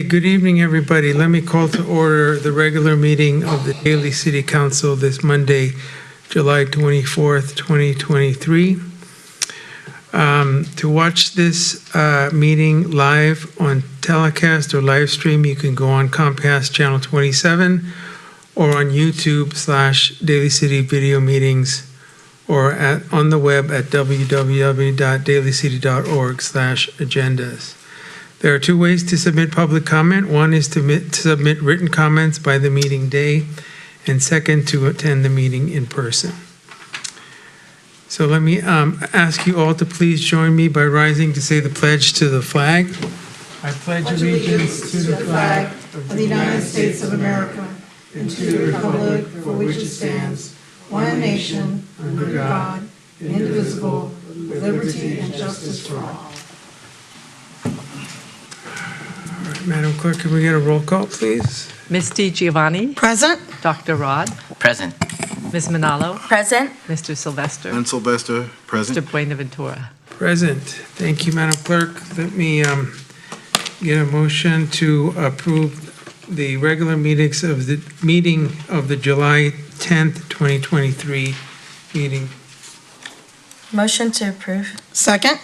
good evening, everybody. Let me call to order the regular meeting of the Daly City Council this Monday, July 24th, 2023. To watch this meeting live on telecast or live stream, you can go on Comcast Channel 27 or on YouTube/Daly City Video Meetings or on the web at www.dalycity.org/agendas. There are two ways to submit public comment. One is to submit written comments by the meeting day, and second, to attend the meeting in person. So let me ask you all to please join me by rising to say the pledge to the flag. I pledge allegiance to the flag of the United States of America and to the republic for which it stands, one nation, under God, indivisible, with liberty and justice for all. All right, Madam Clerk, can we get a roll call, please? Ms. DiGiovanni? Present. Dr. Rod? Present. Ms. Manalo? Present. Mr. Sylvester? And Sylvester, present. Mr. Buenaventura? Present. Thank you, Madam Clerk. Let me get a motion to approve the regular meeting of the July 10th, 2023 meeting. Motion to approve. Second.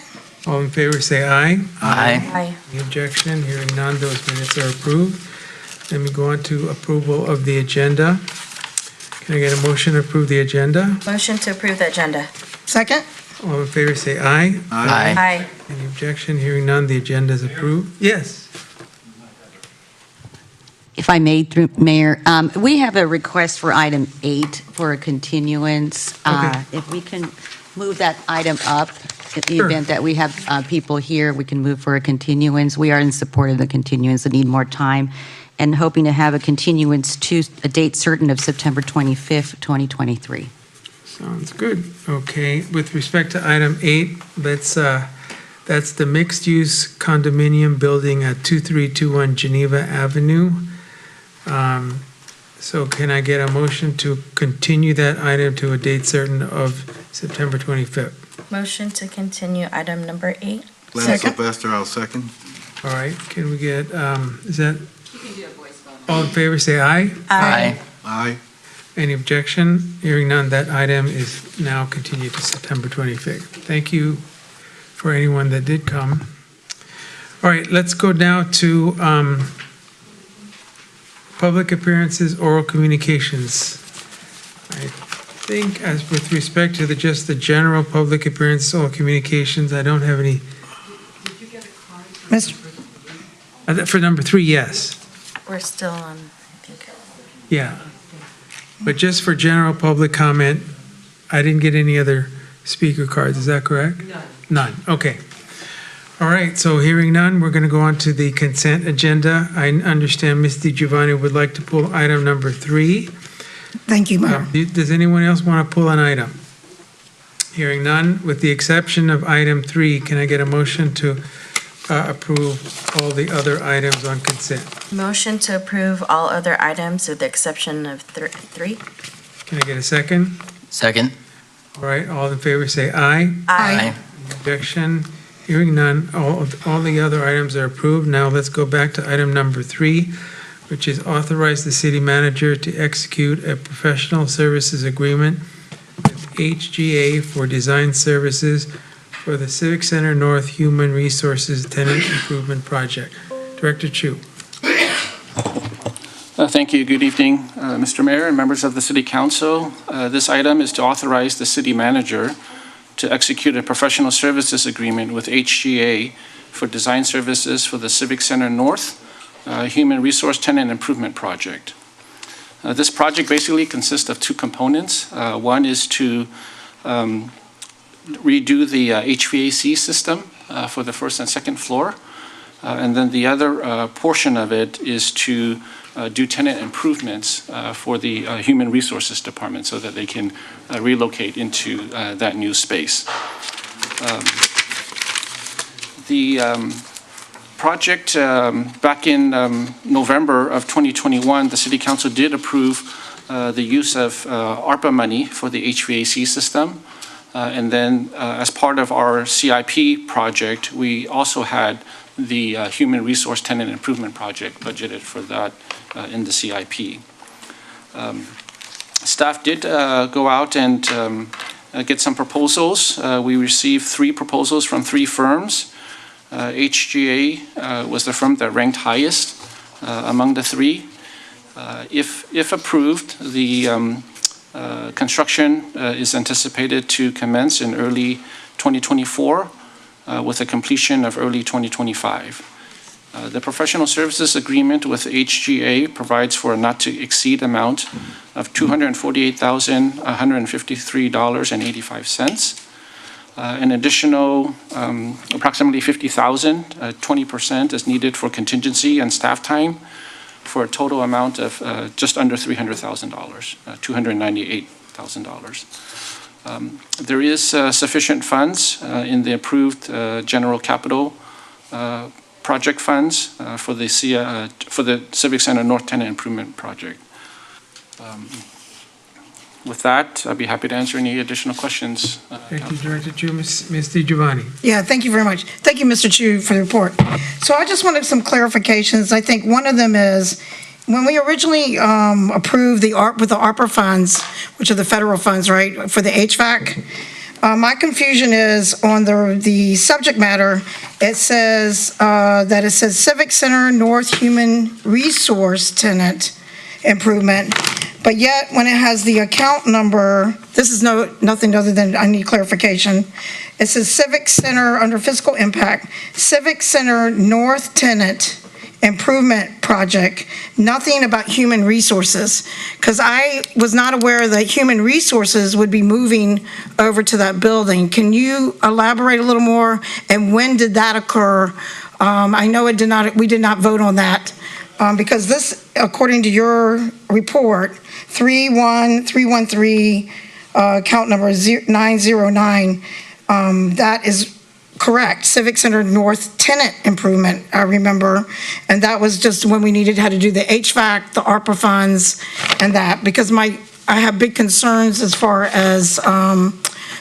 All in favor, say aye. Aye. Aye. Any objection? Hearing none, those minutes are approved. Let me go on to approval of the agenda. Can I get a motion to approve the agenda? Motion to approve the agenda. Second. All in favor, say aye. Aye. Aye. Any objection? Hearing none, the agenda is approved. Yes. If I may, through Mayor, we have a request for item 8 for a continuance. Okay. If we can move that item up, in the Sure. event that we have people here, we can move for a continuance. We are in support of the continuance and need more time, and hoping to have a continuance to a date certain of September 25th, 2023. Sounds good. Okay, with respect to item 8, that's the mixed-use condominium building at 2321 Geneva Avenue. So can I get a motion to continue that item to a date certain of September 25th? Motion to continue item number 8. Lance Sylvester, I'll second. All right, can we get, is that? All in favor, say aye. Aye. Aye. Any objection? Hearing none, that item is now continued to September 25th. Thank you for anyone that did come. All right, let's go now to public appearances, oral communications. I think as with respect to just the general public appearances, oral communications, I don't have any. Did you get a card? For number 3, yes. We're still on, I think. Yeah. But just for general public comment, I didn't get any other speaker cards. Is that correct? None. Okay. All right. So hearing none, we're going to go on to the consent agenda. I understand Ms. DiGiovanni would like to pull item number 3. Thank you, Mayor. Does anyone else want to pull an item? Hearing none, with the exception of item 3, can I get a motion to approve all the other items on consent? Motion to approve all other items with the exception of 3. Can I get a second? Second. All right. All in favor, say aye. Aye. Objection? Hearing none, all the other items are approved. Now let's go back to item number 3, which is authorize the city manager to execute a professional services agreement with HGA for design services for the Civic Center North Human Resources Tenant Improvement Project. Director Chu. Thank you. Good evening, Mr. Mayor and members of the City Council. This item is to authorize the city manager to execute a professional services agreement with HGA for design services for the Civic Center North Human Resource Tenant Improvement Project. This project basically consists of 2 components. One is to redo the HVAC system for the first and second floor. And then the other portion of it is to do tenant improvements for the Human Resources Department so that they can relocate into that new space. The project back in November of 2021, the City Council did approve the use of ARPA money for the HVAC system. And then as part of our CIP project, we also had the Human Resource Tenant Improvement Project budgeted for that in the CIP. Staff did go out and get some proposals. We received 3 proposals from 3 firms. HGA was the firm that ranked highest among the 3. If approved, the construction is anticipated to commence in early 2024 with a completion of early 2025. The professional services agreement with HGA provides for a not-to-exceed amount of $248,153.85. An additional approximately $50,000, 20% is needed for contingency and staff time, for a total amount of just under $300,000, $298,000. There is sufficient funds in the approved general capital project funds for the Civic Center North Tenant Improvement Project. With that, I'd be happy to answer any additional questions. Thank you, Director Chu. Ms. DiGiovanni. Yeah, thank you very much. Thank you, Mr. Chu, for the report. So I just wanted some clarifications. I think one of them is, when we originally approved the ARPA funds, which are the federal funds, right, for the HVAC, my confusion is on the subject matter. It says that it says Civic Center North Human Resource Tenant Improvement, but yet when it has the account number, this is nothing other than I need clarification. It says Civic Center under fiscal impact, Civic Center North Tenant Improvement Project, nothing about human resources, because I was not aware that human resources would be moving over to that building. Can you elaborate a little more, and when did that occur? I know we did not vote on that, because this, according to your report, 31313, account number 909, that is correct, Civic Center North Tenant Improvement, I remember, and that was just when we had to do the HVAC, the ARPA funds, and that, because I have big concerns as far as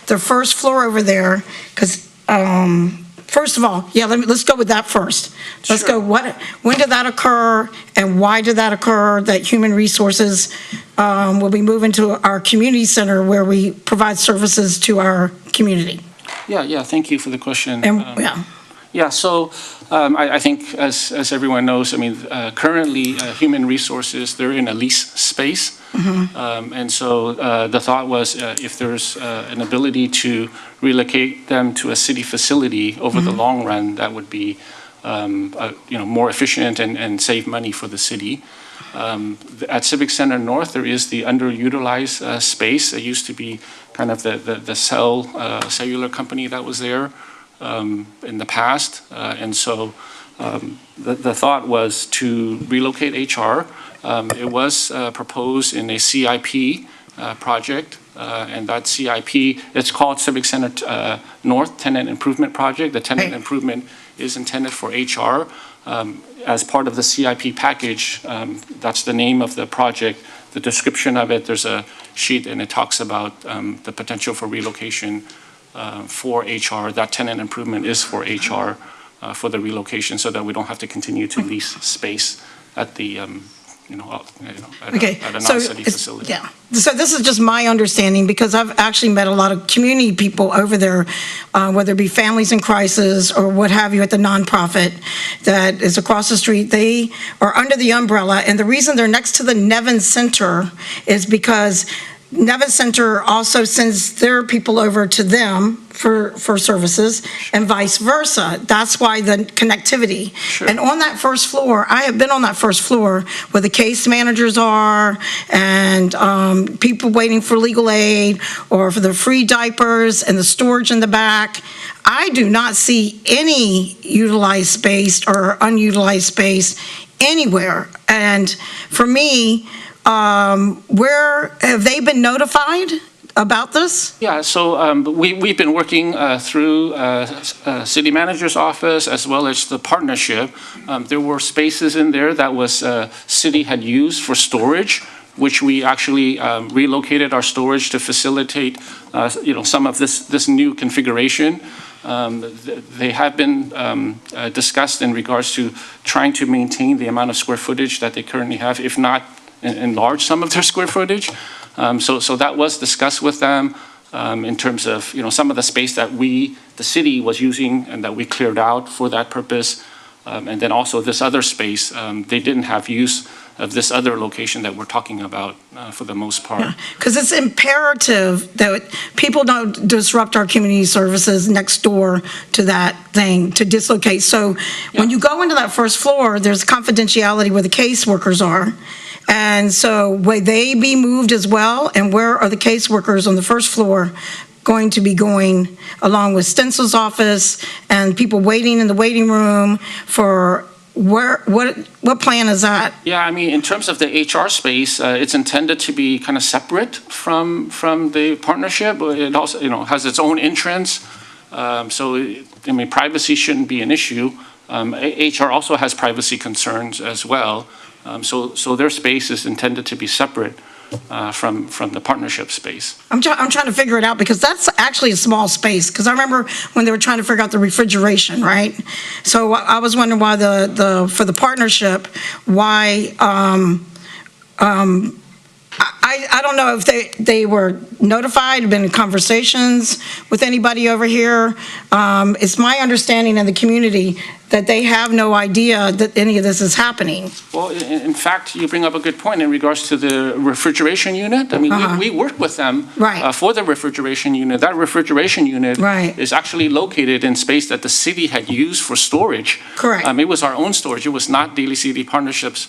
the first floor over there, because, first of all, yeah, let's go with that first. Let's go, when did that occur, and why did that occur, that human resources will be moving to our community center where we provide services to our community? Yeah, thank you for the question. Yeah. So I think as everyone knows, I mean, currently human resources, they're in a lease space. And so the thought was if there's an ability to relocate them to a city facility over the long run, that would be more efficient and save money for the city. At Civic Center North, there is the underutilized space. It used to be kind of the cellular company that was there in the past. And so the thought was to relocate HR. It was proposed in a CIP project, and that CIP, it's called Civic Center North Tenant Improvement Project. The tenant improvement is intended for HR. As part of the CIP package, that's the name of the project. The description of it, there's a sheet and it talks about the potential for relocation for HR. That tenant improvement is for HR for the relocation so that we don't have to continue to lease space at the at a non-city facility. Yeah. So this is just my understanding, because I've actually met a lot of community people over there, whether it be families in crisis or what have you at the nonprofit that is across the street. They are under the umbrella, and the reason they're next to the Nevin Center is because Nevin Center also sends their people over to them for services, and vice versa. That's why the connectivity. Sure. And on that first floor, I have been on that first floor where the case managers are, and people waiting for legal aid, or for the free diapers and the storage in the back. I do not see any utilized space or unutilized space anywhere. And for me, where have they been notified about this? Yeah, so we've been working through city manager's office as well as the partnership. There were spaces in there that was city had used for storage which we actually relocated our storage to facilitate, some of this new configuration. They have been discussed in regards to trying to maintain the amount of square footage that they currently have, if not enlarge some of their square footage. So that was discussed with them in terms of, some of the space that the city was using and that we cleared out for that purpose. And then also this other space, they didn't have use of this other location that we're talking about for the most part. Because it's imperative that people don't disrupt our community services next door to that thing, to dislocate. So when you go into that first floor, there's confidentiality where the caseworkers are. And so will they be moved as well? And where are the caseworkers on the first floor going to be going, along with Stencil's office and people waiting in the waiting room for what plan is that? Yeah, I mean, in terms of the HR space, it's intended to be kind of separate from the partnership. It also, has its own entrance. Privacy shouldn't be an issue. HR also has privacy concerns as well. So their space is intended to be separate from the partnership space. I'm trying to figure it out because that's actually a small space. Because I remember when they were trying to figure out the refrigeration, right? So I was wondering why for the partnership, why I don't know if they were notified, been in conversations with anybody over here. It's my understanding in the community that they have no idea that any of this is happening. Well, in fact, you bring up a good point in regards to the refrigeration unit. I mean, we worked with them for the refrigeration unit. That refrigeration unit is actually located in space that the city had used for storage. Correct. It was our own storage. It was not Daly City Partnership's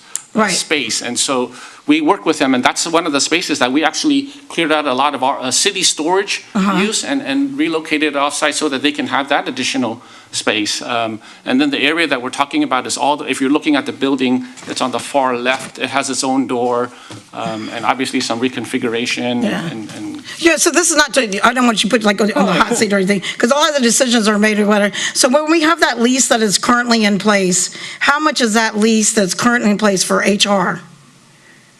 space. And so we worked with them, and that's one of the spaces that we actually cleared out a lot of our city storage use and relocated offsite so that they can have that additional space. And then the area that we're talking about is if you're looking at the building, it's on the far left. It has its own door and obviously some reconfiguration. Yeah, so this is not, I don't want you to put like on the hot seat or anything, because all of the decisions are made or whatever. So when we have that lease that is currently in place, how much is that lease that's currently in place for HR?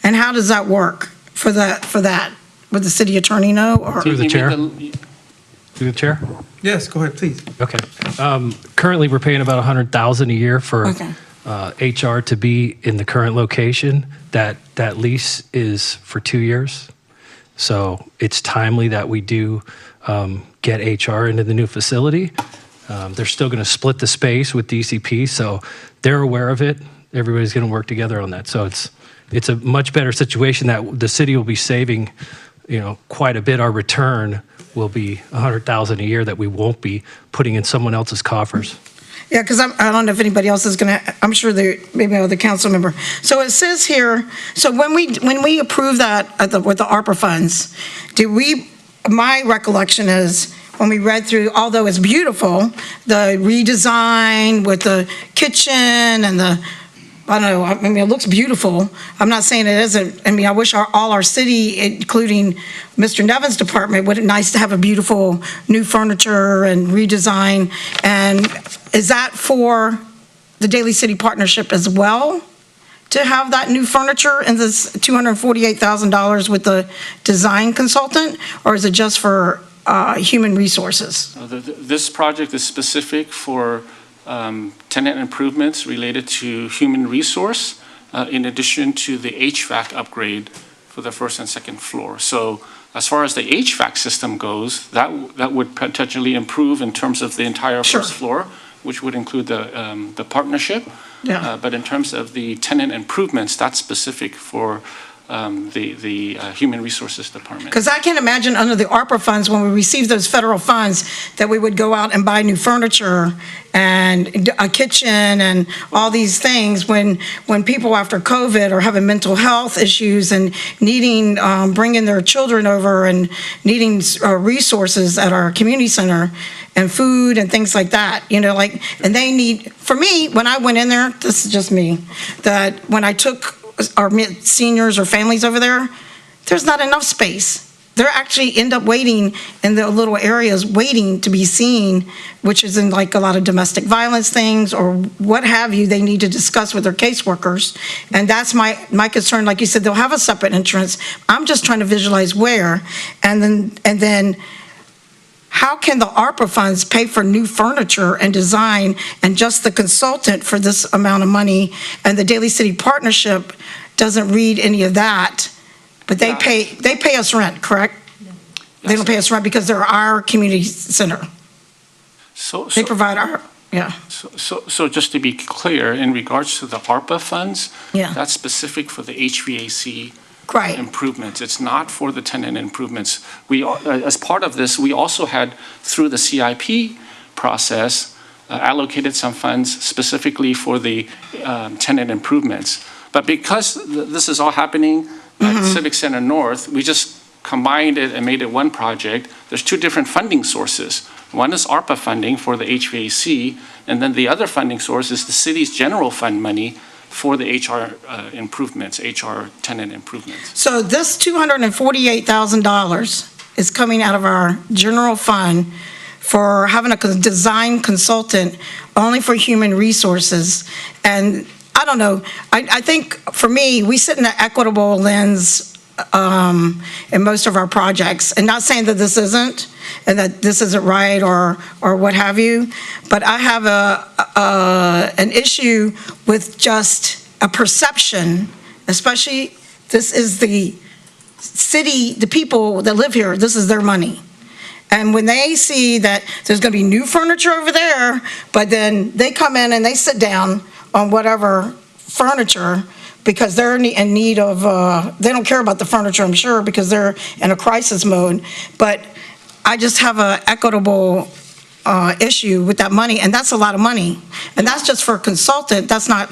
And how does that work for that? Would the city attorney know? Or? Through the chair. Through the chair? Yes, go ahead, please. Okay. Currently, we're paying about $100,000 a year for HR to be in the current location. That lease is for 2 years. So it's timely that we do get HR into the new facility. They're still going to split the space with DCP, so they're aware of it. Everybody's going to work together on that. So it's a much better situation that the city will be saving, quite a bit. Our return will be $100,000 a year that we won't be putting in someone else's coffers. Yeah, because I don't know if anybody else is going to, I'm sure maybe the council member. So it says here, so when we approve that with the ARPA funds, my recollection is when we read through, although it's beautiful, the redesign with the kitchen and I don't know, I mean, it looks beautiful. I'm not saying it isn't. I mean, I wish all our city, including Mr. Nevin's department, would it nice to have a beautiful new furniture and redesign. And is that for the Daly City Partnership as well? To have that new furniture and this $248,000 with the design consultant? Or is it just for human resources? This project is specific for tenant improvements related to human resource, in addition to the HVAC upgrade for the first and second floor. So as far as the HVAC system goes, that would potentially improve in terms of the entire first floor, which would include the partnership. But in terms of the tenant improvements, that's specific for the Human Resources Department. Because I can't imagine under the ARPA funds, when we receive those federal funds, that we would go out and buy new furniture and a kitchen and all these things when people after COVID are having mental health issues and needing, bringing their children over and needing resources at our community center and food and things like that, and they need, for me, when I went in there, this is just me, that when I took our seniors or families over there, there's not enough space. they're actually end up waiting in the little areas, waiting to be seen, which is in like a lot of domestic violence things or what have you, they need to discuss with their caseworkers. And that's my concern. Like you said, they'll have a separate entrance. I'm just trying to visualize where. And then how can the ARPA funds pay for new furniture and design and just the consultant for this amount of money? And the Daly City Partnership doesn't read any of that. But they pay us rent, correct? They don't pay us rent because they're our community center. They provide our, yeah. So just to be clear, in regards to the ARPA funds, Yeah. that's specific for the HVAC Right. improvements. It's not for the tenant improvements. We, as part of this, we also had, through the CIP process, allocated some funds specifically for the tenant improvements. But because this is all happening at Civic Center North, we just combined it and made it one project. There's two different funding sources. One is ARPA funding for the HVAC, and then the other funding source is the city's general fund money for the HR improvements, HR tenant improvements. So this $248,000 is coming out of our general fund for having a design consultant only for human resources. And I don't know, I think for me, we sit in an equitable lens in most of our projects, and not saying that this isn't, and that this isn't right or what have you, but I have an issue with just a perception, especially this is the city, the people that live here, this is their money. And when they see that there's going to be new furniture over there, but then they come in and they sit down on whatever furniture because they're in need of, they don't care about the furniture, I'm sure, because they're in a crisis mode. But I just have an equitable issue with that money, and that's a lot of money. And that's just for a consultant, that's not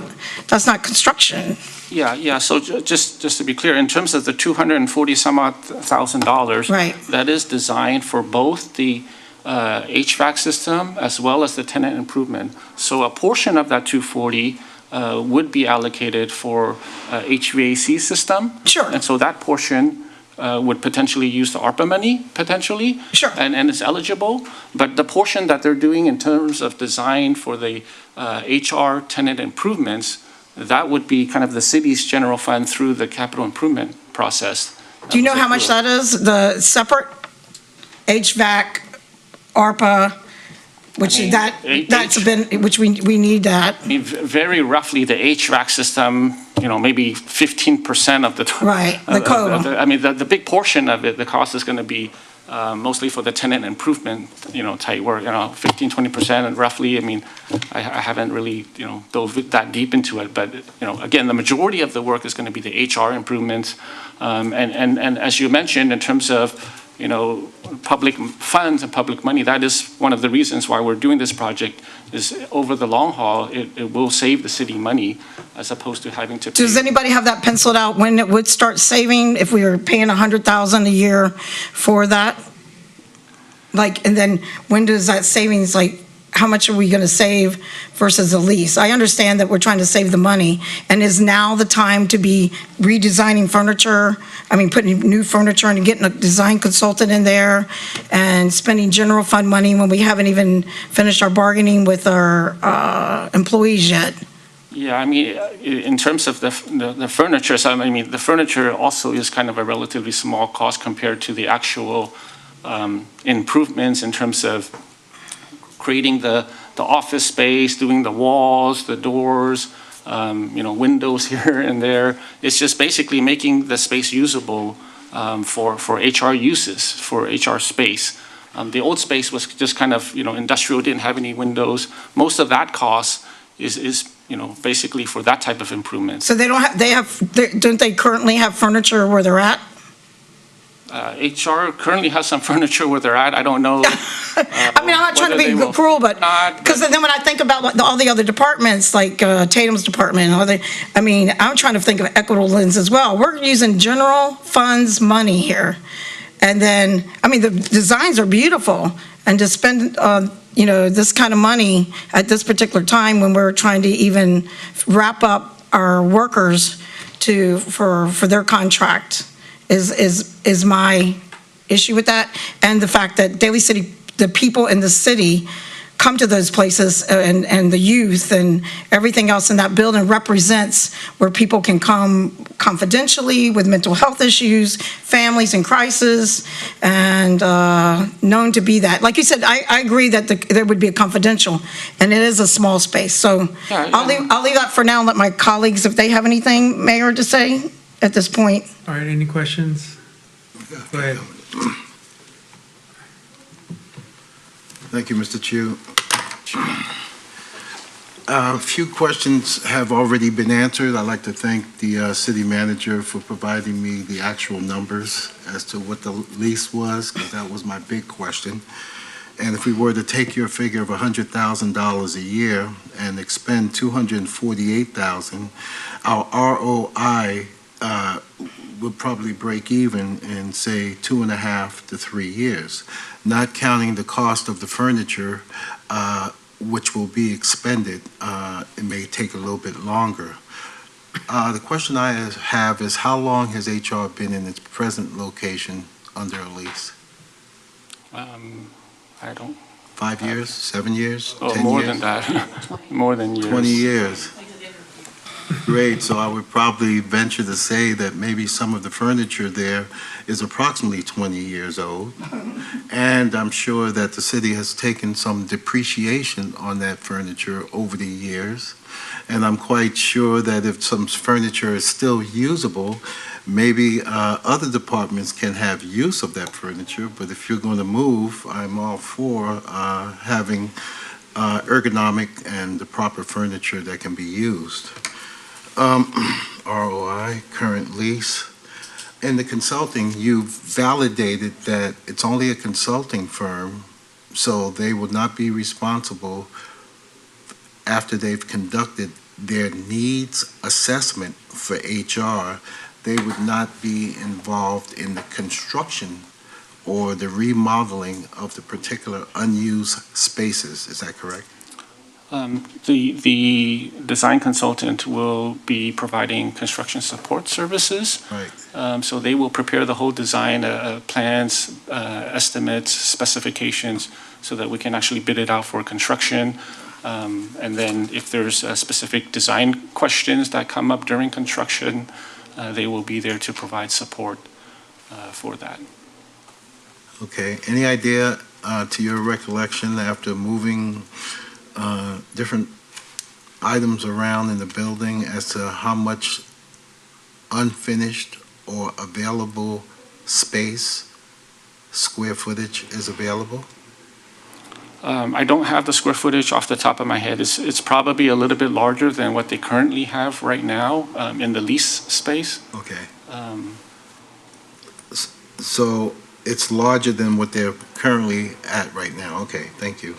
construction. Yeah, so just to be clear, in terms of the $240,000, Right. that is designed for both the HVAC system as well as the tenant improvement. So a portion of that 240 would be allocated for HVAC system. Sure. And so that portion would potentially use the ARPA money, potentially. Sure. And it's eligible. But the portion that they're doing in terms of design for the HR tenant improvements, that would be kind of the city's general fund through the capital improvement process. Do you know how much that is, the separate HVAC, ARPA, which I mean, that's been, which we need that. I mean, very roughly, the HVAC system, maybe 15% of the. Right, the code. I mean, the big portion of it, the cost is going to be mostly for the tenant improvement, type work, 15, 20% roughly. I mean, I haven't really, dove that deep into it. But, again, the majority of the work is going to be the HR improvements. And as you mentioned, in terms of, public funds and public money, that is one of the reasons why we're doing this project, is over the long haul, it will save the city money as opposed to having to pay. Does anybody have that penciled out when it would start saving if we were paying $100,000 a year for that? Like, and then when does that savings, like, how much are we going to save versus a lease? I understand that we're trying to save the money, and is now the time to be redesigning furniture? I mean, putting new furniture and getting a design consultant in there and spending general fund money when we haven't even finished our bargaining with our employees yet? Yeah, I mean, in terms of the furniture, so I mean, the furniture also is kind of a relatively small cost compared to the actual improvements in terms of creating the office space, doing the walls, the doors, windows here and there. It's just basically making the space usable for HR uses, for HR space. The old space was just kind of, industrial, didn't have any windows. Most of that cost is basically for that type of improvement. So don't they currently have furniture where they're at? HR currently has some furniture where they're at. I don't know. I mean, I'm not trying to be cruel, but because then when I think about all the other departments, like Tatum's department, I'm trying to think of equitable lens as well. We're using general funds money here. And then, the designs are beautiful. And to spend, this kind of money at this particular time when we're trying to even wrap up our workers for their contract is my issue with that, and the fact that Daly City, the people in the city come to those places, and the youth and everything else in that building represents where people can come confidentially with mental health issues, families in crisis, and known to be that. Like you said, I agree that there would be a confidential, and it is a small space. So Yeah, I'll leave that for now and let my colleagues, if they have anything, Mayor, to say at this point. All right, any questions? Go ahead. Thank you, Mr. Chu. A few questions have already been answered. I'd like to thank the city manager for providing me the actual numbers as to what the lease was, because that was my big question. And if we were to take your figure of $100,000 a year and expend $248,000, our ROI would probably break even in, say, 2.5 to 3 years, not counting the cost of the furniture, which will be expended. It may take a little bit longer. The question I have is, how long has HR been in its present location under a lease? I don't, 5 years, 7 years, 10 oh, years? more than that, more than years. 20 years. Great, so I would probably venture to say that maybe some of the furniture there is approximately 20 years old. And I'm sure that the city has taken some depreciation on that furniture over the years. And I'm quite sure that if some furniture is still usable, maybe other departments can have use of that furniture. But if you're going to move, I'm all for having ergonomic and the proper furniture that can be used. ROI, current lease. In the consulting, you've validated that it's only a consulting firm, so they will not be responsible after they've conducted their needs assessment for HR. They would not be involved in the construction or the remodeling of the particular unused spaces. Is that correct? The design consultant will be providing construction support services. Right. So they will prepare the whole design, plans, estimates, specifications, so that we can actually bid it out for construction. And then if there's specific design questions that come up during construction, they will be there to provide support for that. Okay. Any idea, to your recollection, after moving different items around in the building, as to how much unfinished or available space, square footage is available? I don't have the square footage off the top of my head. It's probably a little bit larger than what they currently have right now in the lease space. Okay. So it's larger than what they're currently at right now. Okay, thank you.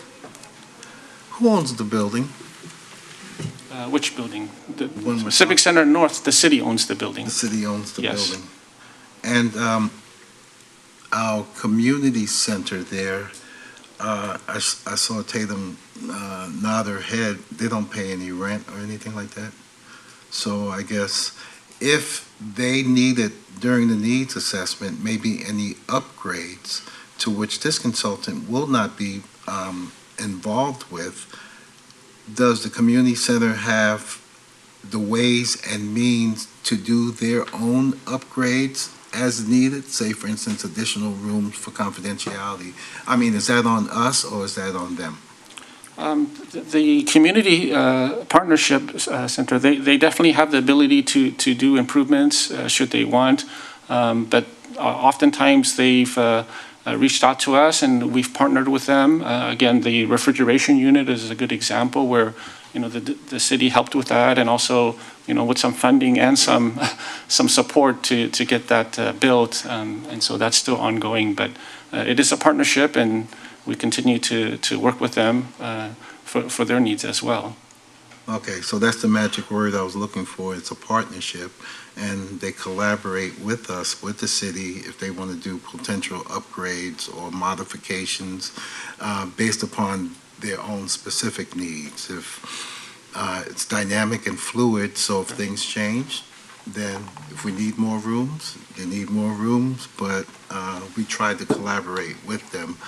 Who owns the building? Which building? The One we're Civic Center North, the city owns the building. The city owns the Yes. building. And our community center there, I saw Tatum nod her head. They don't pay any rent or anything like that. So I guess if they needed, during the needs assessment, maybe any upgrades to which this consultant will not be involved with, does the community center have the ways and means to do their own upgrades as needed? Say, for instance, additional rooms for confidentiality. I mean, is that on us or is that on them? The Community Partnership Center, they definitely have the ability to do improvements should they want. But oftentimes they've reached out to us and we've partnered with them. Again, the refrigeration unit is a good example where, the city helped with that, and also, with some funding and some support to get that built. And so that's still ongoing, but it is a partnership and we continue to work with them for their needs as well. Okay, so that's the magic word I was looking for. It's a partnership, and they collaborate with us, with the city, if they want to do potential upgrades or modifications based upon their own specific needs. If it's dynamic and fluid, so if things change, then if we need more rooms, they need more rooms, but we tried to collaborate with them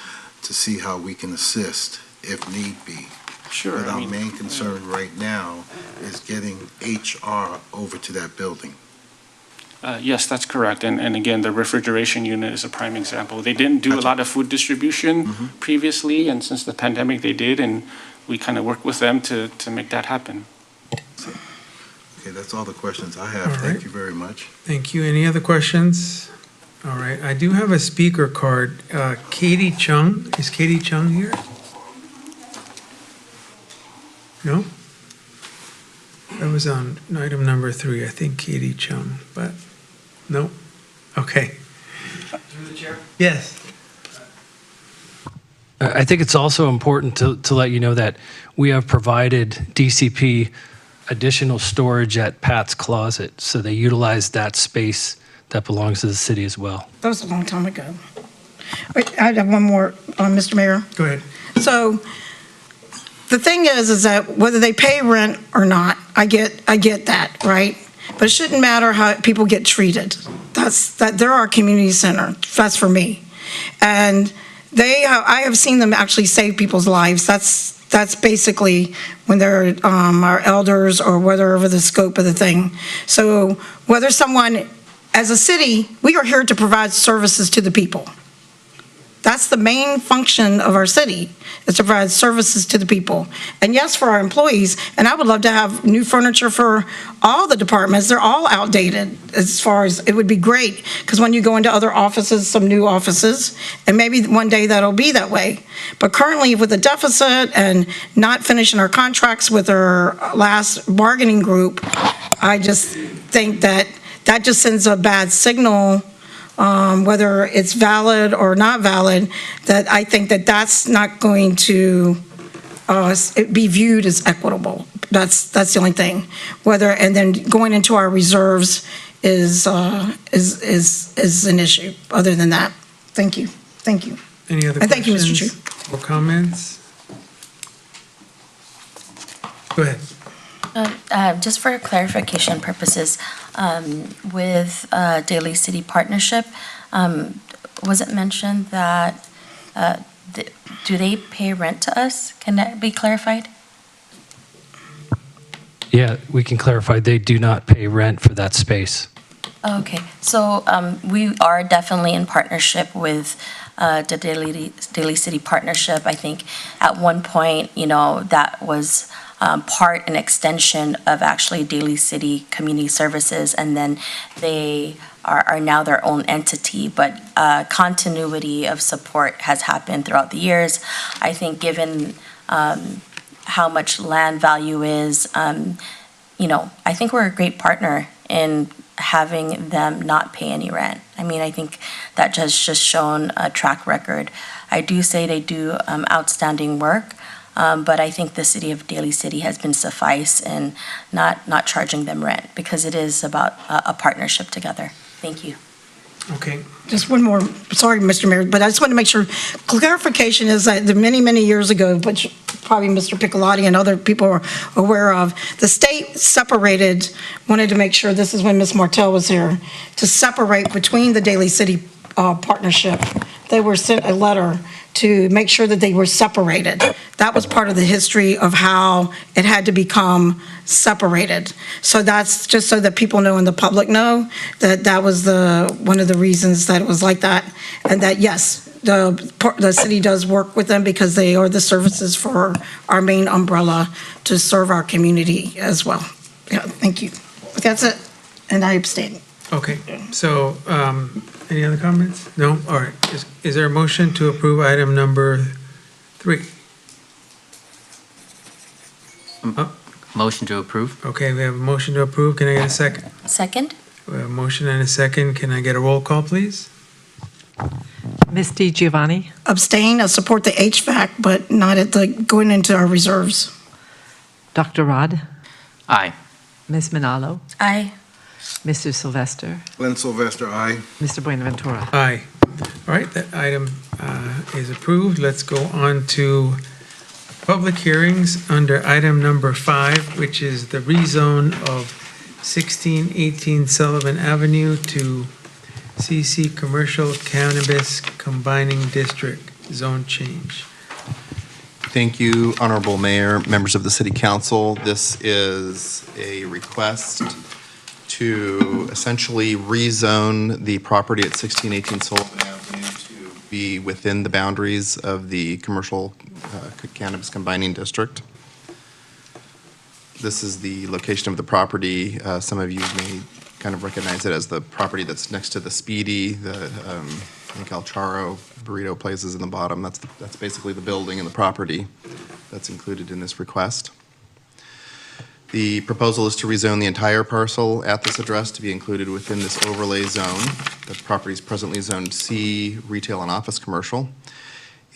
to see how we can assist if need be. Sure. But I our mean, main concern right now is getting HR over to that building. Yes, that's correct. And again, the refrigeration unit is a prime example. They didn't do a Gotcha. lot of food distribution previously, and since the pandemic, they did, and we kind of worked with them to make that happen. Okay, that's all the questions I have. All right. Thank you very much. Thank you. Any other questions? All right, I do have a speaker card. Katie Chung, is Katie Chung here? No? That was on item number 3, I think Katie Chung, but, no? Okay. Through the chair? Yes. I think it's also important to let you know that we have provided DCP additional storage at Pat's Closet, so they utilize that space that belongs to the city as well. That was a long time ago. Wait, I have one more, Mr. Mayor. Go ahead. So the thing is that whether they pay rent or not, I get that, right? But it shouldn't matter how people get treated. They're our community center. That's for me. And I have seen them actually save people's lives. That's basically when they're our elders or whatever the scope of the thing. So whether someone, as a city, we are here to provide services to the people. That's the main function of our city, is to provide services to the people. And yes, for our employees, and I would love to have new furniture for all the departments. They're all outdated as far as, it would be great, because when you go into other offices, some new offices, and maybe one day that'll be that way. But currently, with the deficit and not finishing our contracts with our last bargaining group, I just think that just sends a bad signal, whether it's valid or not valid, that I think that that's not going to be viewed as equitable. That's the only thing. And then going into our reserves is an issue. Other than that, thank you. Any other questions? And thank you, Mr. Chu. Or comments? Go ahead. Just for clarification purposes, with Daly City Partnership, was it mentioned that, do they pay rent to us? Can that be clarified? Yeah, we can clarify, they do not pay rent for that space. Okay, so we are definitely in partnership with the Daly City Partnership. I think at one point, that was part and extension of actually Daly City Community Services, and then they are now their own entity, but continuity of support has happened throughout the years. I think given how much land value is, I think we're a great partner in having them not pay any rent. I mean, I think that has just shown a track record. I do say they do outstanding work, but I think the city of Daly City has been suffice in not charging them rent, because it is about a partnership together. Thank you. Okay. Just one more, sorry, Mr. Mayor, but I just want to make sure, clarification is that many, many years ago, which probably Mr. Piccolotti and other people are aware of, the state wanted to make sure, this is when Ms. Martell was here, to separate between the Daly City Partnership. They were sent a letter to make sure that they were separated. That was part of the history of how it had to become separated. So that's just so that people know and the public know that was one of the reasons that it was like that. And that, yes, the city does work with them because they are the services for our main umbrella to serve our community as well. Yeah, thank you. But that's it, and I abstain. Okay, so, any other comments? No? All right. Is there a motion to approve item number 3? Motion to approve. Okay, we have a motion to approve. Can I get a second? Second? We have a motion and a second. Can I get a roll call, please? Ms. DiGiovanni, Abstain, I support the HVAC, but not going into our reserves. Dr. Rod, Aye. Ms. Manalo, Aye. Mr. Sylvester, Glenn Sylvester, aye. Mr. Buenaventura. Aye. All right, that item is approved. Let's go on to public hearings under item number 5, which is the rezone of 1618 Sullivan Avenue to CC Commercial Cannabis Combining District Zone Change. Thank you, Honorable Mayor, members of the City Council. This is a request to essentially rezone the property at 1618 Sullivan Avenue to be within the boundaries of the Commercial Cannabis Combining District. This is the location of the property. Some of you may kind of recognize it as the property that's next to the Speedy, the I think El Charro burrito place is in the bottom. That's basically the building and the property that's included in this request. The proposal is to rezone the entire parcel at this address to be included within this overlay zone. The property is presently zoned C, retail and office commercial.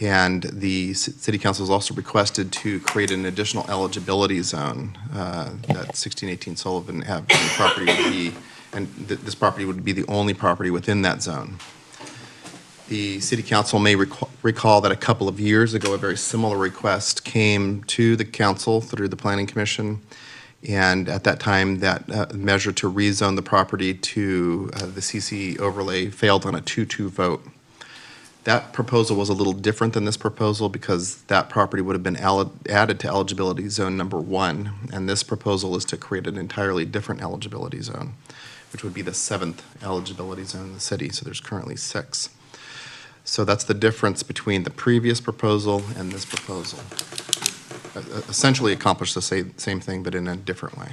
And the City Council has also requested to create an additional eligibility zone that 1618 Sullivan Avenue property would be, and this property would be the only property within that zone. The City Council may recall that a couple of years ago, a very similar request came to the council through the Planning Commission. And at that time, that measure to rezone the property to the CC overlay failed on a 2-2 vote. That proposal was a little different than this proposal because that property would have been added to eligibility zone number 1. And this proposal is to create an entirely different eligibility zone, which would be the 7th eligibility zone in the city. So there's currently 6. So that's the difference between the previous proposal and this proposal. Essentially accomplish the same thing, but in a different way.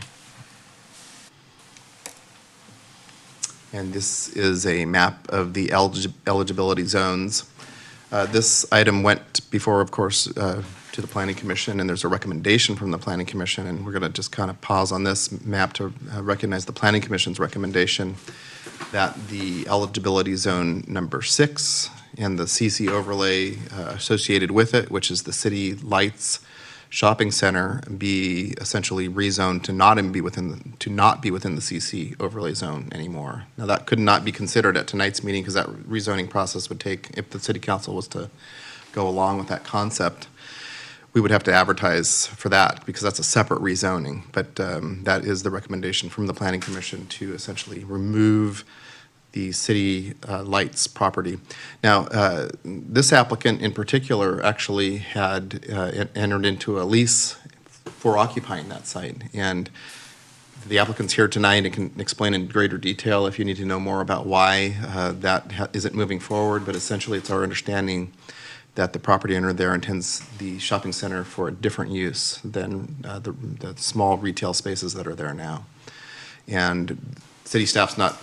And this is a map of the eligibility zones. This item went before, of course, to the Planning Commission, and there's a recommendation from the Planning Commission, and we're going to just kind of pause on this map to recognize the Planning Commission's recommendation that the eligibility zone number 6 and the CC overlay associated with it, which is the City Lights Shopping Center, be essentially rezoned to not be within the CC overlay zone anymore. Now that could not be considered at tonight's meeting because that rezoning process would take, if the City Council was to go along with that concept, we would have to advertise for that because that's a separate rezoning. But that is the recommendation from the Planning Commission to essentially remove the City Lights property. Now, this applicant in particular actually had entered into a lease for occupying that site. And the applicant's here tonight and can explain in greater detail if you need to know more about why that isn't moving forward. But essentially, it's our understanding that the property owner there intends the shopping center for a different use than the small retail spaces that are there now. And city staff's not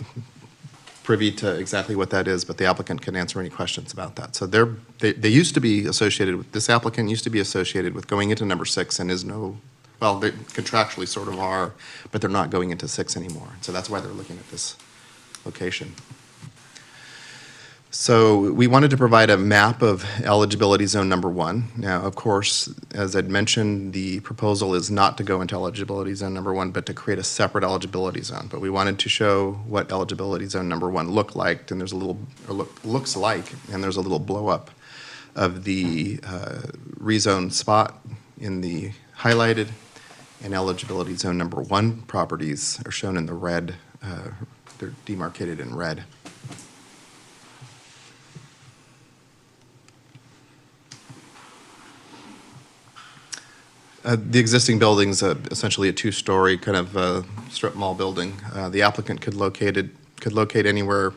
privy to exactly what that is, but the applicant can answer any questions about that. So they used to be associated with, this applicant used to be associated with going into number 6 and is no, well, they contractually sort of are, but they're not going into 6 anymore. So that's why they're looking at this location. So we wanted to provide a map of eligibility zone number 1. Now, of course, as I'd mentioned, the proposal is not to go into eligibility zone number 1, but to create a separate eligibility zone. But we wanted to show what eligibility zone number 1 looked like, and there's a little, or looks like, and there's a little blow up of the rezone spot in the highlighted, and eligibility zone number 1 properties are shown in the red. They're demarcated in red. The existing building's essentially a 2-story kind of strip mall building. The applicant could locate anywhere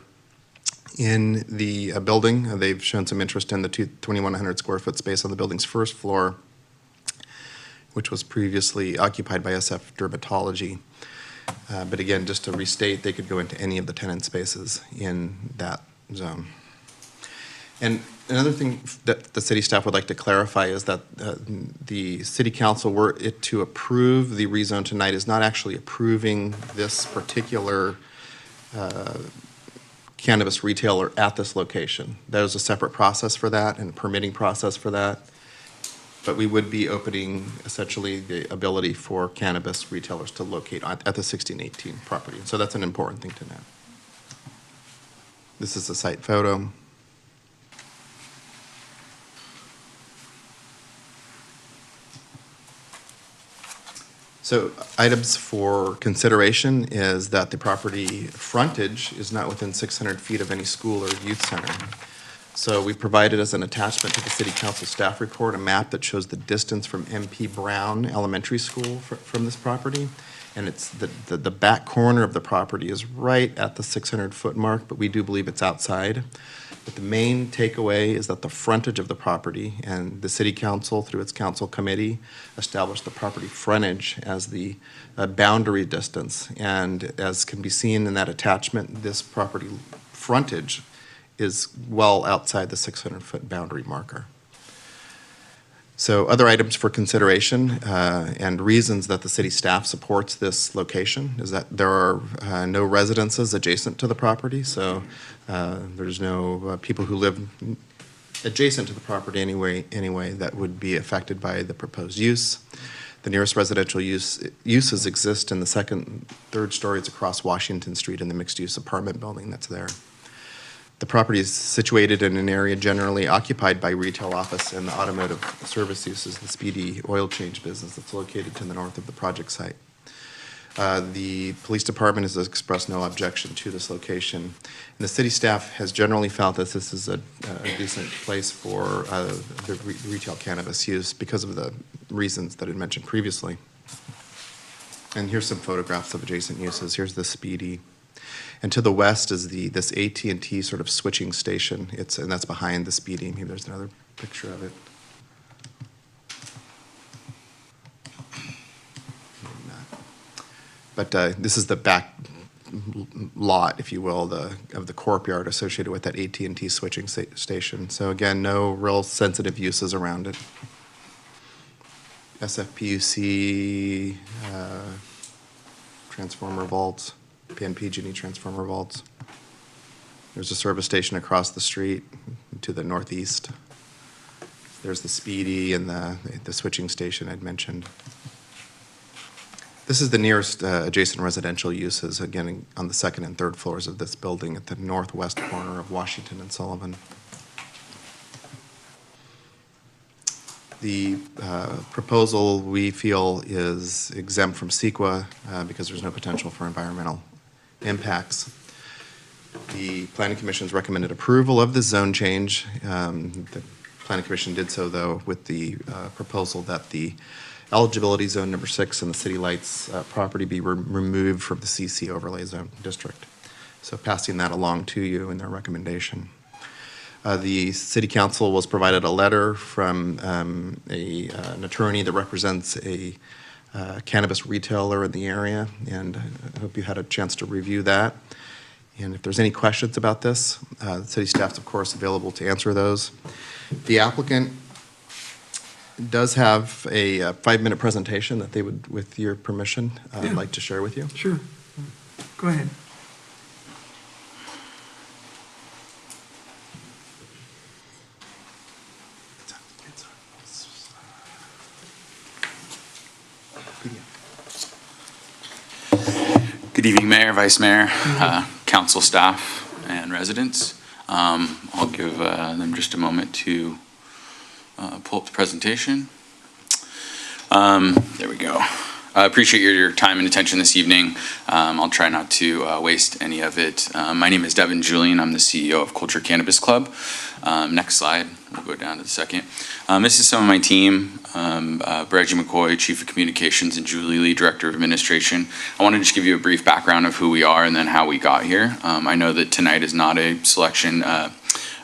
in the building. They've shown some interest in the 2,100 square foot space on the building's first floor, which was previously occupied by SF Dermatology. But again, just to restate, they could go into any of the tenant spaces in that zone. And another thing that the city staff would like to clarify is that the city council, were it to approve the rezone tonight, is not actually approving this particular cannabis retailer at this location. There's a separate process for that and a permitting process for that. But we would be opening essentially the ability for cannabis retailers to locate at the 1618 property. So that's an important thing to know. This is a site photo. So items for consideration is that the property frontage is not within 600 feet of any school or youth center. So we provided as an attachment to the city council staff report a map that shows the distance from MP Brown Elementary School from this property. And it's the back corner of the property is right at the 600-foot mark, but we do believe it's outside. But the main takeaway is that the frontage of the property, and the city council through its council committee established the property frontage as the boundary distance. And as can be seen in that attachment, this property frontage is well outside the 600-foot boundary marker. So other items for consideration and reasons that the city staff supports this location is that there are no residences adjacent to the property, so there's no people who live adjacent to the property anyway that would be affected by the proposed use. The nearest residential uses exist in the second, third stories across Washington Street in the mixed-use apartment building that's there. The property is situated in an area generally occupied by retail, office, and the automotive service uses, the Speedy oil change business that's located to the north of the project site. The police department has expressed no objection to this location. And the city staff has generally felt that this is a decent place for the retail cannabis use because of the reasons that I mentioned previously. And here's some photographs of adjacent uses. Here's the Speedy. And to the west is this AT&T sort of switching station. And that's behind the Speedy. Maybe there's another picture of it. But this is the back lot, if you will, of the corp yard associated with that AT&T switching station. So again, no real sensitive uses around it. SFPUC, transformer vaults. PNPG&E transformer vaults. There's a service station across the street to the northeast. There's the Speedy and the switching station I'd mentioned. This is the nearest adjacent residential uses, again, on the second and third floors of this building at the northwest corner of Washington and Sullivan. The proposal, we feel, is exempt from CEQA because there's no potential for environmental impacts. The Planning Commission's recommended approval of the zone change. The Planning Commission did so, though, with the proposal that the eligibility zone number 6 and the City Lights property be removed from the CC overlay zone district. So passing that along to you in their recommendation. The City Council was provided a letter from an attorney that represents a cannabis retailer in the area, and I hope you had a chance to review that. And if there's any questions about this, the city staff's, of course, available to answer those. The applicant does have a 5-minute presentation that they would, with your permission, like to share with you. Sure. Go ahead. Good evening, Mayor, Vice Mayor, council staff, and residents. I'll give them just a moment to pull up the presentation. There we go. I appreciate your time and attention this evening. I'll try not to waste any of it. My name is Devin Julian. I'm the CEO of Culture Cannabis Club. Next slide. We'll go down to the second. This is some of my team. Reggie McCoy, Chief of Communications, and Julie Lee, Director of Administration. I want to just give you a brief background of who we are and then how we got here. I know that tonight is not a selection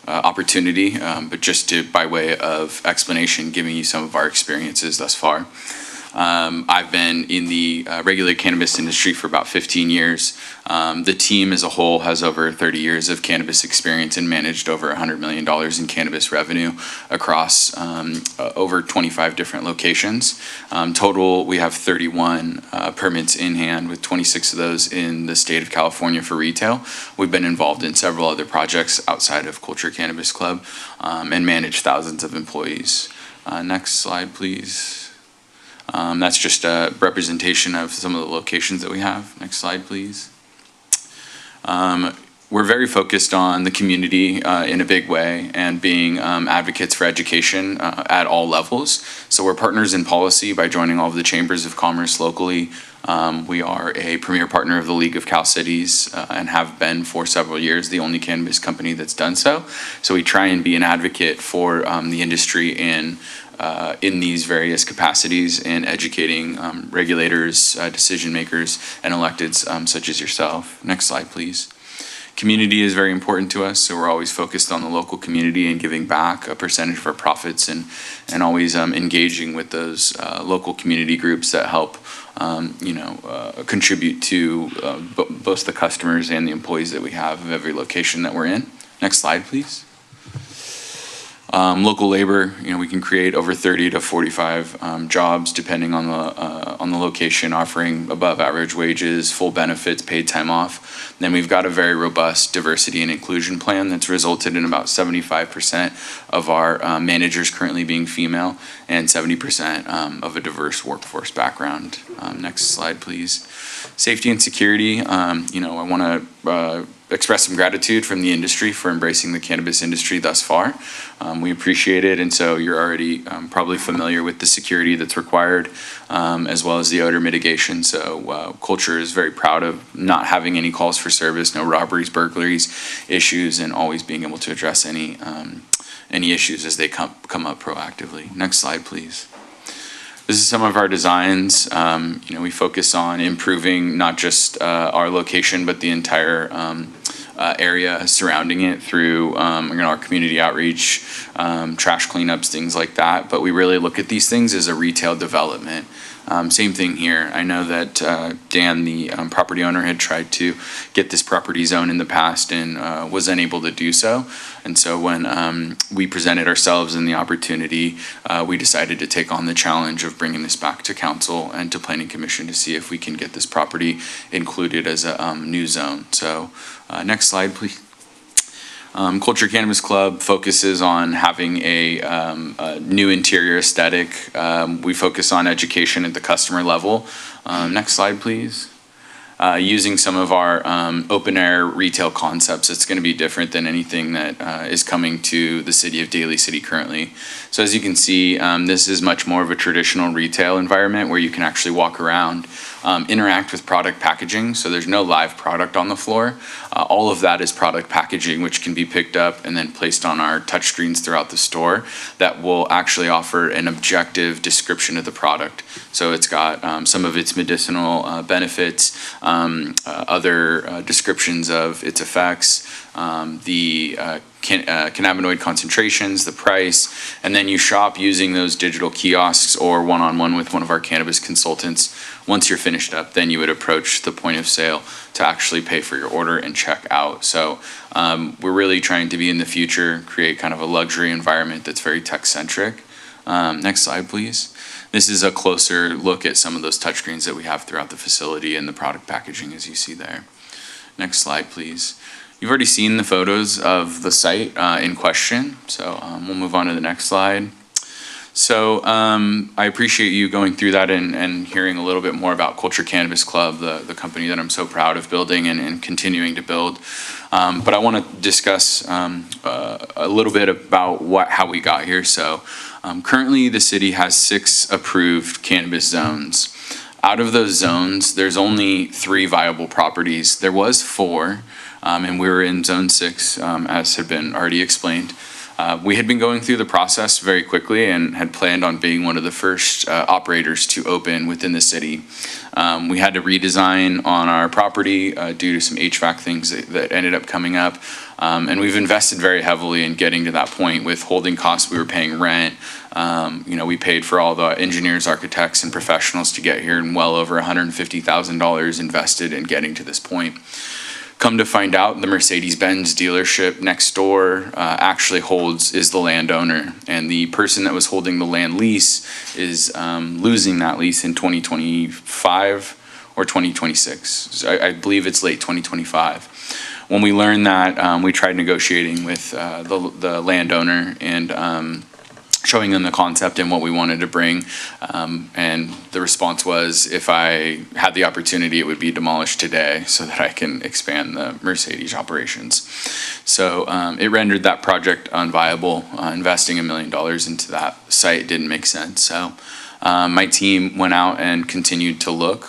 opportunity, but just by way of explanation, giving you some of our experiences thus far. I've been in the regulated cannabis industry for about 15 years. The team as a whole has over 30 years of cannabis experience and managed over $100 million in cannabis revenue across over 25 different locations. Total, we have 31 permits in hand, with 26 of those in the state of California for retail. We've been involved in several other projects outside of Culture Cannabis Club and manage thousands of employees. Next slide, please. That's just a representation of some of the locations that we have. Next slide, please. we're very focused on the community in a big way and being advocates for education at all levels. So we're partners in policy by joining all of the chambers of commerce locally. We are a premier partner of the League of Cal Cities and have been for several years, the only cannabis company that's done so. So we try and be an advocate for the industry in these various capacities in educating regulators, decision makers, and electeds such as yourself. Next slide, please. Community is very important to us, so we're always focused on the local community and giving back a percentage of our profits and always engaging with those local community groups that help contribute to both the customers and the employees that we have of every location that we're in. Next slide, please. Local labor, we can create over 30 to 45 jobs depending on the location, offering above average wages, full benefits, paid time off. Then we've got a very robust diversity and inclusion plan that's resulted in about 75% of our managers currently being female and 70% of a diverse workforce background. Next slide, please. Safety and security, I want to express some gratitude from the industry for embracing the cannabis industry thus far. We appreciate it, and so you're already probably familiar with the security that's required, as well as the odor mitigation. So Culture is very proud of not having any calls for service, no robberies, burglaries, issues, and always being able to address any issues as they come up proactively. Next slide, please. This is some of our designs. We focus on improving not just our location, but the entire area surrounding it through our community outreach, trash cleanups, things like that. But we really look at these things as a retail development. Same thing here. I know that Dan, the property owner, had tried to get this property zone in the past and was unable to do so. And so when we presented ourselves in the opportunity, we decided to take on the challenge of bringing this back to council and to planning commission to see if we can get this property included as a new zone. So next slide, please. Culture Cannabis Club focuses on having a new interior aesthetic. We focus on education at the customer level. Next slide, please. Using some of our open air retail concepts, it's going to be different than anything that is coming to the city of Daly City currently. So as you can see, this is much more of a traditional retail environment where you can actually walk around, interact with product packaging. So there's no live product on the floor. All of that is product packaging, which can be picked up and then placed on our touchscreens throughout the store that will actually offer an objective description of the product. So it's got some of its medicinal benefits, other descriptions of its effects, the cannabinoid concentrations, the price, and then you shop using those digital kiosks or one-on-one with one of our cannabis consultants. Once you're finished up, then you would approach the point of sale to actually pay for your order and check out. So we're really trying to be in the future, create kind of a luxury environment that's very tech-centric. Next slide, please. This is a closer look at some of those touchscreens that we have throughout the facility and the product packaging as you see there. Next slide, please. You've already seen the photos of the site in question, so we'll move on to the next slide. So I appreciate you going through that and hearing a little bit more about Culture Cannabis Club, the company that I'm so proud of building and continuing to build. But I want to discuss a little bit about how we got here. So currently the city has 6 approved cannabis zones. Out of those zones, there's only 3 viable properties. There was 4, and we were in zone 6, as had been already explained. We had been going through the process very quickly and had planned on being one of the first operators to open within the city. We had to redesign on our property due to some HVAC things that ended up coming up. And we've invested very heavily in getting to that point with holding costs. We were paying rent. We paid for all the engineers, architects, and professionals to get here, and well over $150,000 invested in getting to this point. Come to find out, the Mercedes-Benz dealership next door actually is the landowner, and the person that was holding the land lease is losing that lease in 2025 or 2026. So I believe it's late 2025. When we learned that, we tried negotiating with the landowner, and showing them the concept and what we wanted to bring. And the response was, if I had the opportunity, it would be demolished today so that I can expand the Mercedes operations. So it rendered that project unviable. Investing $1 million into that site didn't make sense. So my team went out and continued to look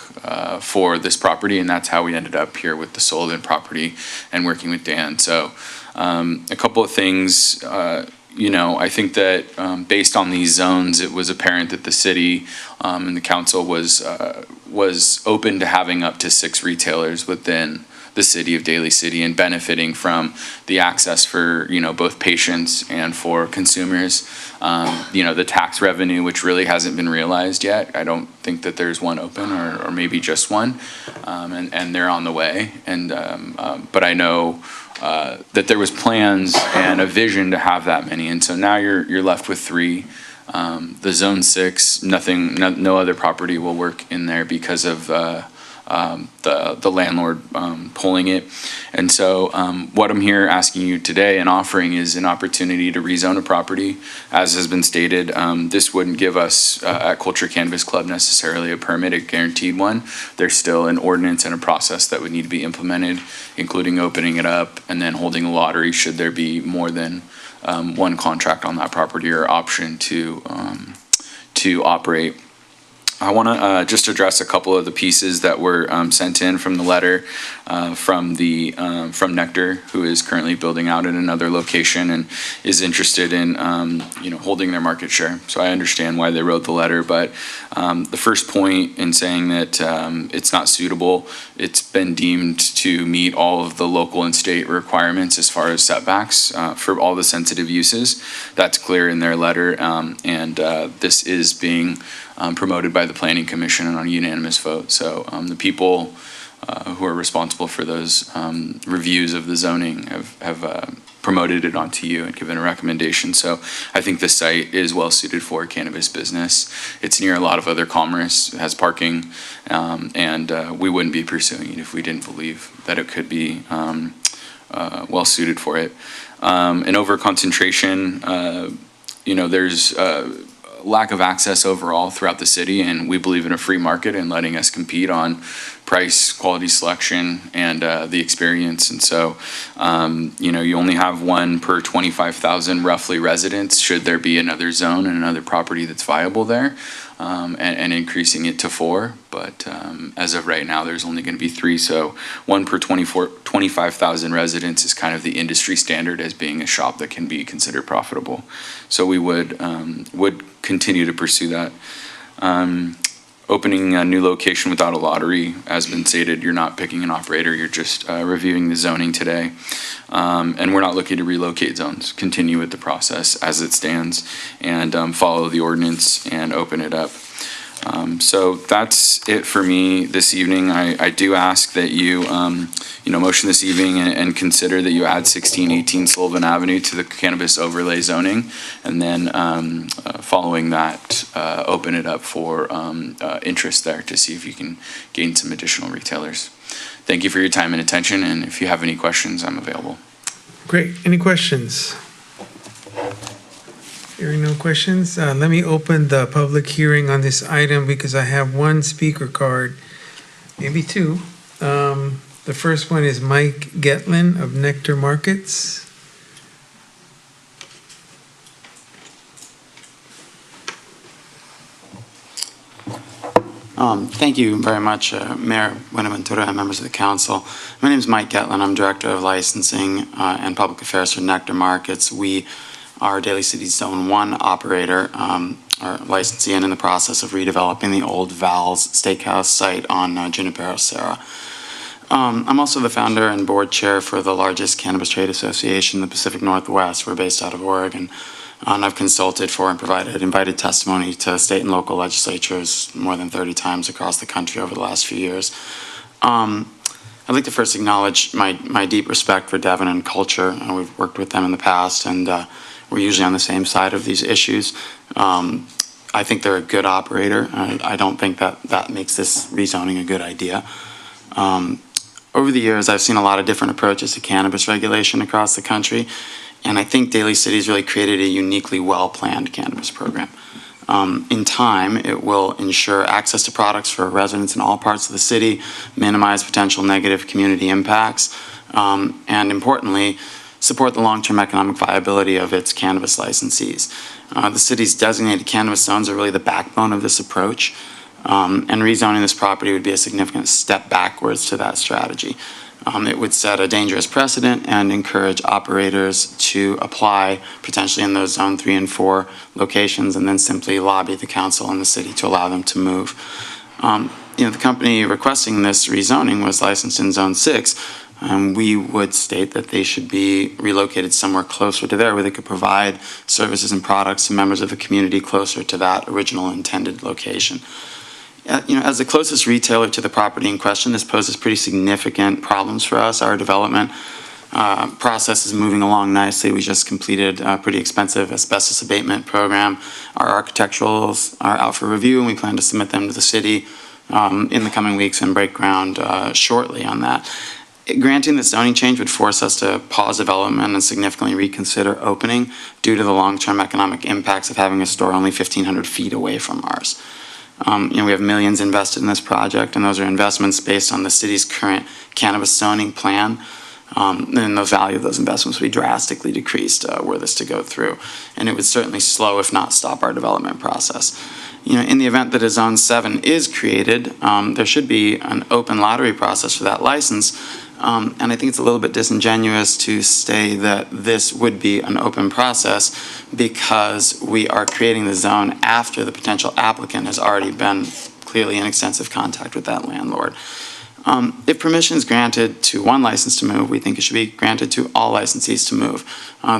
for this property, and that's how we ended up here with the Sullivan property and working with Dan. So a couple of things. I think that based on these zones, it was apparent that the city and the council was open to having up to 6 retailers within the city of Daly City and benefiting from the access for, both patients and for consumers. The tax revenue, which really hasn't been realized yet. I don't think that there's one open or maybe just one, and they're on the way. But I know that there was plans and a vision to have that many, and so now you're left with 3. The zone 6, no other property will work in there because of the landlord pulling it. And so what I'm here asking you today and offering is an opportunity to rezone a property. As has been stated, this wouldn't give us at Culture Cannabis Club necessarily a permit, a guaranteed one. There's still an ordinance and a process that would need to be implemented, including opening it up and then holding a lottery should there be more than one contract on that property or option to operate. I want to just address a couple of the pieces that were sent in from the letter from Nectar, who is currently building out in another location and is interested in holding their market share. So I understand why they wrote the letter, but the first point in saying that it's not suitable, it's been deemed to meet all of the local and state requirements as far as setbacks for all the sensitive uses. That's clear in their letter, and this is being promoted by the Planning Commission and on a unanimous vote. So the people who are responsible for those reviews of the zoning have promoted it onto you and given a recommendation. So I think the site is well suited for cannabis business. It's near a lot of other commerce, it has parking, and we wouldn't be pursuing it if we didn't believe that it could be well suited for it. An over concentration, there's lack of access overall throughout the city, and we believe in a free market and letting us compete on price, quality selection, and the experience. And so, you only have 1 per 25,000 roughly residents should there be another zone and another property that's viable there, and increasing it to 4. But as of right now, there's only going to be 3. So 1 per 25,000 residents is kind of the industry standard as being a shop that can be considered profitable. So we would continue to pursue that. Opening a new location without a lottery, as been stated, you're not picking an operator, you're just reviewing the zoning today. And we're not looking to relocate zones, continue with the process as it stands and follow the ordinance and open it up. So that's it for me this evening. I do ask that you, motion this evening and consider that you add 1618 Sullivan Avenue to the cannabis overlay zoning, and then following that, open it up for interest there to see if you can gain some additional retailers. Thank you for your time and attention, and if you have any questions, I'm available. Great. Any questions? Hearing no questions, let me open the public hearing on this item because I have 1 speaker card, maybe 2. The first one is Mike Getlin of Nectar Markets. Thank you very much, Mayor Buenaventura and members of the council. My name is Mike Getlin. I'm Director of Licensing and Public Affairs for Nectar Markets. We are Daly City Zone 1 operator, our licensee, and in the process of redeveloping the old Val's Steakhouse site on Junipero Serra. I'm also the founder and board chair for the largest cannabis trade association in the Pacific Northwest. We're based out of Oregon. And I've consulted for and provided invited testimony to state and local legislatures more than 30 times across the country over the last few years. I'd like to first acknowledge my deep respect for Devon and Culture. We've worked with them in the past, and we're usually on the same side of these issues. I think they're a good operator. I don't think that makes this rezoning a good idea. Over the years, I've seen a lot of different approaches to cannabis regulation across the country, And I think Daly City's really created a uniquely well-planned cannabis program. In time, it will ensure access to products for residents in all parts of the city, minimize potential negative community impacts, and importantly, support the long-term economic viability of its cannabis licensees. The city's designated cannabis zones are really the backbone of this approach, and rezoning this property would be a significant step backwards to that strategy. It would set a dangerous precedent and encourage operators to apply potentially in those zone 3 and 4 locations and then simply lobby the council and the city to allow them to move. The company requesting this rezoning was licensed in zone 6. We would state that they should be relocated somewhere closer to there where they could provide services and products to members of the community closer to that original intended location. As the closest retailer to the property in question, this poses pretty significant problems for us. Our development process is moving along nicely. We just completed a pretty expensive asbestos abatement program. Our architecturals are out for review, and we plan to submit them to the city in the coming weeks and break ground shortly on that. Granting the zoning change would force us to pause development and significantly reconsider opening due to the long-term economic impacts of having a store only 1,500 feet away from ours. We have millions invested in this project, and those are investments based on the city's current cannabis zoning plan. And the value of those investments would be drastically decreased were this to go through. And it would certainly slow, if not stop, our development process. In the event that a Zone 7 is created, there should be an open lottery process for that license. And I think it's a little bit disingenuous to say that this would be an open process because we are creating the zone after the potential applicant has already been clearly in extensive contact with that landlord. If permission is granted to one license to move, we think it should be granted to all licensees to move.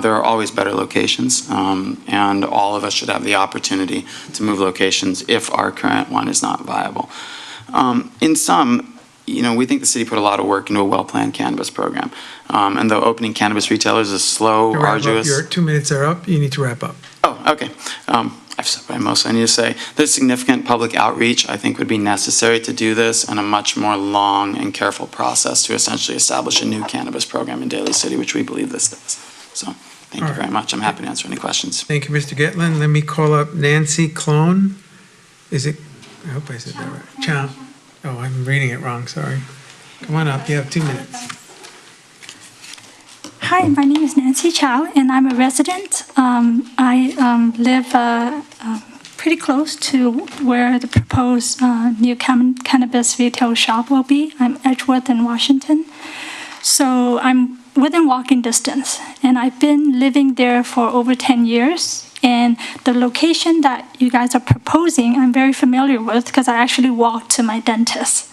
There are always better locations, and all of us should have the opportunity to move locations if our current one is not viable. In sum, we think the city put a lot of work into a well-planned cannabis program. And though opening cannabis retailers is slow, arduous. Your 2 minutes are up. You need to wrap up. Oh, okay. I've said what I mostly need to say. There's significant public outreach, I think, would be necessary to do this, and a much more long and careful process to essentially establish a new cannabis program in Daly City, which we believe this does. So thank you very much. I'm happy to answer any questions. Thank you, Mr. Getlin. Let me call up Nancy Clone. I hope I said that right. Chow. Oh, I'm reading it wrong, sorry. Come on up, you have 2 minutes. Hi, my name is Nancy Chow, and I'm a resident. I live pretty close to where the proposed new cannabis retail shop will be. I'm Edgeworth in Washington. So I'm within walking distance, and I've been living there for over 10 years. And the location that you guys are proposing, I'm very familiar with because I actually walk to my dentist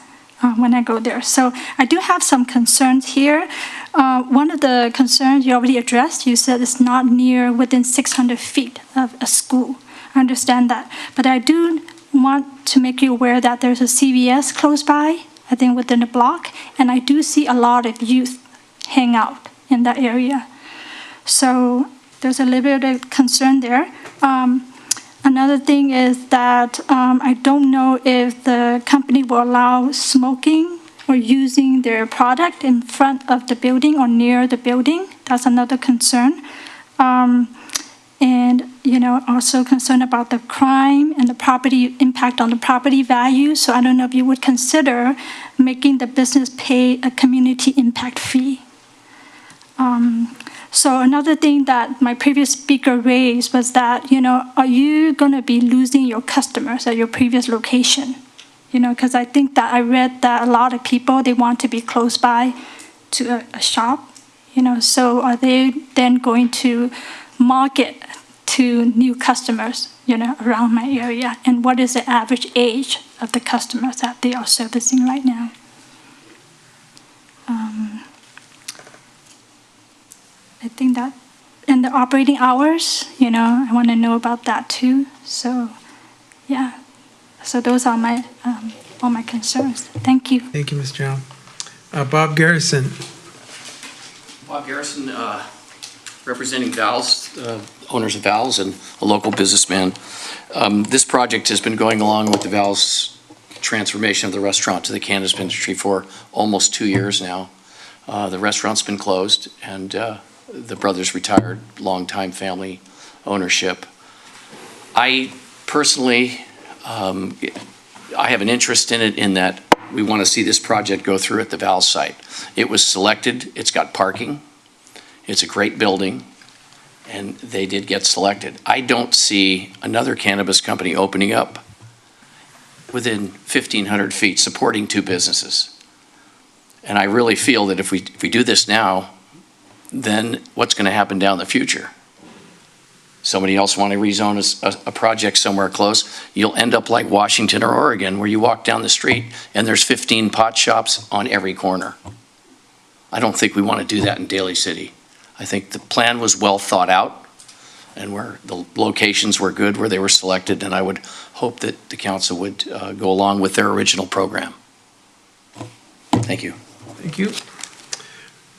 when I go there. So I do have some concerns here. One of the concerns you already addressed, you said it's not within 600 feet of a school. I understand that. But I do want to make you aware that there's a CVS close by, I think within a block, and I do see a lot of youth hang out in that area. So there's a little bit of concern there. Another thing is that I don't know if the company will allow smoking or using their product in front of the building or near the building. That's another concern. And, also concerned about the crime and the property impact on the property value. So I don't know if you would consider making the business pay a community impact fee. So another thing that my previous speaker raised was that, are you going to be losing your customers at your previous location? Because I think that I read that a lot of people, they want to be close by to a shop, so are they then going to market to new customers, around my area? And what is the average age of the customers that they are servicing right now? I think that, and the operating hours, I want to know about that too. So, yeah. So those are all my concerns. Thank you. Thank you, Ms. Chow. Bob Garrison. Bob Garrison, representing Val's, owners of Val's and a local businessman. This project has been going along with the Val's transformation of the restaurant to the cannabis industry for almost 2 years now. The restaurant's been closed, and the brothers retired, longtime family ownership. I personally, I have an interest in it in that we want to see this project go through at the Val site. It was selected, it's got parking, it's a great building, and they did get selected. I don't see another cannabis company opening up within 1,500 feet supporting two businesses. And I really feel that if we do this now, then what's going to happen down the future? Somebody else want to rezone a project somewhere close, you'll end up like Washington or Oregon, where you walk down the street and there's 15 pot shops on every corner. I don't think we want to do that in Daly City. I think the plan was well thought out, and where the locations were good, where they were selected, and I would hope that the council would go along with their original program. Thank you. Thank you.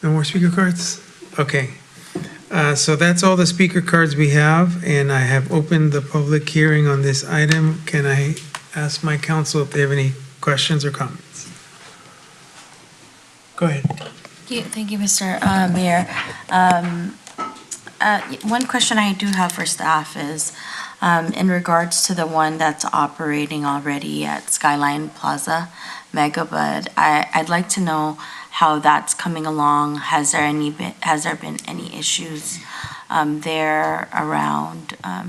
No more speaker cards? Okay. So that's all the speaker cards we have, and I have opened the public hearing on this item. Can I ask my council if they have any questions or comments? Go ahead. Thank you, Mr. Mayor. One question I do have for staff is in regards to the one that's operating already at Skyline Plaza, Megabud. I'd like to know how that's coming along. Has there been any issues there around? I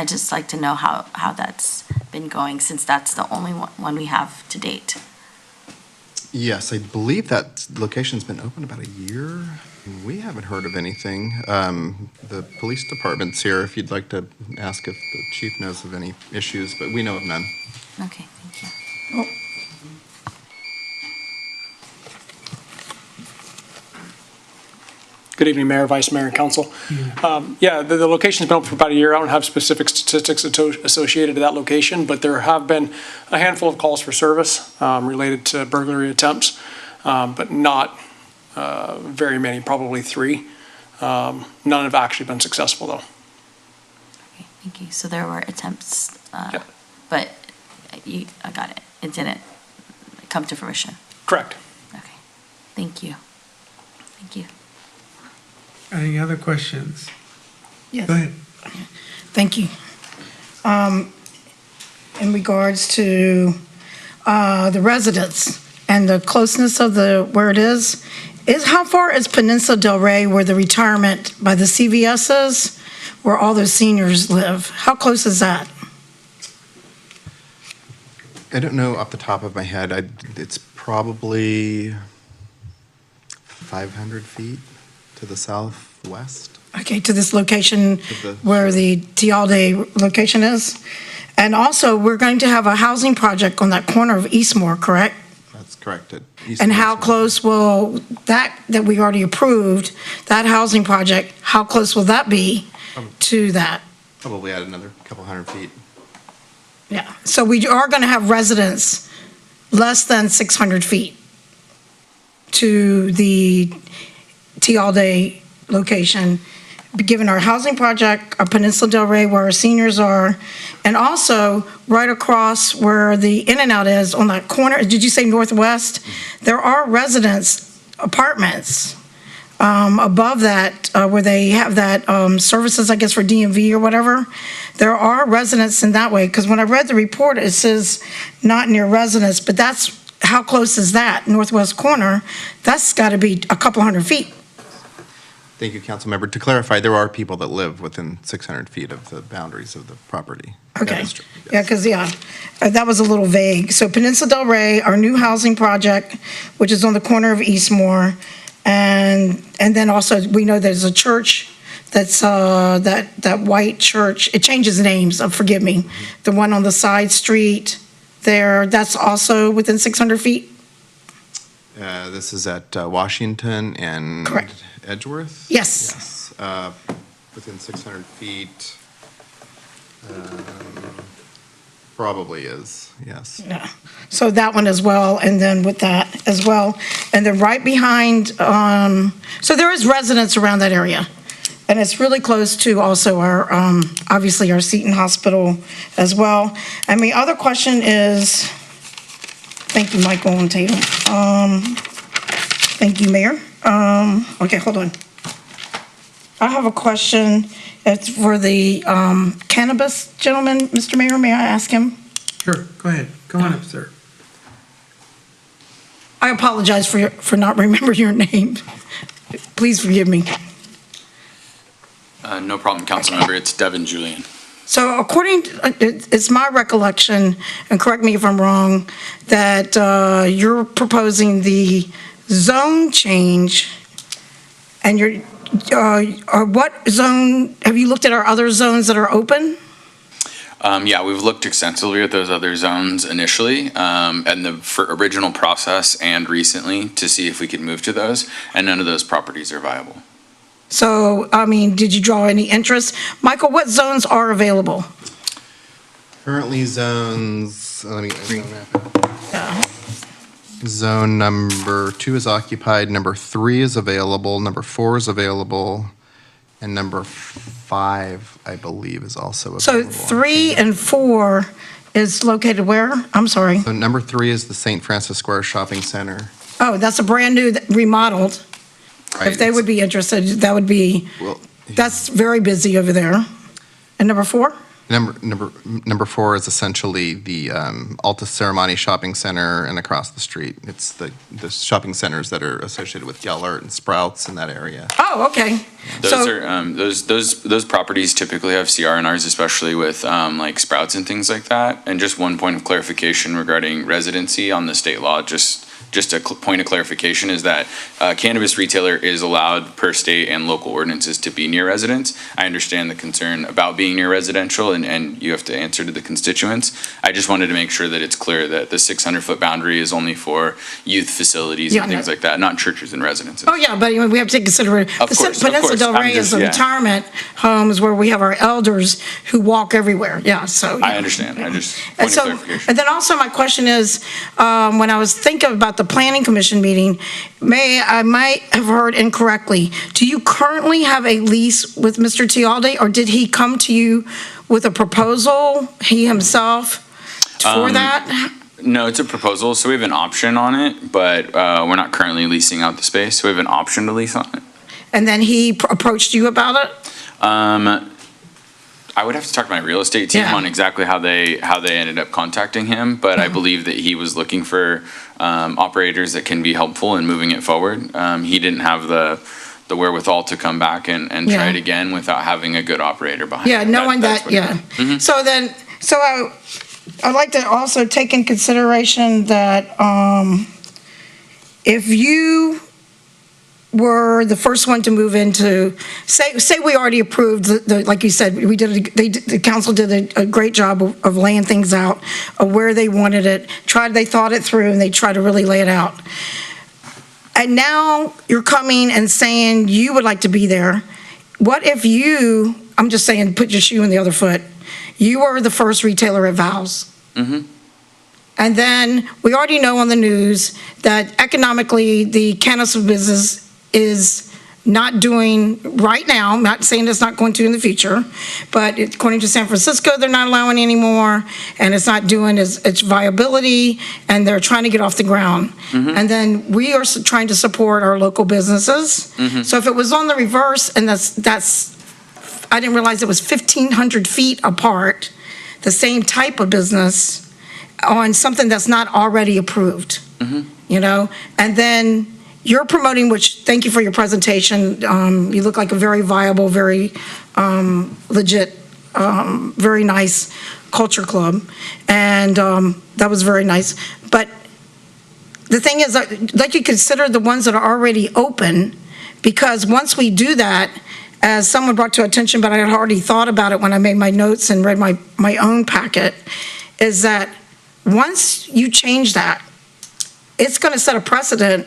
just like to know how that's been going, since that's the only one we have to date. Yes, I believe that location's been open about a year. We haven't heard of anything. The police department's here if you'd like to ask if the chief knows of any issues, but we know of none. Okay, thank you. Oh. Good evening, Mayor, Vice Mayor, and Council. Yeah, the location's been open for about a year. I don't have specific statistics associated to that location, but there have been a handful of calls for service related to burglary attempts, but not very many, probably 3. None have actually been successful, though. Okay, thank you. So there were attempts, Yeah. but I got it. It didn't come to fruition. Correct. Okay, thank you. Thank you. Any other questions? Yes. Go ahead. Thank you. In regards to the residents and the closeness of where it is how far is Peninsula Del Rey, where the retirement by the CVS is, where all those seniors live? How close is that? I don't know off the top of my head. It's probably 500 feet to the southwest. Okay, to this location the- where the Tialde location is? And also, we're going to have a housing project on that corner of Eastmore, correct? That's correct. And how close will that we already approved, that housing project, how close will that be to that? Probably add another couple hundred feet. Yeah, so we are going to have residents less than 600 feet to the Tialde location, given our housing project, our Peninsula Del Rey, where our seniors are, and also right across where the In-N-Out is on that corner. Did you say northwest? There are residence apartments above that where they have that services, I guess, for DMV or whatever. There are residents in that way, because when I read the report, it says not near residents, but that's, how close is that? Northwest corner, that's got to be a couple hundred feet. Thank you, council member. To clarify, there are people that live within 600 feet of the boundaries of the property. Okay. That is true, Yeah, yes. because, that was a little vague. So Peninsula Del Rey, our new housing project, which is on the corner of Eastmore, and then also, we know there's a church that's, that white church, it changes names, forgive me, the one on the side street there, that's also within 600 feet? This is at Washington and Correct. Edgeworth? Yes. Yes, within 600 feet. Probably is, yes. Yeah, so that one as well, and then with that as well. And then right behind, so there is residents around that area. And it's really close to also our, obviously our Seton Hospital as well. And my other question is, thank you, Michael and Tatum. Thank you, Mayor. Okay, hold on. I have a question. It's for the cannabis gentleman. Mr. Mayor, may I ask him? Sure, go ahead. Come on up, sir. I apologize for not remembering your name. Please forgive me. No problem, council member. It's Devin Julian. So according, it's my recollection, and correct me if I'm wrong, that you're proposing the zone change, and you're, what zone, have you looked at our other zones that are open? Yeah, we've looked extensively at those other zones initially, and for original process and recently to see if we could move to those, and none of those properties are viable. So, I mean, did you draw any interest? Michael, what zones are available? Currently zones, let me zone number 2 is occupied, number 3 is available, number 4 is available, and number 5, I believe, is also So available. 3 and 4 is located where? I'm sorry. So number 3 is the St. Francis Square Shopping Center. Oh, that's a brand new, remodeled. Right, If they would be interested, that would be, Well, that's very busy over there. And number 4? Number 4 is essentially the Alta Ceremony Shopping Center and across the street. It's the shopping centers that are associated with Gellert and Sprouts in that area. Oh, okay. Those So- are those properties typically have CR&Rs, especially with like Sprouts and things like that. And just one point of clarification regarding residency on the state law, just a point of clarification is that cannabis retailer is allowed per state and local ordinances to be near residents. I understand the concern about being near residential and you have to answer to the constituents. I just wanted to make sure that it's clear that the 600-foot boundary is only for youth facilities and things like that, not churches and residences. Oh, yeah, but we have to consider it. Of course. Peninsula Del I'm Rey just- is a yeah. retirement homes where we have our elders who walk everywhere. Yeah, so. I understand. I just And point of so, clarification. and then also my question is, when I was thinking about the planning commission meeting, I might have heard incorrectly. Do you currently have a lease with Mr. Tialde, or did he come to you with a proposal, he himself, for that? No, it's a proposal, so we have an option on it, but we're not currently leasing out the space, so we have an option to lease on it. And then he approached you about it? I would have to talk to my real estate team Yeah. on exactly how they ended up contacting him, but I believe that he was looking for operators that can be helpful in moving it forward. He didn't have the wherewithal to come back and try it again without having a good operator behind Yeah, it. knowing That's that, what yeah. Mhm. So I'd like to also take in consideration that if you were the first one to move into, say we already approved, like you said, the council did a great job of laying things out, of where they wanted it, they thought it through, and they tried to really lay it out. And now you're coming and saying you would like to be there. What if you, I'm just saying, put your shoe in the other foot, you were the first retailer at Val's. Mm-hmm. And then we already know on the news that economically, the cannabis business is not doing right now. I'm not saying it's not going to in the future, but according to San Francisco, they're not allowing anymore, and it's not doing its viability, and they're trying to get off the ground. And then we are trying to support our local businesses. So if it was on the reverse, and that's I didn't realize it was 1,500 feet apart, the same type of business on something that's not already approved, you know? And then you're promoting, which, thank you for your presentation. You look like a very viable, very legit, very nice culture club. And that was very nice. But the thing is, I'd like you to consider the ones that are already open, because once we do that, as someone brought to attention, but I had already thought about it when I made my notes and read my own packet, is that once you change that, it's going to set a precedent,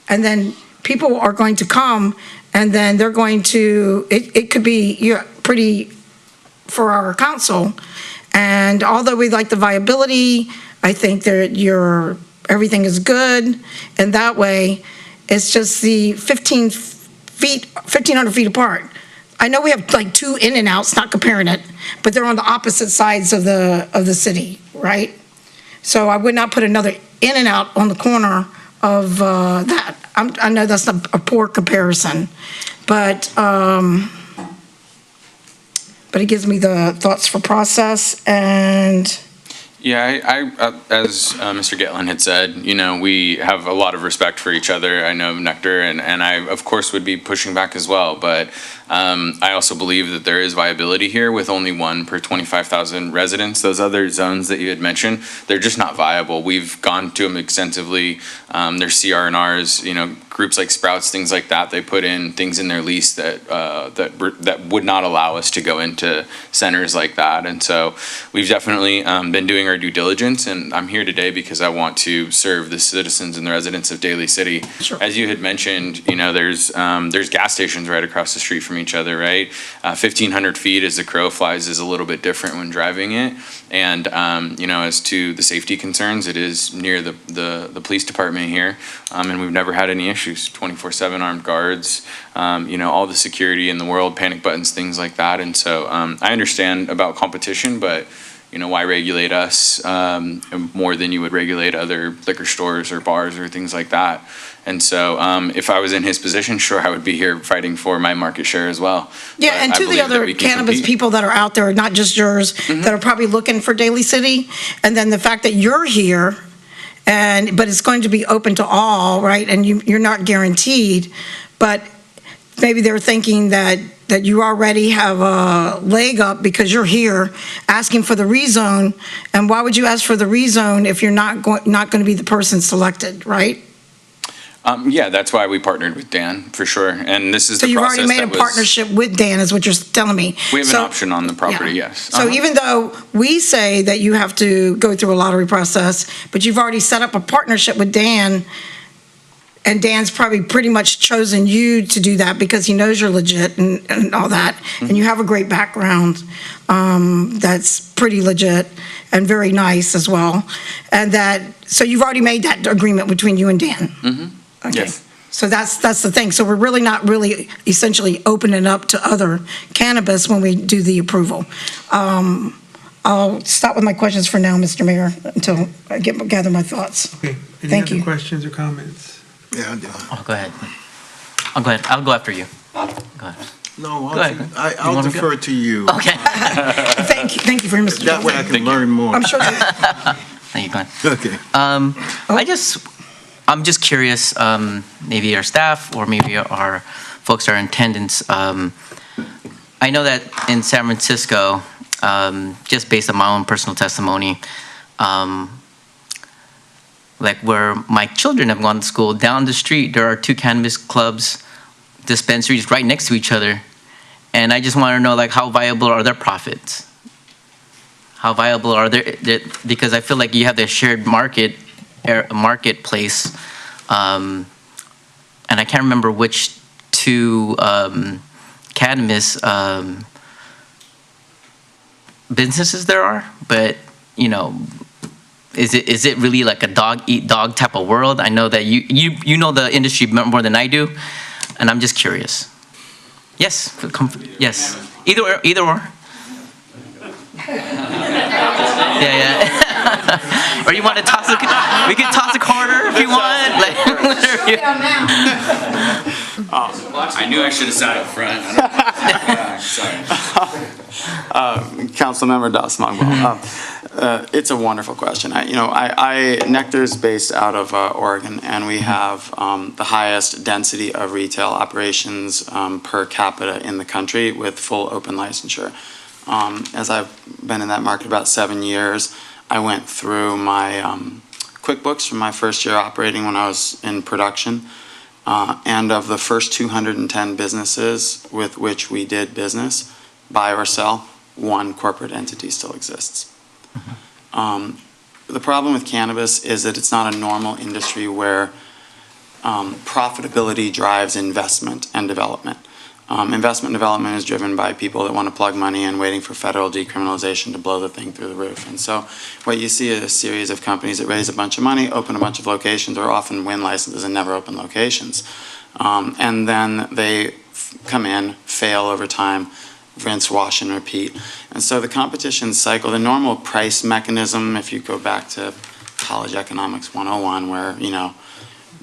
and then people are going to come, and then they're going to, it could be pretty for our council. And although we like the viability, I think that everything is good, and that way, it's just the 1,500 feet apart. I know we have like 2 In-N-Outs, not comparing it, but they're on the opposite sides of the city, right? So I would not put another In-N-Out on the corner of that. I know that's a poor comparison, but it gives me the thoughts for process and. Yeah, as Mr. Gitlin had said, we have a lot of respect for each other. I know Nectar, and I, of course, would be pushing back as well. But I also believe that there is viability here with only 1 per 25,000 residents. Those other zones that you had mentioned, they're just not viable. We've gone to them extensively. There's CR&Rs, groups like Sprouts, things like that. They put in things in their lease that would not allow us to go into centers like that. And so we've definitely been doing our due diligence, and I'm here today because I want to serve the citizens and the residents of Daly City. Sure. As you had mentioned, there's gas stations right across the street from each other, right? 1,500 feet as the crow flies is a little bit different when driving it. And, as to the safety concerns, it is near the police department here, and we've never had any issues. 24/7 armed guards, all the security in the world, panic buttons, things like that. And so I understand about competition, but why regulate us more than you would regulate other liquor stores or bars or things like that? And so if I was in his position, sure, I would be here fighting for my market share as well. Yeah, But and I to the believe that other we can cannabis compete. people that are out there, not just yours, that are probably looking for Daly City, and then the fact that you're here, but it's going to be open to all, right? And you're not guaranteed, but maybe they're thinking that you already have a leg up because you're here asking for the rezone, and why would you ask for the rezone if you're not going to be the person selected, right? Yeah, that's why we partnered with Dan, for sure. And this is So the you've process already made a that was- partnership with Dan, is what you're telling me. We have an So- option on the property, Yeah. yes. So even though we say that you have to go through a lottery process, but you've already set up a partnership with Dan, and Dan's probably pretty much chosen you to do that because he knows you're legit and all that, and you have a great background that's pretty legit and very nice as well, so you've already made that agreement between you and Dan? Mm-hmm. Okay. Yes. So that's the thing. So we're really not essentially opening up to other cannabis when we do the approval. I'll stop with my questions for now, Mr. Mayor, until I gather my thoughts. Okay. Any Thank other you. questions or comments? Yeah, Oh, go ahead. I'll go ahead. I'll go after you. Go ahead. no, Go ahead. I'll wanna go? defer to you. Okay. Thank you for Mr. That way I can learn more. I'm sure that, Thank you, go ahead. Okay. I'm just curious, maybe our staff or maybe our folks that are in attendance. I know that in San Francisco, just based on my own personal testimony, like where my children have gone to school, down the street, there are 2 cannabis clubs, dispensaries right next to each other. And I just want to know, like, how viable are their profits? How viable are because I feel like you have the shared marketplace, and I can't remember which 2 cannabis businesses there are, but is it really like a dog eat dog type of world? I know that you know the industry more than I do, and I'm just curious. Yes, yes, either or. Yeah. Or you want to toss we can toss a quarter if you want. Like, I knew I should have sat up front. Sorry. Councilmember Das Magbo. It's a wonderful question. Nectar's based out of Oregon, and we have the highest density of retail operations per capita in the country with full open licensure. As I've been in that market about 7 years, I went through my QuickBooks from my first year operating when I was in production. And of the first 210 businesses with which we did business, buy or sell, 1 corporate entity still exists. The problem with cannabis is that it's not a normal industry where profitability drives investment and development. Investment and development is driven by people that want to plug money in, waiting for federal decriminalization to blow the thing through the roof. And so what you see is a series of companies that raise a bunch of money, open a bunch of locations, or often win licenses and never open locations. And then they come in, fail over time, rinse, wash, and repeat. And so the competition cycle, the normal price mechanism, if you go back to college economics 101, where,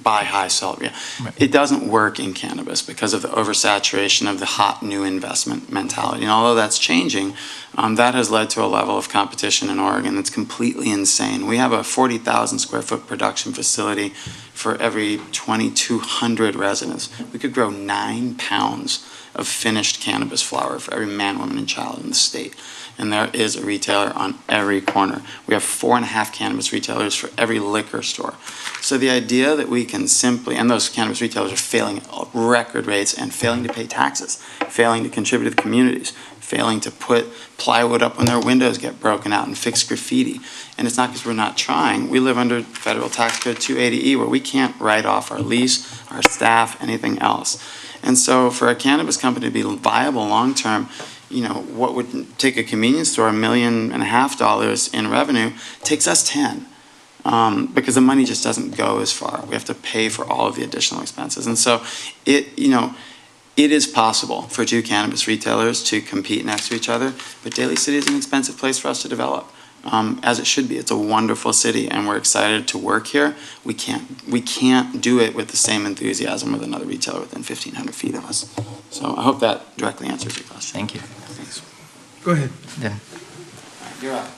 buy high, sell. Yeah. It doesn't work in cannabis because of the oversaturation of the hot new investment mentality. And although that's changing, that has led to a level of competition in Oregon that's completely insane. We have a 40,000 square foot production facility for every 2,200 residents. We could grow 9 pounds of finished cannabis flower for every man, woman, and child in the state. And there is a retailer on every corner. We have 4.5 cannabis retailers for every liquor store. So the idea that we can simply, and those cannabis retailers are failing at record rates and failing to pay taxes, failing to contribute to the communities, failing to put plywood up when their windows get broken out and fix graffiti. And it's not because we're not trying. We live under federal tax code 280E where we can't write off our lease, our staff, anything else. And so for a cannabis company to be viable long-term, what would take a convenience store $1.5 million in revenue takes us 10, because the money just doesn't go as far. We have to pay for all of the additional expenses. And so it is possible for 2 cannabis retailers to compete next to each other, but Daly City is an expensive place for us to develop, as it should be. It's a wonderful city, and we're excited to work here. We can't do it with the same enthusiasm with another retailer within 1,500 feet of us. So I hope that directly answers your question. Thank you. Thanks. Go ahead. Yeah. You're up.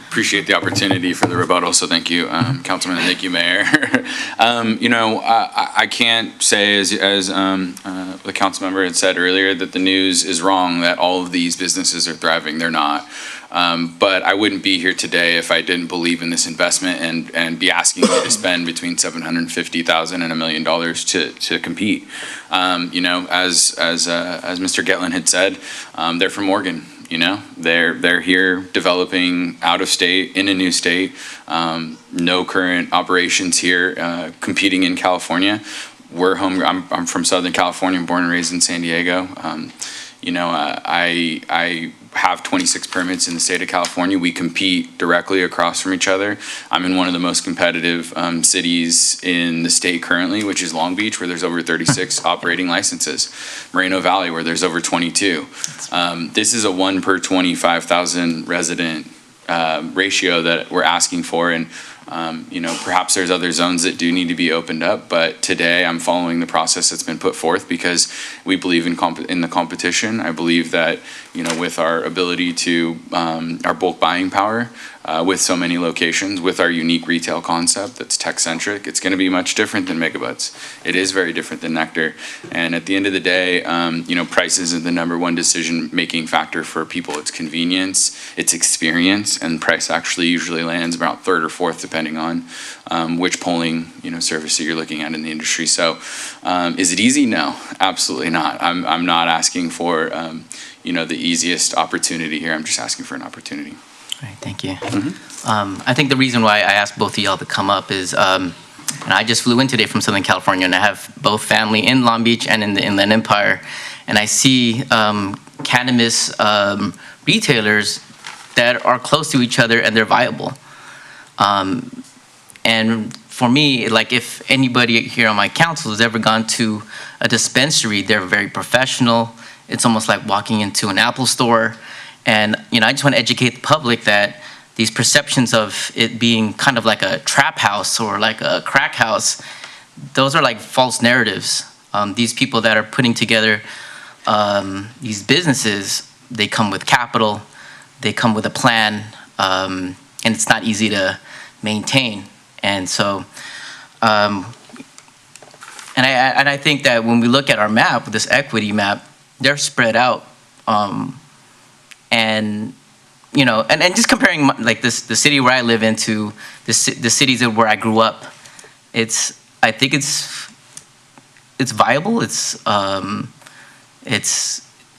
Appreciate the opportunity for the rebuttal, so thank you, Councilman, and thank you, Mayor. I can't say, as the council member had said earlier, that the news is wrong, that all of these businesses are thriving. They're not. But I wouldn't be here today if I didn't believe in this investment and be asking you to spend between $750,000 and $1 million to compete. As Mr. Getlin had said, they're from Oregon. They're here developing out of state in a new state. No current operations here, competing in California. We're home. I'm from Southern California, born and raised in San Diego. I have 26 permits in the state of California. We compete directly across from each other. I'm in one of the most competitive cities in the state currently, which is Long Beach, where there's over 36 operating licenses. Moreno Valley, where there's over 22. This is a 1 per 25,000 resident ratio that we're asking for, and perhaps there's other zones that do need to be opened up, but today I'm following the process that's been put forth because we believe in the competition. I believe that, with our ability to, our bulk buying power, with so many locations, with our unique retail concept that's tech-centric, it's going to be much different than Megabuds. It is very different than Nectar. And at the end of the day, price isn't the #1 decision-making factor for people. It's convenience, it's experience, and price actually usually lands about 3rd or 4th, depending on which polling service that you're looking at in the industry. So, is it easy? No, absolutely not. I'm not asking for the easiest opportunity here. I'm just asking for an opportunity. All right, thank you. I think the reason why I asked both of y'all to come up is, and I just flew in today from Southern California, and I have both family in Long Beach and in the Inland Empire, and I see cannabis retailers that are close to each other and they're viable. And for me, like, if anybody here on my council has ever gone to a dispensary, they're very professional. It's almost like walking into an Apple store. And, I just want to educate the public that these perceptions of it being kind of like a trap house or like a crack house, those are like false narratives. These people that are putting together these businesses, they come with capital, they come with a plan, and it's not easy to maintain. And so, and I think that when we look at our map, this equity map, they're spread out. And just comparing like the city where I live in to the cities where I grew up, I think it's viable. It's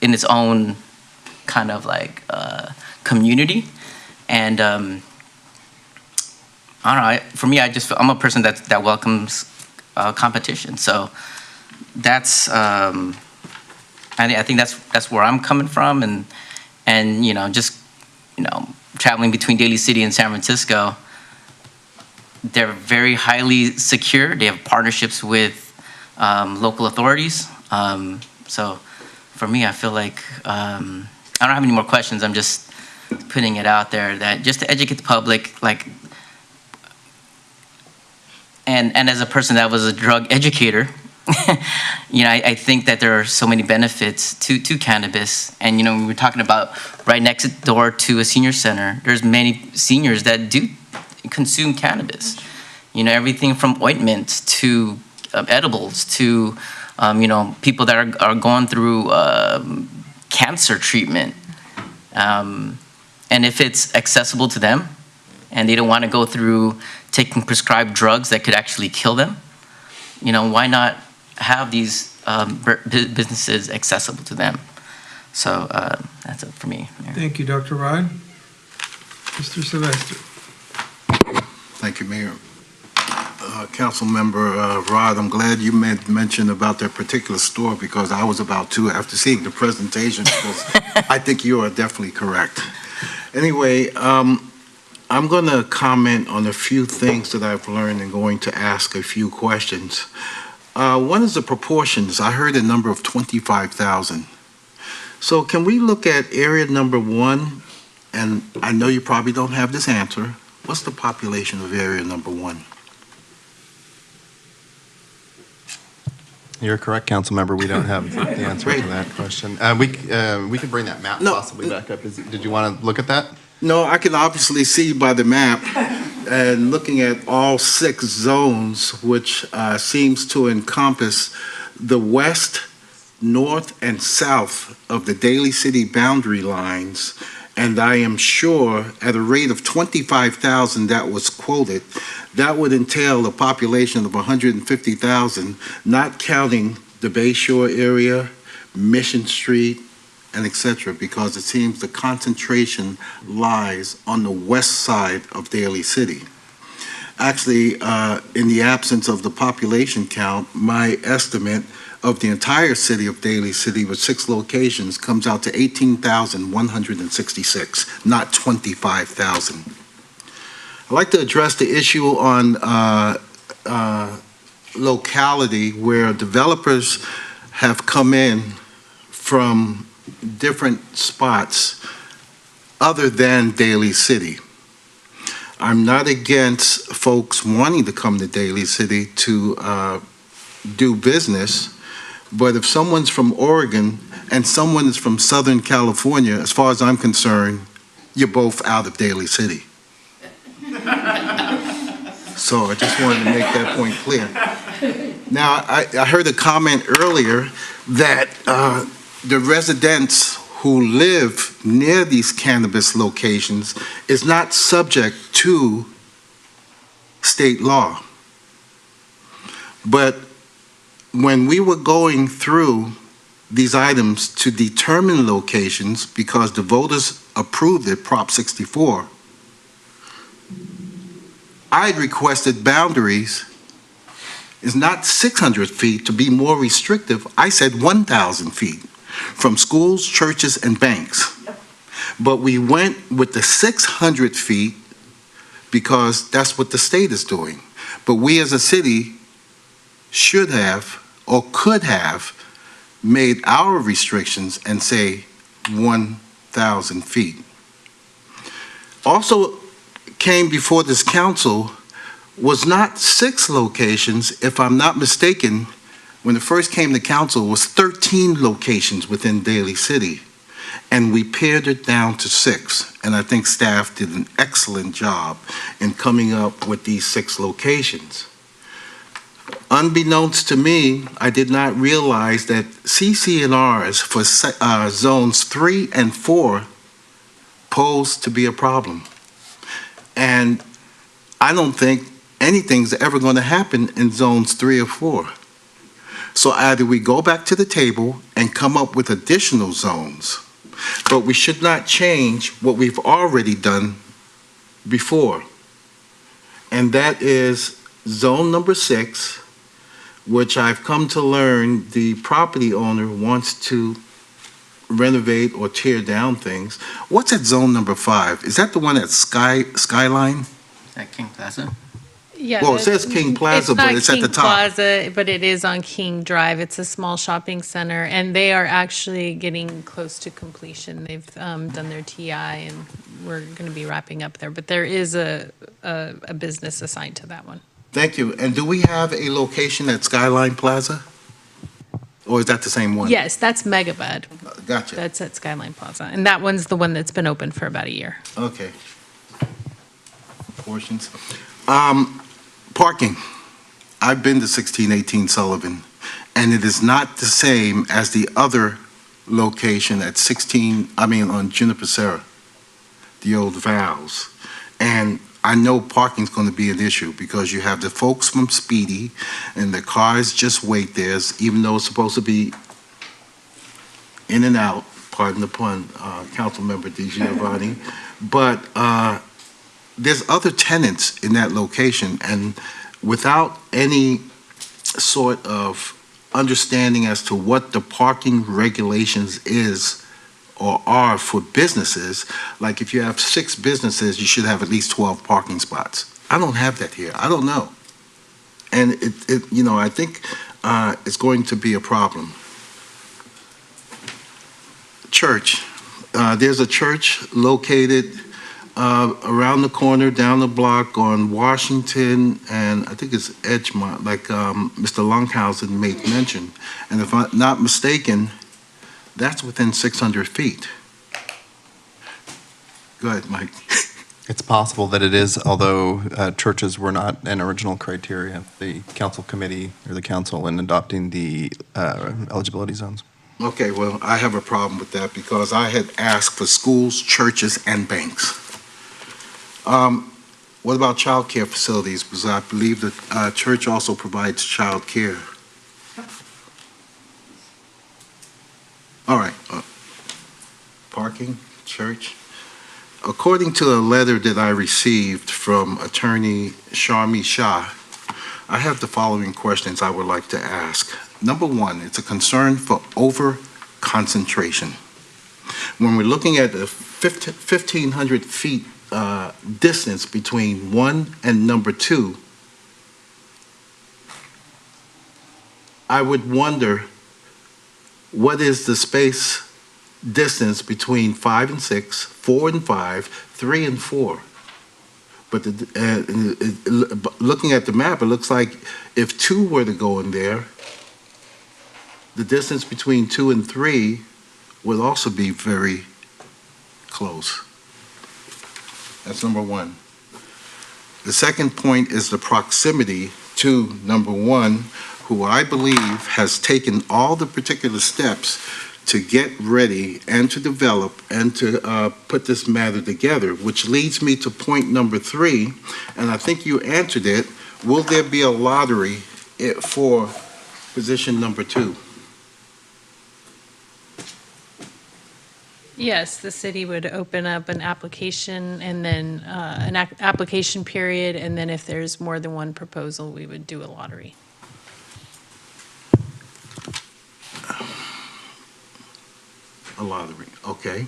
in its own kind of like community, and I don't know. For me, I'm a person that welcomes competition. So that's I think that's where I'm coming from, and traveling between Daly City and San Francisco, they're very highly secure. They have partnerships with local authorities. So for me, I feel like I don't have any more questions. I'm just putting it out there that just to educate the public, like, and as a person that was a drug educator, I think that there are so many benefits to cannabis. And, we were talking about right next door to a senior center, there's many seniors that do consume cannabis. Everything from ointments to edibles to, people that are going through cancer treatment. And if it's accessible to them and they don't want to go through taking prescribed drugs that could actually kill them, why not have these businesses accessible to them? So that's it for me, Mayor. Thank you, Dr. Rod. Mr. Sylvester. Thank you, Mayor. Councilmember Rod, I'm glad you mentioned about that particular store because I was about to after seeing the presentation because I think you are definitely correct. Anyway, I'm going to comment on a few things that I've learned and going to ask a few questions. One is the proportions. I heard a number of 25,000. So can we look at area number 1? And I know you probably don't have this answer. What's the population of area number 1? You're correct, council member. We don't have the answer to that question. We could bring that map possibly back up. Did you want to look at that? No, I can obviously see by the map and looking at all 6 zones, which seems to encompass the west, north, and south of the Daly City boundary lines. And I am sure at a rate of 25,000 that was quoted, that would entail a population of 150,000, not counting the Bay Shore area, Mission Street, and et cetera, because it seems the concentration lies on the west side of Daly City. Actually, in the absence of the population count, my estimate of the entire city of Daly City with 6 locations comes out to 18,166, not 25,000. I'd like to address the issue on locality where developers have come in from different spots other than Daly City. I'm not against folks wanting to come to Daly City to do business, but if someone's from Oregon and someone is from Southern California, as far as I'm concerned, you're both out of Daly City. So I just wanted to make that point clear. Now, I heard a comment earlier that the residents who live near these cannabis locations is not subject to state law. But when we were going through these items to determine locations, because the voters approved it, Prop 64, I had requested boundaries is not 600 feet to be more restrictive. I said 1,000 feet from schools, churches, and banks. But we went with the 600 feet because that's what the state is doing. But we as a city should have or could have made our restrictions and say 1,000 feet. Also came before this council was not 6 locations, if I'm not mistaken. When it first came to council, it was 13 locations within Daly City, and we pared it down to 6. And I think staff did an excellent job in coming up with these 6 locations. Unbeknownst to me, I did not realize that CC&Rs for zones 3 and 4 pose to be a problem. And I don't think anything's ever going to happen in zones 3 or 4. So either we go back to the table and come up with additional zones, but we should not change what we've already done before. And that is zone number 6, which I've come to learn the property owner wants to renovate or tear down things. What's at zone number 5? Is that the one at Skyline? Is that King Plaza? Yeah, Well, it says King Plaza, but it's at the top. King Plaza, but it is on King Drive. It's a small shopping center, and they are actually getting close to completion. They've done their TI, and we're going to be wrapping up there. But there is a business assigned to that one. Thank you. And do we have a location at Skyline Plaza? Or is that the same one? Yes, that's Megabud. Gotcha. That's at Skyline Plaza. And that one's the one that's been open for about a year. Okay. Portions. Parking. I've been to 1618 Sullivan, and it is not the same as the other location at on Juniper Serra, the old Val's. And I know parking's going to be an issue because you have the folks from Speedy and the cars just wait there, even though it's supposed to be in and out, pardon the pun, Councilmember DiGiovanni. But there's other tenants in that location, and without any sort of understanding as to what the parking regulations is or are for businesses, like if you have 6 businesses, you should have at least 12 parking spots. I don't have that here. I don't know. And I think it's going to be a problem. Church. There's a church located around the corner, down the block on Washington, and I think it's Edgemont, like Mr. Lunghausen made mention. And if I'm not mistaken, that's within 600 feet. Go ahead, Mike. It's possible that it is, although churches were not an original criteria, the council committee or the council in adopting the eligibility zones. Okay, well, I have a problem with that because I had asked for schools, churches, and banks. What about child care facilities? Because I believe that church also provides child care. All right. Parking, church. According to a letter that I received from Attorney Sharmi Shah, I have the following questions I would like to ask. Number one, it's a concern for over-concentration. When we're looking at the 1,500 feet distance between 1 and number 2, I would wonder what is the space distance between 5 and 6, 4 and 5, 3 and 4. But looking at the map, it looks like if 2 were to go in there, the distance between 2 and 3 would also be very close. That's number one. The second point is the proximity to number 1, who I believe has taken all the particular steps to get ready and to develop and to put this matter together, which leads me to point number 3, and I think you answered it. Will there be a lottery for position number 2? Yes, the city would open up an application and then an application period, and then if there's more than one proposal, we would do a lottery. A lottery, okay.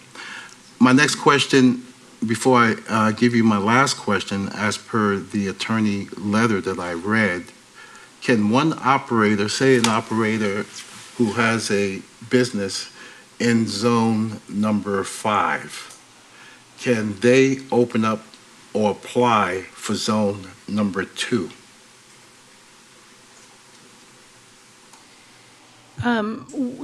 My next question, before I give you my last question, as per the attorney letter that I read, can one operator, say an operator who has a business in zone number 5, can they open up or apply for zone number 2?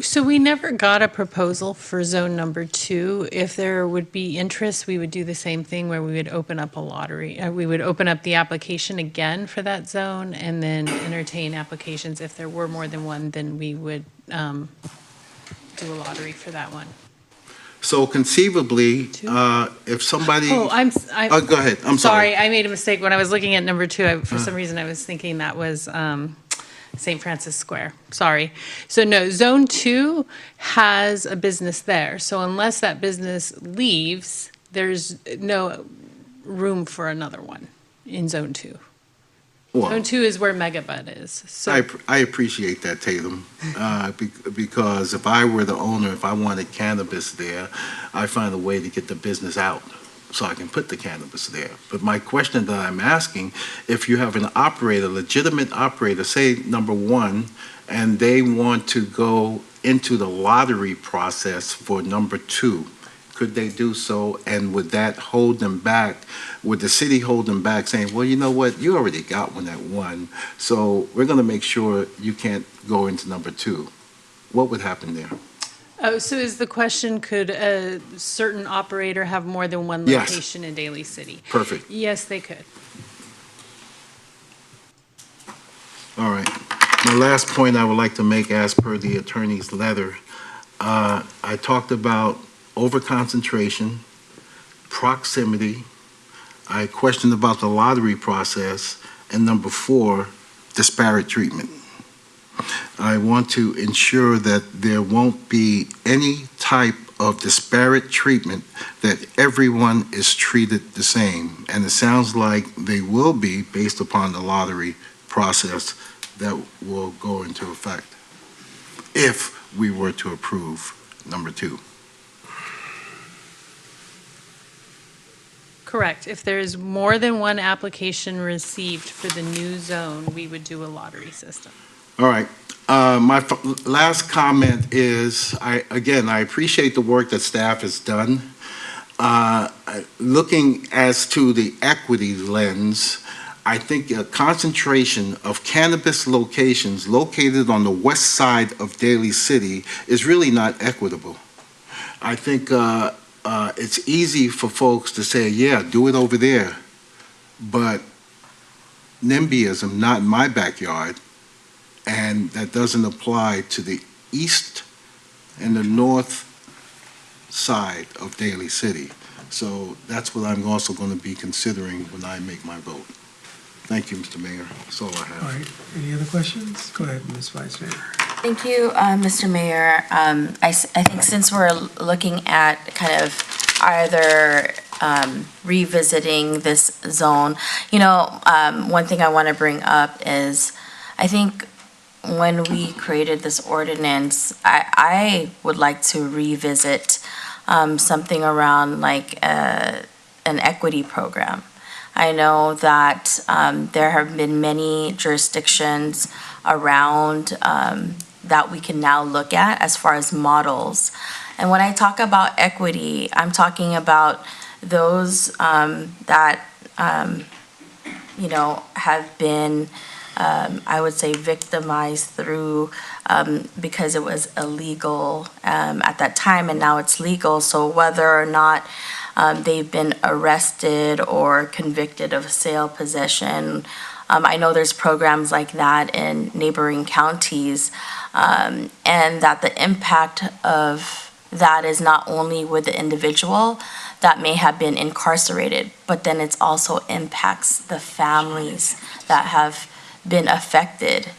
So we never got a proposal for zone number 2. If there would be interest, we would do the same thing where we would open up a lottery. We would open up the application again for that zone and then entertain applications. If there were more than one, then we would do a lottery for that one. So conceivably, if somebody... Oh, go ahead, I'm sorry. I made a mistake. When I was looking at number 2, for some reason I was thinking that was St. Francis Square. Sorry. So no, Zone 2 has a business there. So unless that business leaves, there's no room for another one in Zone 2. Well, Zone 2 is where Megabud is. So I appreciate that, Tatum, because if I were the owner, if I wanted cannabis there, I find a way to get the business out so I can put the cannabis there. But my question that I'm asking, if you have an operator, legitimate operator, say number 1, and they want to go into the lottery process for number 2, could they do so? And would that hold them back? Would the city hold them back saying, well, you know what, you already got one at 1, so we're going to make sure you can't go into number 2? What would happen there? Oh, so is the question, could a certain operator have more than one Yes. location in Daly City? Perfect. Yes, they could. All right. My last point I would like to make, as per the attorney's letter, I talked about overconcentration, proximity. I questioned about the lottery process, and number 4, disparate treatment. I want to ensure that there won't be any type of disparate treatment, that everyone is treated the same. And it sounds like they will be, based upon the lottery process that will go into effect if we were to approve number 2. Correct. If there's more than one application received for the new zone, we would do a lottery system. All right. My last comment is, I appreciate the work that staff has done. Looking as to the equity lens, I think a concentration of cannabis locations located on the west side of Daly City is really not equitable. I think it's easy for folks to say, yeah, do it over there, but NIMBYism, not in my backyard, and that doesn't apply to the east and the north side of Daly City. So that's what I'm also going to be considering when I make my vote. Thank you, Mr. Mayor. That's all I have. All right, any other questions? Go ahead, Ms. Vice Mayor. Thank you, Mr. Mayor. I think since we're looking at kind of either revisiting this zone, one thing I want to bring up is, I think when we created this ordinance, I would like to revisit something around like an equity program. I know that there have been many jurisdictions around that we can now look at as far as models. And when I talk about equity, I'm talking about those that, have been, I would say, victimized through, because it was illegal at that time, and now it's legal. So whether or not they've been arrested or convicted of sale, possession. I know there's programs like that in neighboring counties, and that the impact of that is not only with the individual that may have been incarcerated, but then it also impacts the families that have been affected.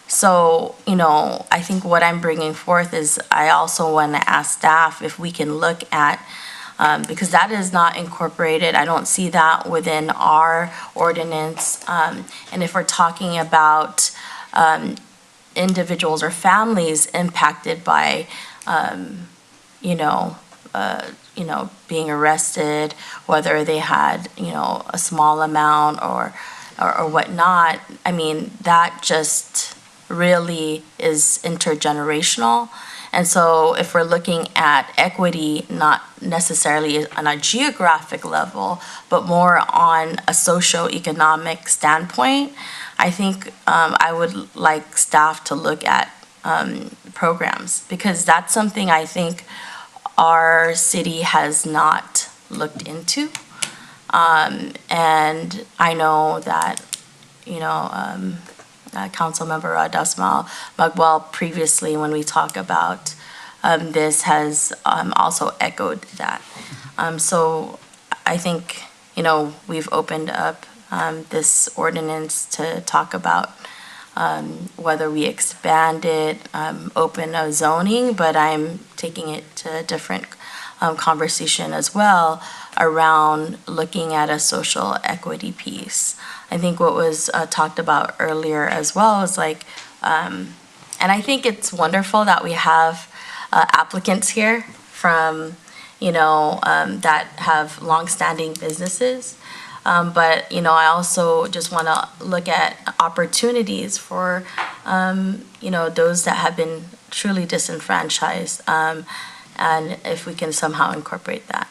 So, I think what I'm bringing forth is I also want to ask staff if we can look at, because that is not incorporated. I don't see that within our ordinance. And if we're talking about individuals or families impacted by, being arrested, whether they had, a small amount or whatnot, I mean, that just really is intergenerational. And so if we're looking at equity, not necessarily on a geographic level, but more on a socioeconomic standpoint, I think I would like staff to look at programs, because that's something I think our city has not looked into. And I know that, Councilmember Dasmal Magwal previously, when we talk about this, has also echoed that. So I think, we've opened up this ordinance to talk about whether we expand it, open a zoning, but I'm taking it to a different conversation as well around looking at a social equity piece. I think what was talked about earlier as well is like, and I think it's wonderful that we have applicants here from, that have longstanding businesses. But, I also just want to look at opportunities for, those that have been truly disenfranchised. and if we can somehow incorporate that.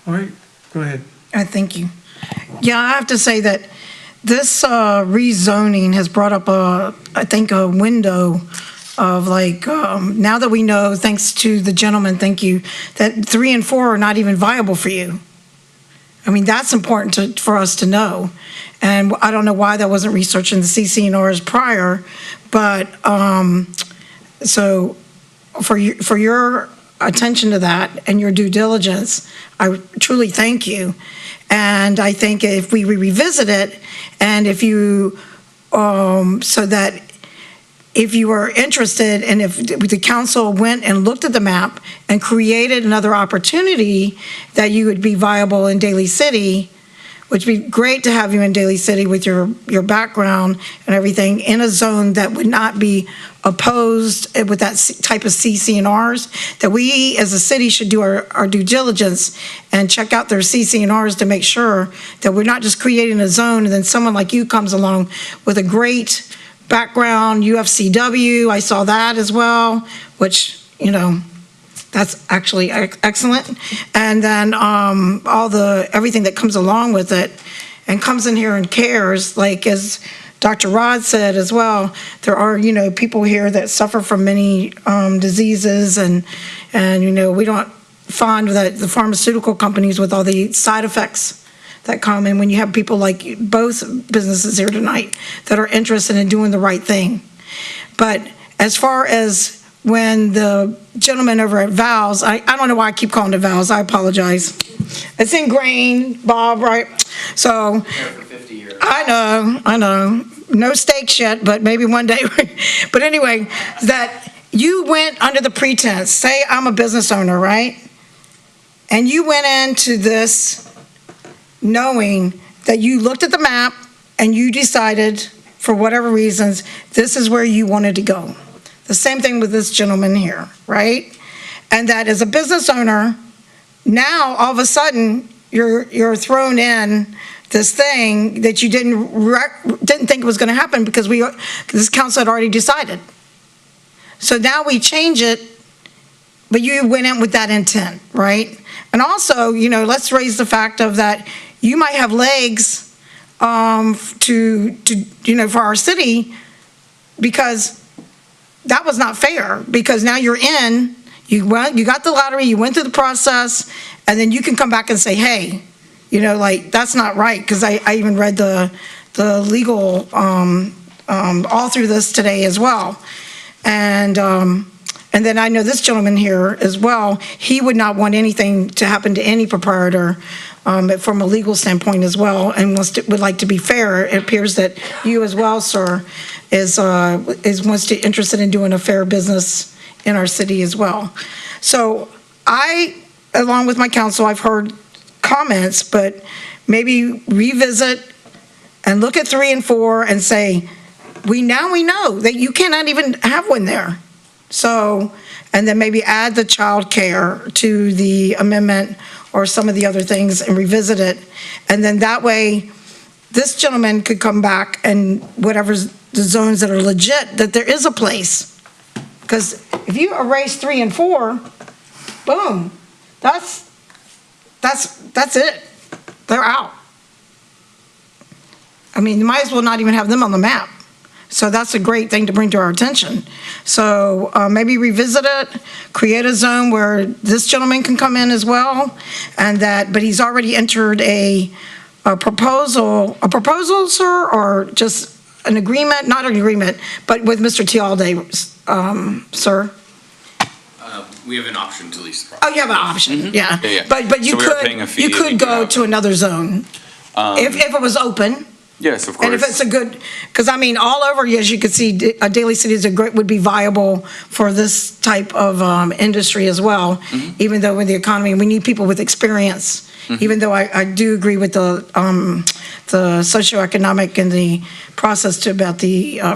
All right, go ahead. Thank you. Yeah, I have to say that this rezoning has brought up I think a window of like, now that we know, thanks to the gentleman, thank you, that 3 and 4 are not even viable for you. I mean, that's important for us to know. And I don't know why that wasn't researched in the CCNRs prior, but so for your attention to that and your due diligence, I truly thank you. And I think if we revisit it, and if you, so that if you are interested, and if the council went and looked at the map and created another opportunity that you would be viable in Daly City, which would be great to have you in Daly City with your background and everything, in a zone that would not be opposed with that type of CCNRs, that we as a city should do our due diligence and check out their CCNRs to make sure that we're not just creating a zone and then someone like you comes along with a great background, UFCW, I saw that as well, which, you know, that's actually excellent. And then everything that comes along with it and comes in here and cares, like as Dr. Rod said as well, there are, you know, people here that suffer from many diseases and, you know, we don't find that the pharmaceutical companies with all the side effects that come in when you have people like both businesses here tonight that are interested in doing the right thing. But as far as when the gentleman over at Val's, I don't know why I keep calling it Val's, I apologize. It's ingrained, Bob, right? So, I know, no steaks yet, but maybe one day. But anyway, that you went under the pretense, say I'm a business owner, right? And you went into this knowing that you looked at the map and you decided, for whatever reasons, this is where you wanted to go. The same thing with this gentleman here, right? And that as a business owner, now all of a sudden you're thrown in this thing that you didn't think was going to happen because this council had already decided. So now we change it, but you went in with that intent, right? And also, you know, let's raise the fact of that you might have legs to you know, for our city, because that was not fair, because now you're in, you got the lottery, you went through the process, and then you can come back and say, hey, you know, like, that's not right, because I even read the legal all through this today as well. And then I know this gentleman here as well, he would not want anything to happen to any proprietor from a legal standpoint as well, and would like to be fair. It appears that you as well, sir, is interested in doing a fair business in our city as well. So I, along with my council, I've heard comments, but maybe revisit and look at 3 and 4 and say, we know that you cannot even have one there. So, and then maybe add the child care to the amendment or some of the other things and revisit it. And then that way, this gentleman could come back and whatever's the zones that are legit, that there is a place. Because if you erase 3 and 4, boom, that's it. They're out. I mean, you might as well not even have them on the map. So that's a great thing to bring to our attention. So maybe revisit it, create a zone where this gentleman can come in as well, and but he's already entered a proposal, sir, or just an agreement, not an agreement, but with Mr. Tialde, sir? We have an option to lease the property. Oh, you have an option, yeah. Yeah. But you So we are paying a fee you and could we go have- to another zone, if it was open. Yes, of course. And if it's a good, because I mean, all over, as you can see, Daly City would be viable for this type of industry as well, even though with the economy, we need people with experience, even though I do agree with the socioeconomic and the process about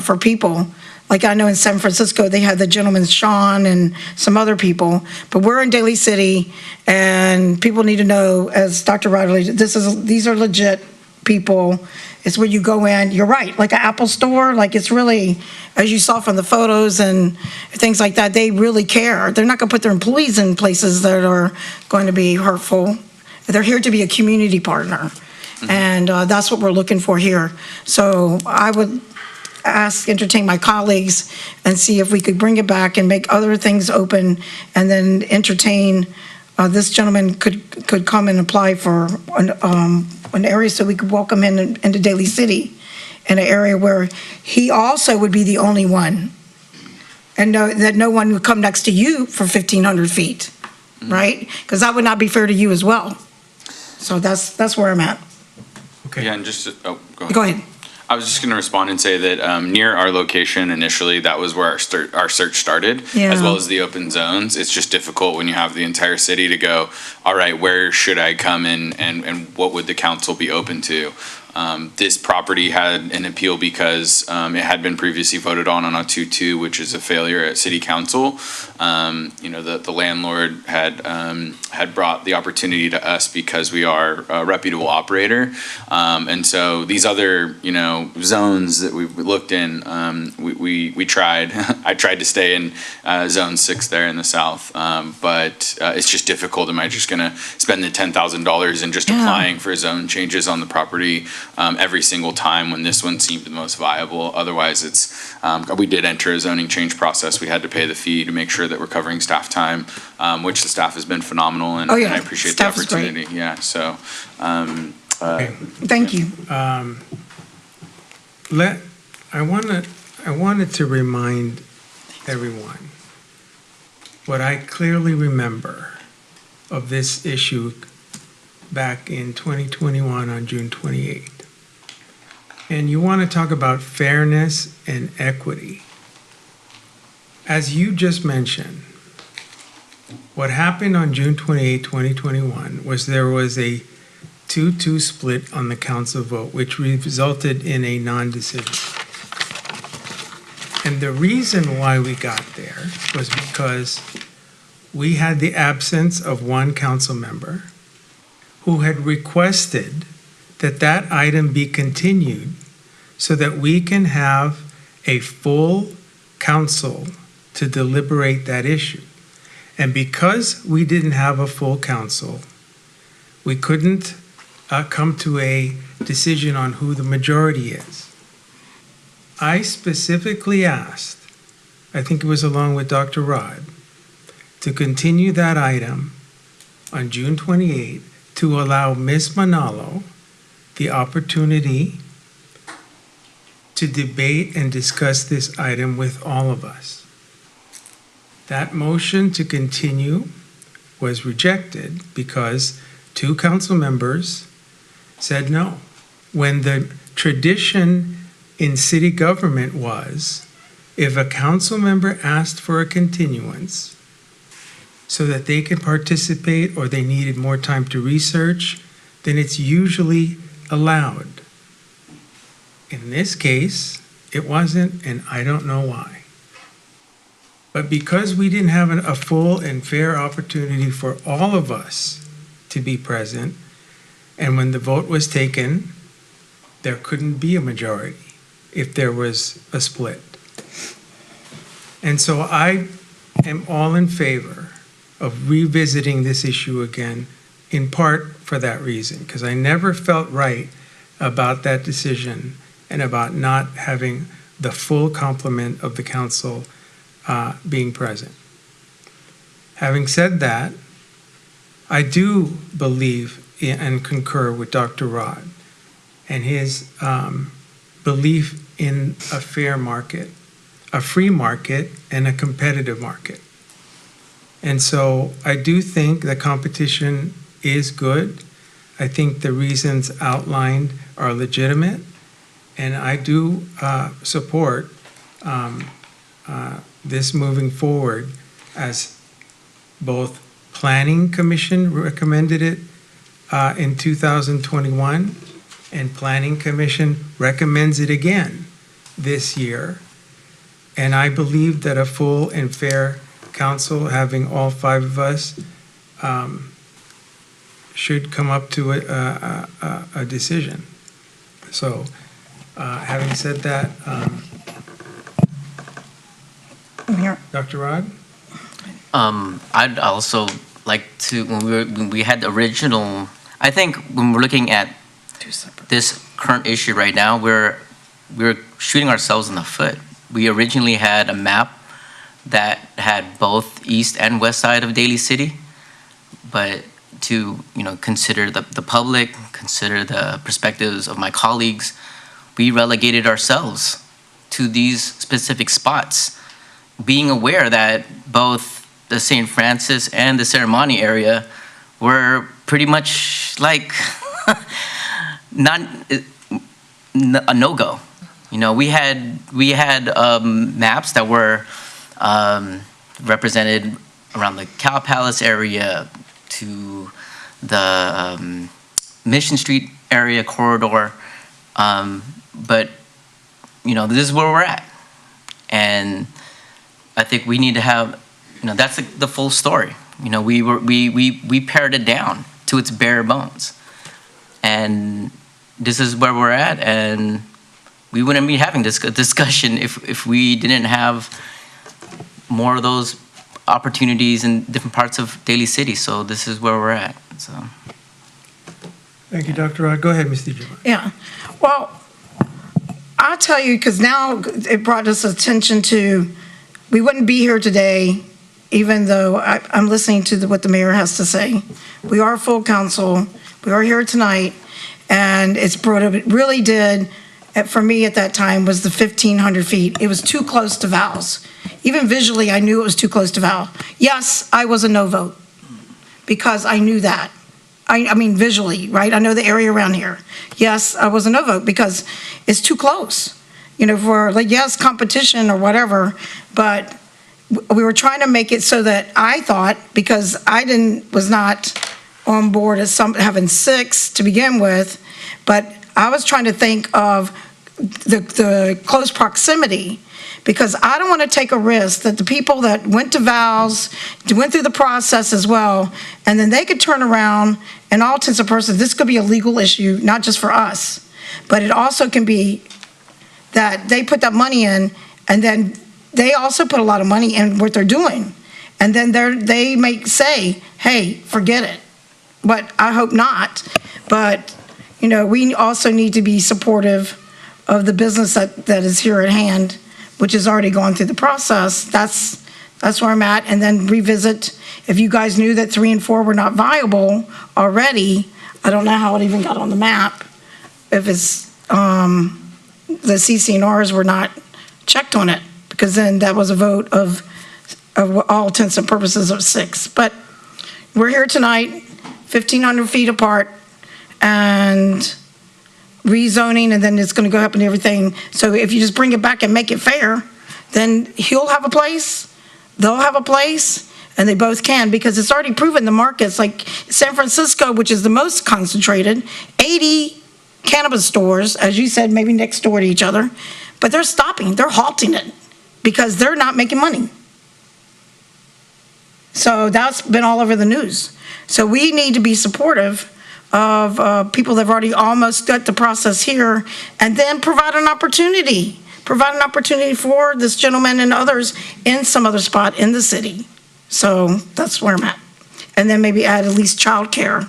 for people. Like I know in San Francisco, they had the gentleman Sean and some other people, but we're in Daly City, and people need to know, as Dr. Rodley, these are legit people, It's where you go in, you're right, like an Apple store, like it's really, as you saw from the photos and things like that, they really care. They're not going to put their employees in places that are going to be hurtful. They're here to be a community partner. And that's what we're looking for here. So I would entertain my colleagues and see if we could bring it back and make other things open, and then entertain, this gentleman could come and apply for an area so we could welcome him into Daly City, in an area where he also would be the only one. And that no one would come next to you for 1,500 feet, right? Because that would not be fair to you as well. So that's where I'm at. Okay. Yeah, and just, go ahead. Go ahead. I was just going to respond and say that near our location initially, that was where our search started, Yeah. as well as the open zones. It's just difficult when you have the entire city to go, all right, where should I come in and what would the council be open to? This property had an appeal because it had been previously voted on a 2-2, which is a failure at city council. The landlord had brought the opportunity to us because we are a reputable operator. And so these other, zones that we've looked in, we tried. I tried to stay in zone 6 there in the south, but it's just difficult. Am I just going to spend the $10,000 in just applying for zone changes on the property every single time when this one seemed the most viable? Otherwise, it's we did enter a zoning change process. We had to pay the fee to make sure that we're covering staff time, which the staff has been phenomenal, and, and I appreciate Staff the is great. opportunity. Yeah, so. Thank you. I wanted to remind everyone what I clearly remember of this issue back in 2021 on June 28th. And you want to talk about fairness and equity. As you just mentioned, what happened on June 28, 2021 was there was a 2-2 split on the council vote, which resulted in a non-decision. And the reason why we got there was because we had the absence of one council member who had requested that that item be continued so that we can have a full council to deliberate that issue. And because we didn't have a full council, we couldn't come to a decision on who the majority is. I specifically asked, I think it was along with Dr. Rod, to continue that item on June 28 to allow Ms. Manalo the opportunity to debate and discuss this item with all of us. That motion to continue was rejected because 2 council members said no. When the tradition in city government was, if a council member asked for a continuance so that they could participate or they needed more time to research, then it's usually allowed. In this case, it wasn't, and I don't know why. But because we didn't have a full and fair opportunity for all of us to be present, and when the vote was taken, there couldn't be a majority if there was a split. And so I am all in favor of revisiting this issue again, in part for that reason, because I never felt right about that decision and about not having the full complement of the council being present. Having said that, I do believe and concur with Dr. Rod and his belief in a fair market, a free market, and a competitive market. And so I do think the competition is good. I think the reasons outlined are legitimate, and I do support this moving forward, as both Planning Commission recommended it in 2021, and Planning Commission recommends it again this year. And I believe that a full and fair council, having all 5 of us, should come up to a decision. So, having said that, I'm here. Dr. Rod? I'd also like to, when we had the original, I think when we're looking at this current issue right now, we're shooting ourselves in the foot. We originally had a map that had both east and west side of Daly City, but to consider the public, consider the perspectives of my colleagues, we relegated ourselves to these specific spots, being aware that both the St. Francis and the Ceremony area were pretty much like not a no-go. We had maps that were represented around the Cow Palace area to the Mission Street area corridor, but this is where we're at, and I think we need to have, that's the full story. We pared it down to its bare bones, and this is where we're at, and we wouldn't be having this discussion if we didn't have more of those opportunities in different parts of Daly City. So this is where we're at. So. Thank you, Dr. Rod. Go ahead, Ms. Deidre. Yeah. Well, I'll tell you, because now it brought us attention to, we wouldn't be here today, even though I'm listening to what the mayor has to say. We are full council. We are here tonight, and it really did, for me at that time, was the 1,500 feet. It was too close to Val's. Even visually, I knew it was too close to Val. Yes, I was a no vote, because I knew that. I mean, visually, right? I know the area around here. Yes, I was a no vote, because it's too close. For, yes, competition or whatever, but we were trying to make it so that I thought, because I was not on board as having 6 to begin with, but I was trying to think of the close proximity, because I don't want to take a risk that the people that went to Val's, went through the process as well, and then they could turn around, and all intents and purposes, this could be a legal issue, not just for us, but it also can be that they put that money in, and then they also put a lot of money in what they're doing. And then they may say, hey, forget it. But I hope not. But, we also need to be supportive of the business that is here at hand, which has already gone through the process. That's where I'm at. And then revisit, if you guys knew that 3 and 4 were not viable already, I don't know how it even got on the map. If it's, the CCNRs were not checked on it, because then that was a vote of all intents and purposes of 6. But we're here tonight, 1,500 feet apart, and rezoning, and then it's going to go up and everything. So if you just bring it back and make it fair, then he'll have a place, they'll have a place, and they both can, because it's already proven the markets, like San Francisco, which is the most concentrated, 80 cannabis stores, as you said, maybe next door to each other, but they're stopping, they're halting it, because they're not making money. So that's been all over the news. So we need to be supportive of people that have already almost got the process here, and then provide an opportunity for this gentleman and others in some other spot in the city. So that's where I'm at. And then maybe add at least childcare.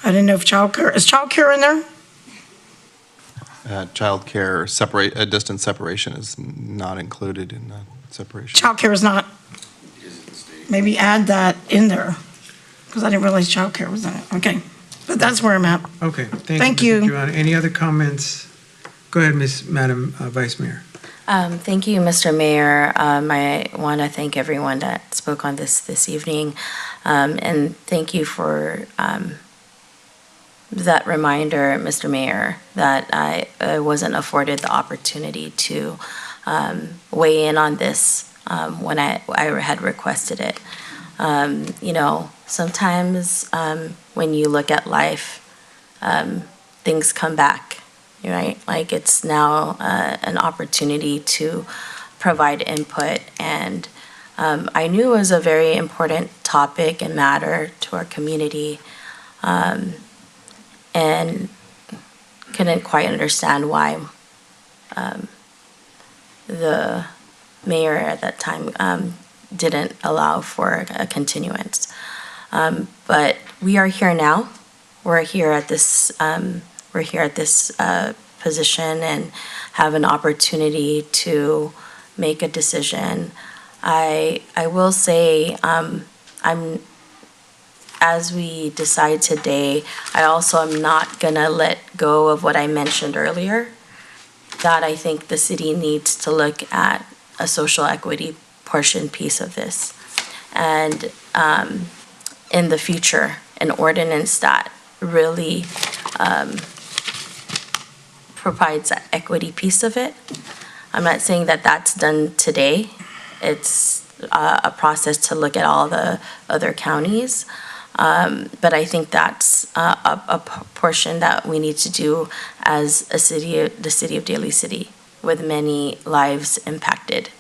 I didn't know if is childcare in there? Childcare distance separation is not included in the separation. Childcare is not. Maybe add that in there, because I didn't realize childcare was in it. Okay, but that's where I'm at. Okay, Thank you. you. Ms. Joanna. Any other comments? Go ahead, Madam Vice Mayor. Thank you, Mr. Mayor. I want to thank everyone that spoke on this evening, and thank you for that reminder, Mr. Mayor, that I wasn't afforded the opportunity to weigh in on this when I had requested it. Sometimes when you look at life, things come back, right? Like, it's now an opportunity to provide input, and I knew it was a very important topic and matter to our community. And couldn't quite understand why the mayor at that time didn't allow for a continuance. But we are here now. We're here at this. Position and have an opportunity to make a decision. I will say, as we decide today, I also am not gonna let go of what I mentioned earlier, that I think the city needs to look at a social equity portion piece of this. And in the future, an ordinance that really provides that equity piece of it. I'm not saying that that's done today. It's a process to look at all the other counties. But I think that's a portion that we need to do as a city, the city of Daly City, with many lives impacted.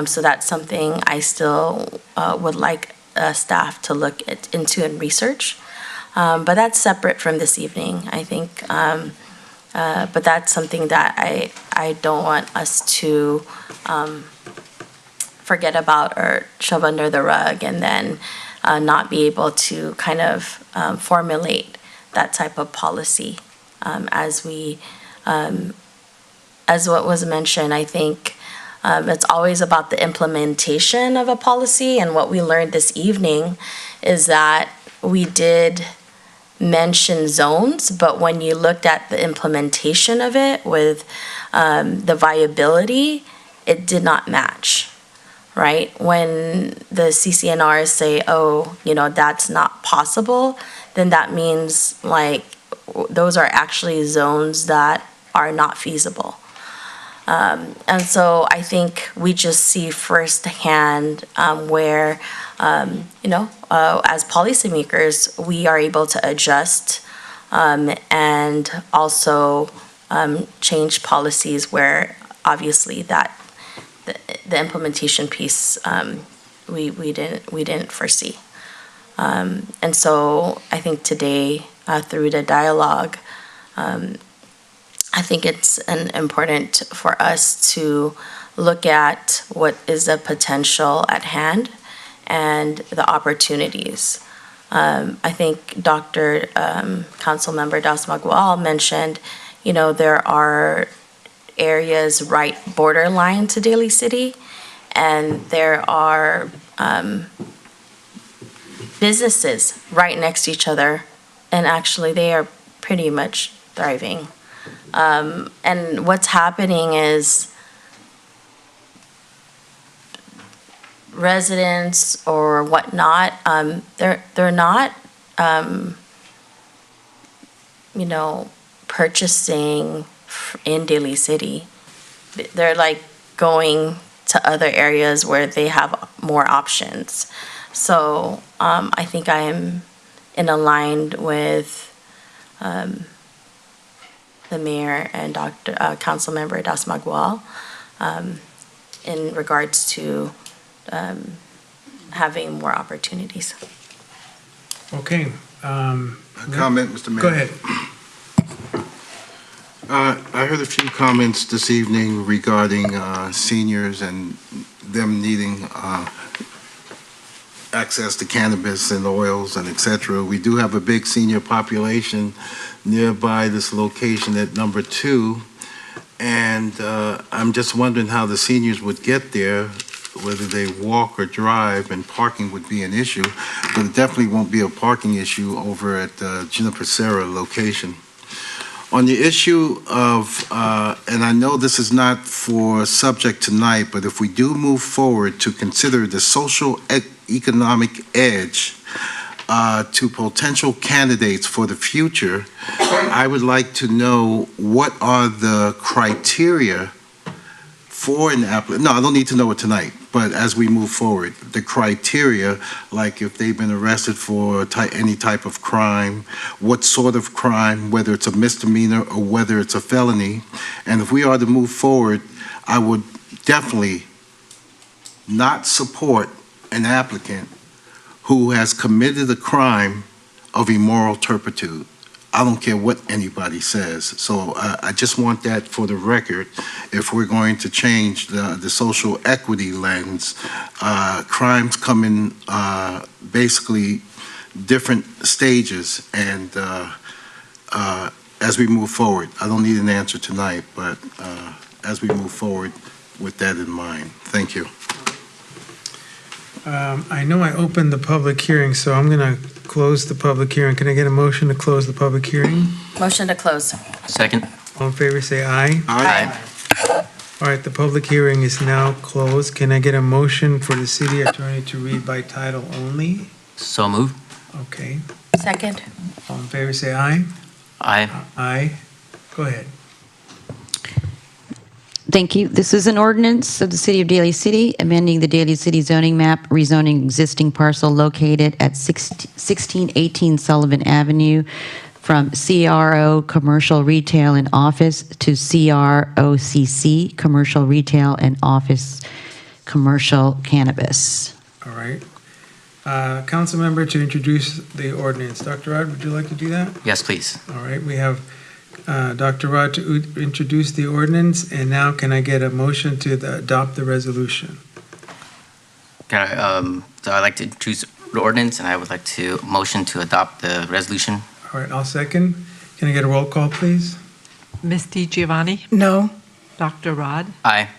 So that's something I still would like staff to look into and research. But that's separate from this evening, I think. But that's something that I don't want us to forget about or shove under the rug and then not be able to kind of formulate that type of policy as what was mentioned. I think it's always about the implementation of a policy, and what we learned this evening is that we did mention zones, but when you looked at the implementation of it with the viability, it did not match, right? When the CCNRs say, oh, that's not possible, then that means like those are actually zones that are not feasible. And so I think we just see firsthand where as policymakers, we are able to adjust and also change policies where obviously that the implementation piece we didn't foresee. And so I think today through the dialogue, I think it's important for us to look at what is the potential at hand and the opportunities. I think Dr. Councilmember Dasmagwal mentioned, there are areas right borderline to Daly City, and there are businesses right next to each other, and actually they are pretty much thriving. And what's happening is residents or whatnot, they're not, purchasing in Daly City. They're like going to other areas where they have more options. So I think I am aligned with the mayor and Councilmember Dasmagwal in regards to having more opportunities. Okay. A comment, Mr. Mayor. Go ahead. I heard a few comments this evening regarding seniors and them needing access to cannabis and oils and et cetera. We do have a big senior population nearby this location at number 2. And I'm just wondering how the seniors would get there, whether they walk or drive, and parking would be an issue. But it definitely won't be a parking issue over at Juniper Serra location. On the issue of, and I know this is not for subject tonight, but if we do move forward to consider the social economic edge to potential candidates for the future, I would like to know what are the criteria for an applicant. No, I don't need to know it tonight, but as we move forward, the criteria, like if they've been arrested for any type of crime, what sort of crime, whether it's a misdemeanor or whether it's a felony. And if we are to move forward, I would definitely not support an applicant who has committed a crime of immoral turpitude. I don't care what anybody says. So I just want that for the record. If we're going to change the social equity lens, crimes come in basically different stages, and as we move forward, I don't need an answer tonight, but as we move forward with that in mind. Thank you. I know I opened the public hearing, so I'm going to close the public hearing. Can I get a motion to close the public hearing? Motion to close. Second. All in favor, say aye. Aye. All right, the public hearing is now closed. Can I get a motion for the city attorney to read by title only? So move. Okay. Second. All in favor, say aye. Aye. Aye. Go ahead. Thank you. This is an ordinance of the City of Daly City, amending the Daly City zoning map, rezoning existing parcel located at 1618 Sullivan Avenue from CRO Commercial Retail and Office to CROCC Commercial Retail and Office Commercial Cannabis. All right. Council member to introduce the ordinance. Dr. Rod, would you like to do that? Yes, please. All right, we have Dr. Rod to introduce the ordinance, and now can I get a motion to adopt the resolution? So I'd like to introduce the ordinance, and I would like to motion to adopt the resolution. All right, I'll second. Can I get a roll call, please? Ms. DiGiovanni? No. Dr. Rod? Aye.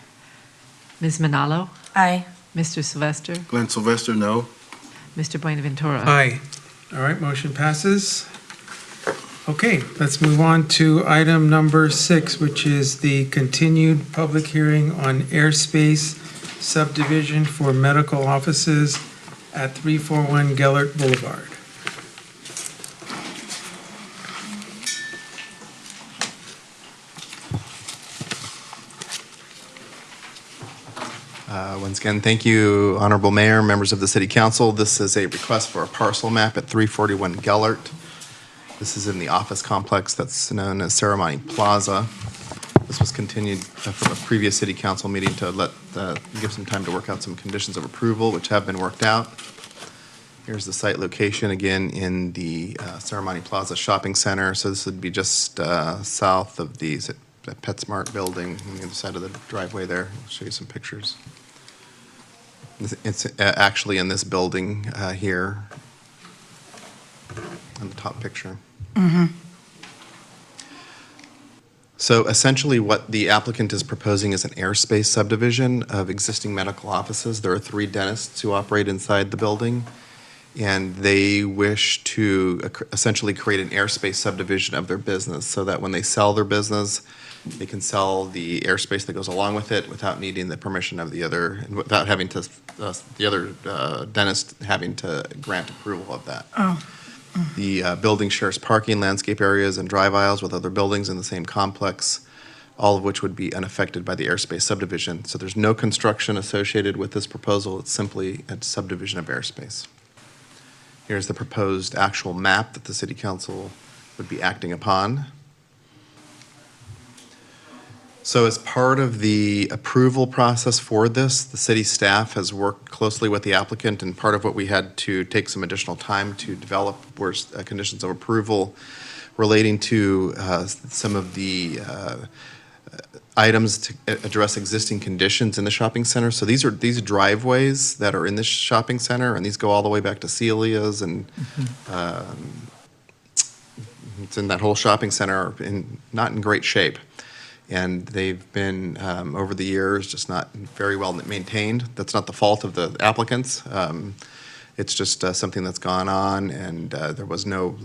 Ms. Manalo? Aye. Mr. Sylvester? Glenn Sylvester, no. Mr. Buenaventura? Aye. All right, motion passes. Okay, let's move on to item number 6, which is the continued public hearing on airspace subdivision for medical offices at 341 Gellert Boulevard. Once again, thank you, Honorable Mayor, members of the City Council. This is a request for a parcel map at 341 Gellert. This is in the office complex that's known as Ceremony Plaza. This was continued from a previous City Council meeting to give some time to work out some conditions of approval, which have been worked out. Here's the site location, again, in the Ceremony Plaza Shopping Center. So this would be just south of the PetSmart building on the other side of the driveway there. I'll show you some pictures. It's actually in this building here on the top picture. Mm-hmm. So essentially what the applicant is proposing is an airspace subdivision of existing medical offices. There are 3 dentists who operate inside the building, and they wish to essentially create an airspace subdivision of their business so that when they sell their business, they can sell the airspace that goes along with it without needing the permission of the other, and without having to, the other dentist having to grant approval of that. Oh. The building shares parking, landscape areas, and drive aisles with other buildings in the same complex, all of which would be unaffected by the airspace subdivision. So there's no construction associated with this proposal. It's simply a subdivision of airspace. Here's the proposed actual map that the City Council would be acting upon. So as part of the approval process for this, the city staff has worked closely with the applicant, and part of what we had to take some additional time to develop were conditions of approval relating to some of the items to address existing conditions in the shopping center. So these driveways that are in this shopping center, and these go all the way back to Celia's, and it's in that whole shopping center, not in great shape. And they've been, over the years, just not very well maintained. That's not the fault of the applicants. It's just something that's gone on, and there was no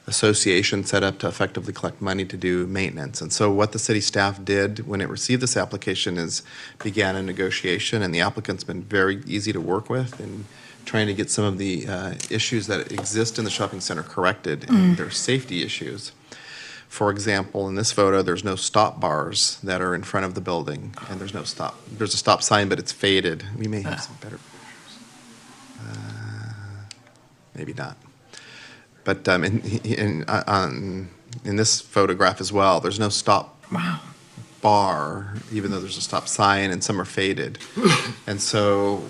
association set up to effectively collect money to do maintenance. And so what the city staff did when it received this application is began a negotiation, and the applicant's been very easy to work with in trying to get some of the issues that exist in the shopping center corrected, and their safety issues. For example, in this photo, there's no stop bars that are in front of the building, and there's a stop sign, but it's faded. We may have some better pictures. Maybe not. But in this photograph as well, there's no stop bar, even though there's a stop sign, and some are faded. And so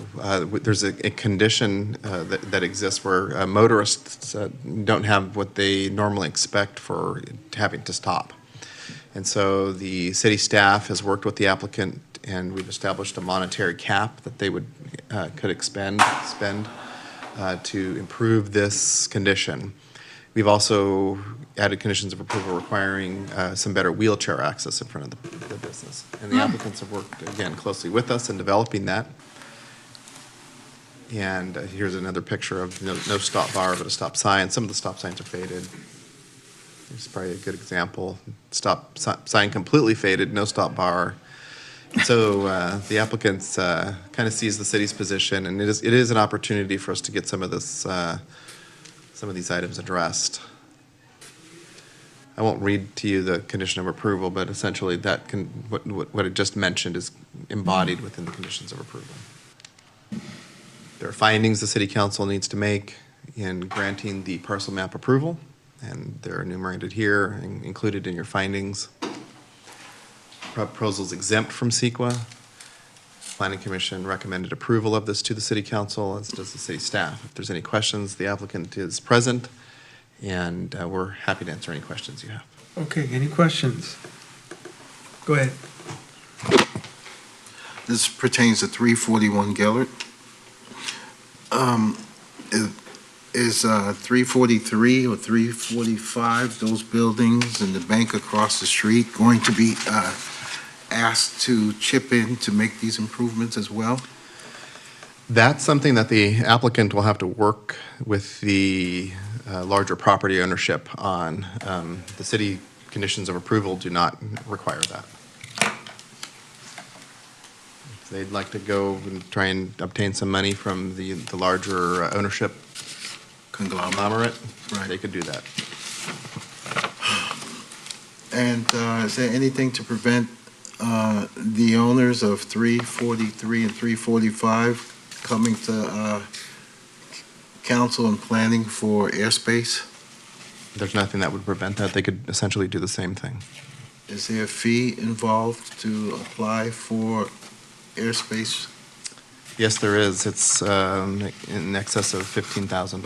there's a condition that exists where motorists don't have what they normally expect for having to stop. And so the city staff has worked with the applicant, and we've established a monetary cap that they could spend to improve this condition. We've also added conditions of approval requiring some better wheelchair access in front of the business. And the applicants have worked, again, closely with us in developing that. And here's another picture of no stop bar, but a stop sign. Some of the stop signs are faded. It's probably a good example. Stop sign completely faded, no stop bar. So the applicants kind of sees the city's position, and it is an opportunity for us to get some of these items addressed. I won't read to you the condition of approval, but essentially what I just mentioned is embodied within the conditions of approval. There are findings the city council needs to make in granting the parcel map approval, and they're enumerated here and included in your findings. Proposals exempt from CEQA. Planning Commission recommended approval of this to the City Council, as does the city staff. If there's any questions, the applicant is present, and we're happy to answer any questions you have. Okay, any questions? Go ahead. This pertains to 341 Gellert. Is 343 or 345, those buildings and the bank across the street, going to be asked to chip in to make these improvements as well? That's something that the applicant will have to work with the larger property ownership on. The city conditions of approval do not require that. If they'd like to go and try and obtain some money from the larger ownership conglomerate, right, they could do that. And is there anything to prevent the owners of 343 and 345 coming to council and planning for airspace? There's nothing that would prevent that. They could essentially do the same thing. Is there a fee involved to apply for airspace? Yes, there is. It's in excess of $15,000.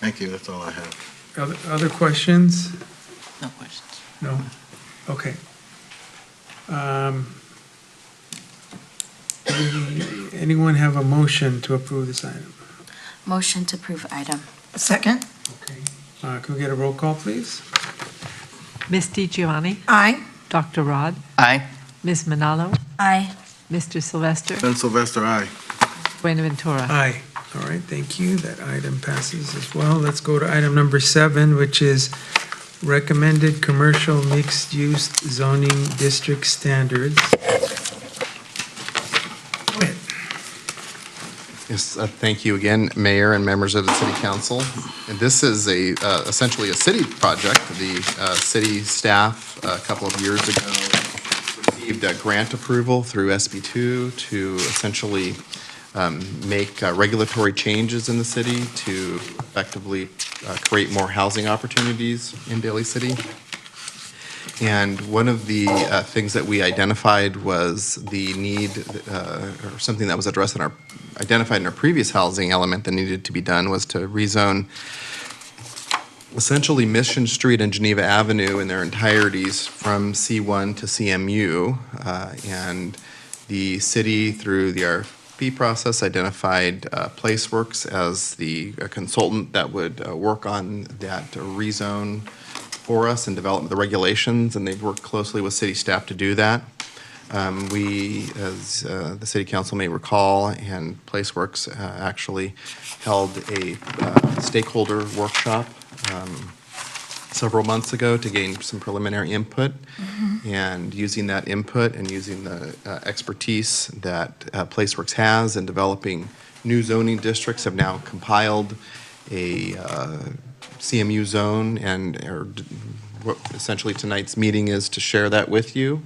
Thank you, that's all I have. Other questions? No questions. No? Okay. Anyone have a motion to approve this item? Motion to approve item. Second? Can we get a roll call, please? Ms. DiGiovanni? Aye. Dr. Rod? Aye. Ms. Manalo? Aye. Mr. Sylvester? Ben Sylvester, aye. Buenaventura? Aye. All right, thank you. That item passes as well. Let's go to item number 7, which is recommended commercial mixed-use zoning district standards. Go ahead. Yes, thank you again, Mayor and members of the City Council. And this is essentially a city project. The city staff a couple of years ago received grant approval through SB2 to essentially make regulatory changes in the city to effectively create more housing opportunities in Daly City. And one of the things that we identified was the need, or something that was addressed identified in our previous housing element that needed to be done, was to rezone essentially Mission Street and Geneva Avenue in their entireties from C1 to CMU. And the city, through the RFP process, identified PlaceWorks as the consultant that would work on that rezone for us and develop the regulations, and they've worked closely with city staff to do that. We, as the City Council may recall, and PlaceWorks actually held a stakeholder workshop several months ago to gain some preliminary input. And using that input and using the expertise that PlaceWorks has in developing new zoning districts, have now compiled a CMU zone, and what essentially tonight's meeting is to share that with you.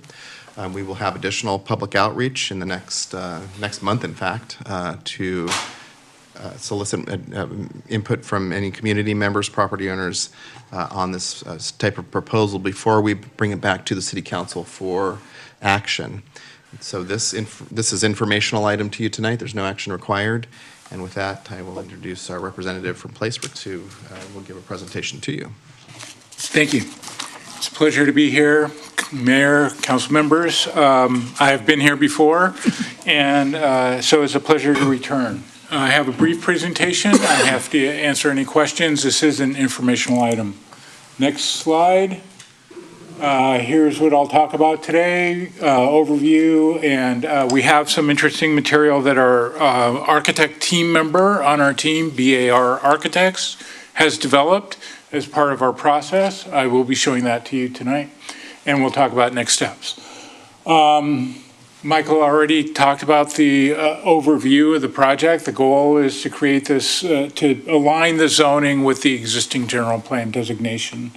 We will have additional public outreach in the next month, in fact, to solicit input from any community members, property owners on this type of proposal before we bring it back to the City Council for action. So this is informational item to you tonight. There's no action required. And with that, I will introduce our representative from Placeworks, who will give a presentation to you. Thank you. It's a pleasure to be here, Mayor, council members. I have been here before, and so it's a pleasure to return. I have a brief presentation. I have to answer any questions. This is an informational item. Next slide. Here's what I'll talk about today, overview, and we have some interesting material that our architect team member on our team, BAR Architects, has developed as part of our process. I will be showing that to you tonight, and we'll talk about next steps. Michael already talked about the overview of the project. The goal is to create this, to align the zoning with the existing general plan designation.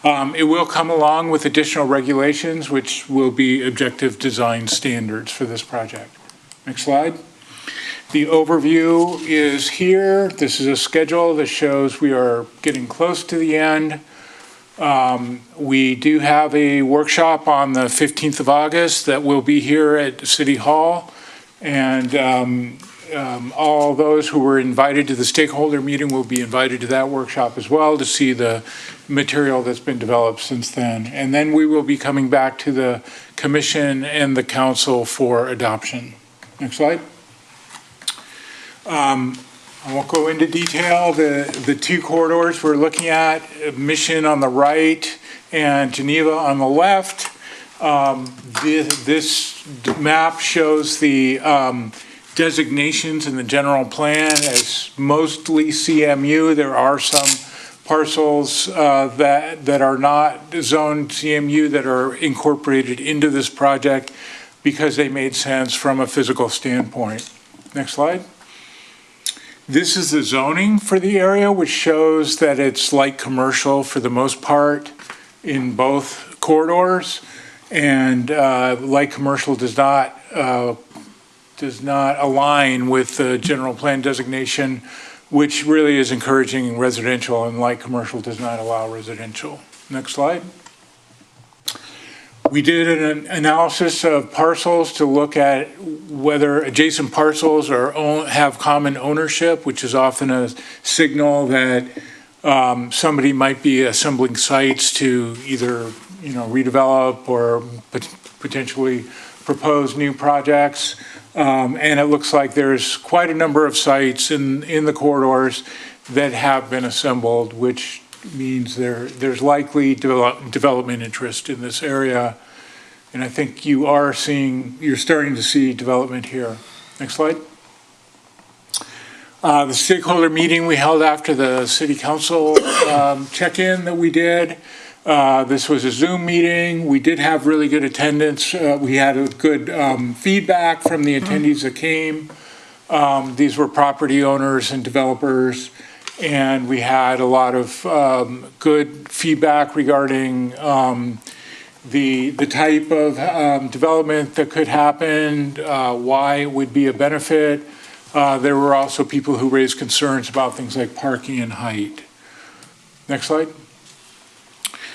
It will come along with additional regulations, which will be objective design standards for this project. Next slide. The overview is here. This is a schedule that shows we are getting close to the end. We do have a workshop on the 15th of August that will be here at City Hall. And all those who were invited to the stakeholder meeting will be invited to that workshop as well to see the material that's been developed since then. And then we will be coming back to the commission and the council for adoption. Next slide. I won't go into detail. The two corridors we're looking at, Mission on the right and Geneva on the left. This map shows the designations in the general plan as mostly CMU. There are some parcels that are not zoned CMU that are incorporated into this project because they made sense from a physical standpoint. Next slide. This is the zoning for the area, which shows that it's light commercial for the most part in both corridors, and light commercial does not align with the general plan designation, which really is encouraging residential, and light commercial does not allow residential. Next slide. We did an analysis of parcels to look at whether adjacent parcels have common ownership, which is often a signal that somebody might be assembling sites to either redevelop or potentially propose new projects. And it looks like there's quite a number of sites in the corridors that have been assembled, which means there's likely development interest in this area. And I think you're starting to see development here. Next slide. The stakeholder meeting we held after the city council check-in that we did. This was a Zoom meeting. We did have really good attendance. We had a good feedback from the attendees that came. These were property owners and developers, and we had a lot of good feedback regarding the type of development that could happen, why it would be a benefit. There were also people who raised concerns about things like parking and height. Next slide.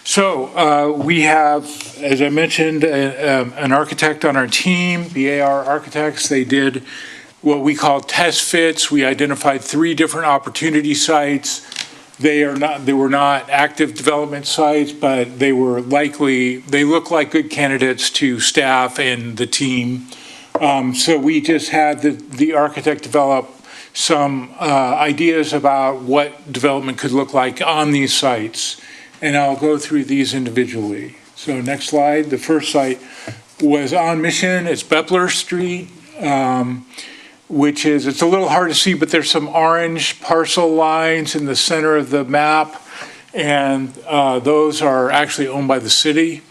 So we have, as I mentioned, an architect on our team, BAR Architects. They did what we call test fits. We identified 3 different opportunity sites. They were not active development sites, but they look like good candidates to staff and the team. So we just had the architect develop some ideas about what development could look like on these sites. And I'll go through these individually. So next slide. The first site was on Mission. It's Bepler Street, it's a little hard to see, but there's some orange parcel lines in the center of the map. And those are actually owned by the city.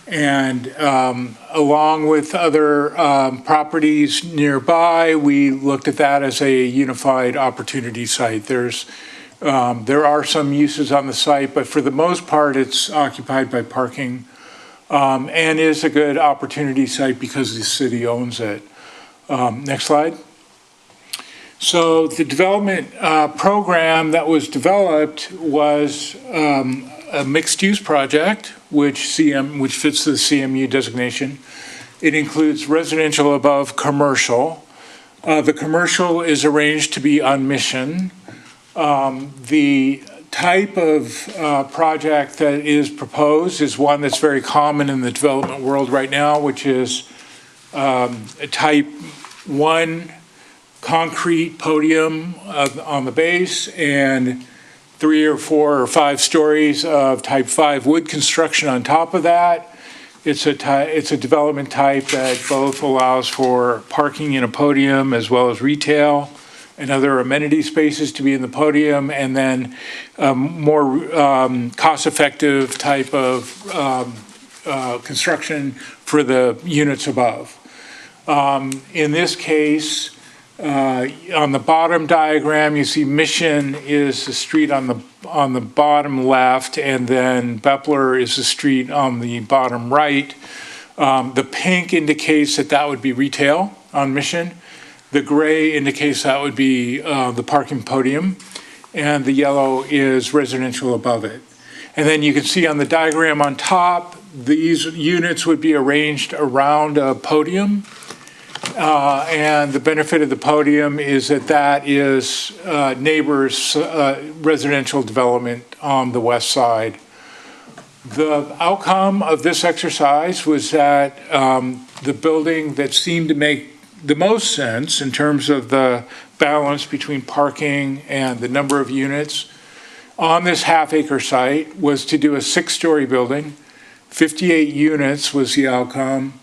And along with other properties nearby, we looked at that as a unified opportunity site. There are some uses on the site, but for the most part, it's occupied by parking and is a good opportunity site because the city owns it. Next slide. So the development program that was developed was a mixed-use project, which fits the CMU designation. It includes residential above commercial. The commercial is arranged to be on mission. The type of project that is proposed is one that's very common in the development world right now, which is a type 1 concrete podium on the base and 3 or 4 or 5 stories of type 5 wood construction on top of that. It's a development type that both allows for parking in a podium as well as retail and other amenity spaces to be in the podium, and then more cost-effective type of construction for the units above. In this case, on the bottom diagram, you see Mission is the street on the bottom left, and then Bepler is the street on the bottom right. The pink indicates that would be retail on Mission. The gray indicates that would be the parking podium, and the yellow is residential above it. And then you can see on the diagram on top, these units would be arranged around a podium. And the benefit of the podium is that is neighbors' residential development on the west side. The outcome of this exercise was that the building that seemed to make the most sense in terms of the balance between parking and the number of units on this half-acre site was to do a 6-story building. 58 units was the outcome.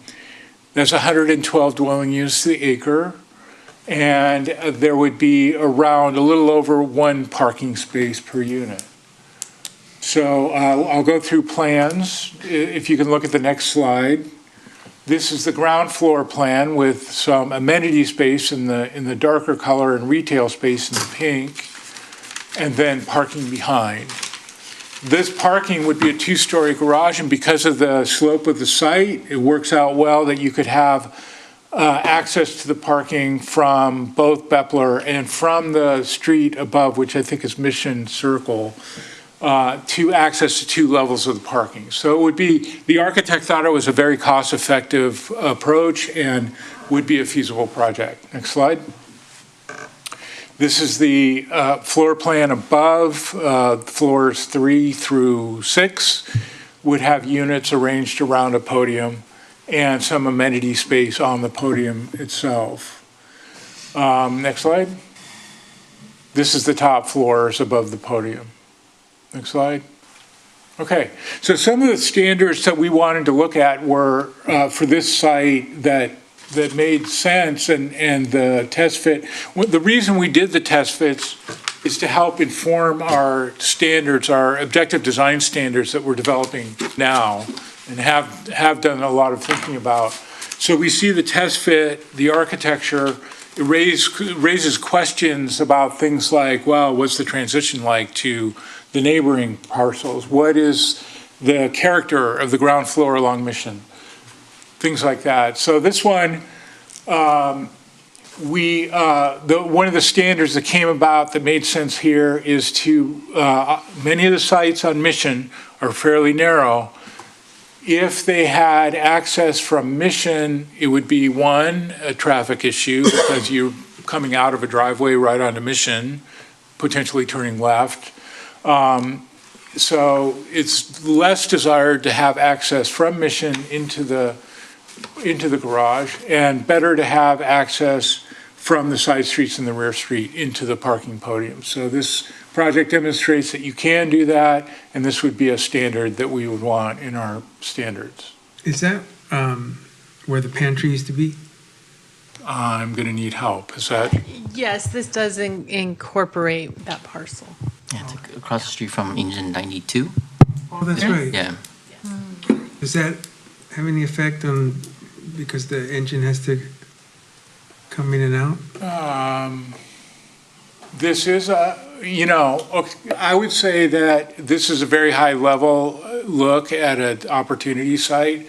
That's 112 dwelling units to the acre, and there would be around a little over 1 parking space per unit. So I'll go through plans. If you can look at the next slide. This is the ground floor plan with some amenity space in the darker color and retail space in the pink, and then parking behind. This parking would be a 2-story garage, and because of the slope of the site, it works out well that you could have access to the parking from both Bepler and from the street above, which I think is Mission Circle, to access to 2 levels of the parking. So it would be, the architect thought it was a very cost-effective approach and would be a feasible project. Next slide. This is the floor plan above. Floors 3 through 6 would have units arranged around a podium and some amenity space on the podium itself. Next slide. This is the top floors above the podium. Next slide. Okay, so some of the standards that we wanted to look at were for this site that made sense and the test fit. The reason we did the test fits is to help inform our standards, our objective design standards that we're developing now and have done a lot of thinking about. So we see the test fit, the architecture, it raises questions about things like, well, what's the transition like to the neighboring parcels? What is the character of the ground floor along Mission? Things like that. So this one, one of the standards that came about that made sense here is to, many of the sites on Mission are fairly narrow. If they had access from Mission, it would be a traffic issue because you're coming out of a driveway right onto Mission, potentially turning left. So it's less desired to have access from Mission into the garage, and better to have access from the side streets and the rear street into the parking podium. So this project demonstrates that you can do that, and this would be a standard that we would want in our standards. Is that where the pantry used to be? I'm going to need help. Is that? Yes, this does incorporate that parcel. Yeah, it's across the street from Engine 92. Oh, that's right. Yeah. Does that have any effect on, because the engine has to come in and out? This is I would say that this is a very high level look at an opportunity site.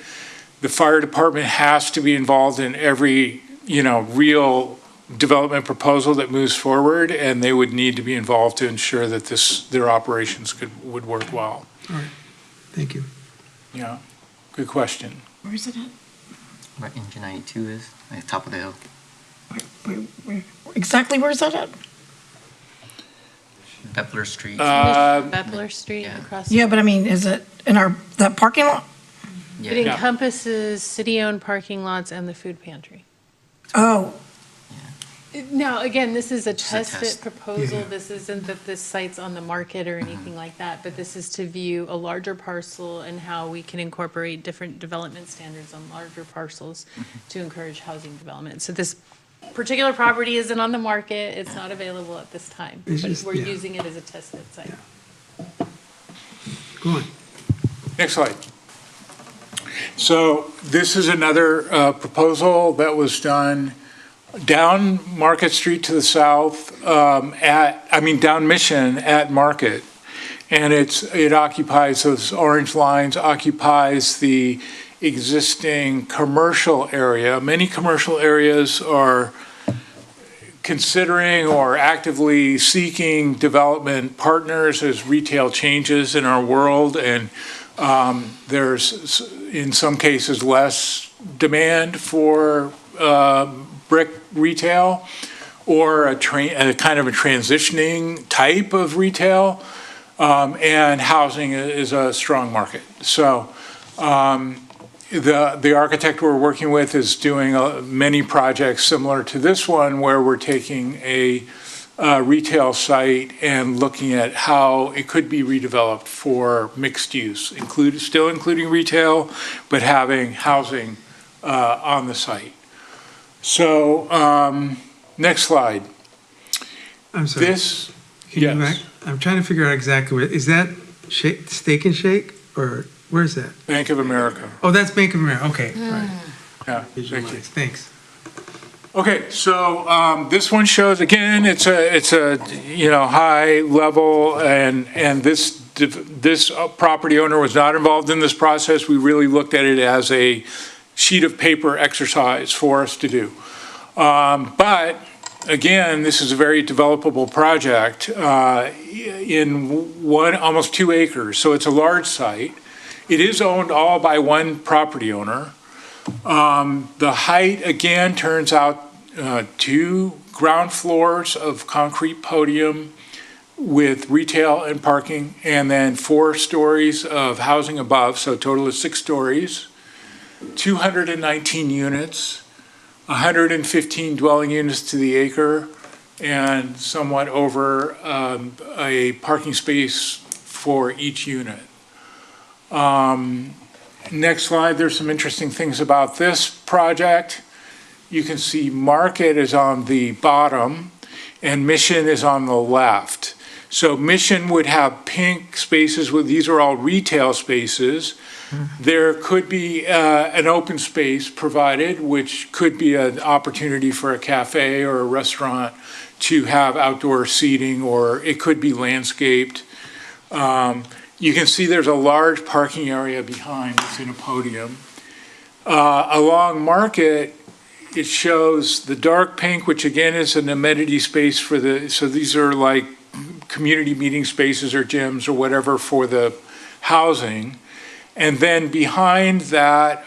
The fire department has to be involved in every, real development proposal that moves forward, and they would need to be involved to ensure that their operations would work well. All right, thank you. Yeah, good question. Where is it at? Where engine 92 is, at the top of the hill. Exactly where is that at? Bepler Street. Bepler Street across. Yeah, but I mean, is it in that parking lot? It encompasses city-owned parking lots and the food pantry. Oh, Now, again, this is a Just a test fit test. proposal. Yeah. This isn't that this site's on the market or anything like that, but this is to view a larger parcel and how we can incorporate different development standards on larger parcels to encourage housing development. So this particular property isn't on the market. It's not available at this time. It's But just- we're yeah. using it as a test fit site. Go on. Next slide. So this is another proposal that was done down Market Street to the south, down Mission at Market. And it occupies, those orange lines occupies the existing commercial area. Many commercial areas are considering or actively seeking development partners as retail changes in our world, and there's, in some cases, less demand for brick retail or a kind of a transitioning type of retail, and housing is a strong market. So the architect we're working with is doing many projects similar to this one, where we're taking a retail site and looking at how it could be redeveloped for mixed use, still including retail, but having housing on the site. So, next slide. I'm sorry. This, Can you yes. back- I'm trying to figure out exactly where, is that Steak and Shake, or where's that? Bank of America. Oh, that's Bank of America, okay, all right. Yeah, thank you. Visualize. Thanks. Okay, so this one shows, again, it's a high level, and this property owner was not involved in this process. We really looked at it as a sheet of paper exercise for us to do. But again, this is a very developable project in almost 2 acres, so it's a large site. It is owned all by one property owner. The height, again, turns out 2 ground floors of concrete podium with retail and parking, and then 4 stories of housing above, so a total of 6 stories, 219 units, 115 dwelling units to the acre, and somewhat over a parking space for each unit. Next slide, there's some interesting things about this project. You can see Market is on the bottom and Mission is on the left. So Mission would have pink spaces, these are all retail spaces. There could be an open space provided, which could be an opportunity for a cafe or a restaurant to have outdoor seating, or it could be landscaped. You can see there's a large parking area behind, it's in a podium. Along Market, it shows the dark pink, which again is an amenity space so these are like community meeting spaces or gyms or whatever for the housing. And then behind that,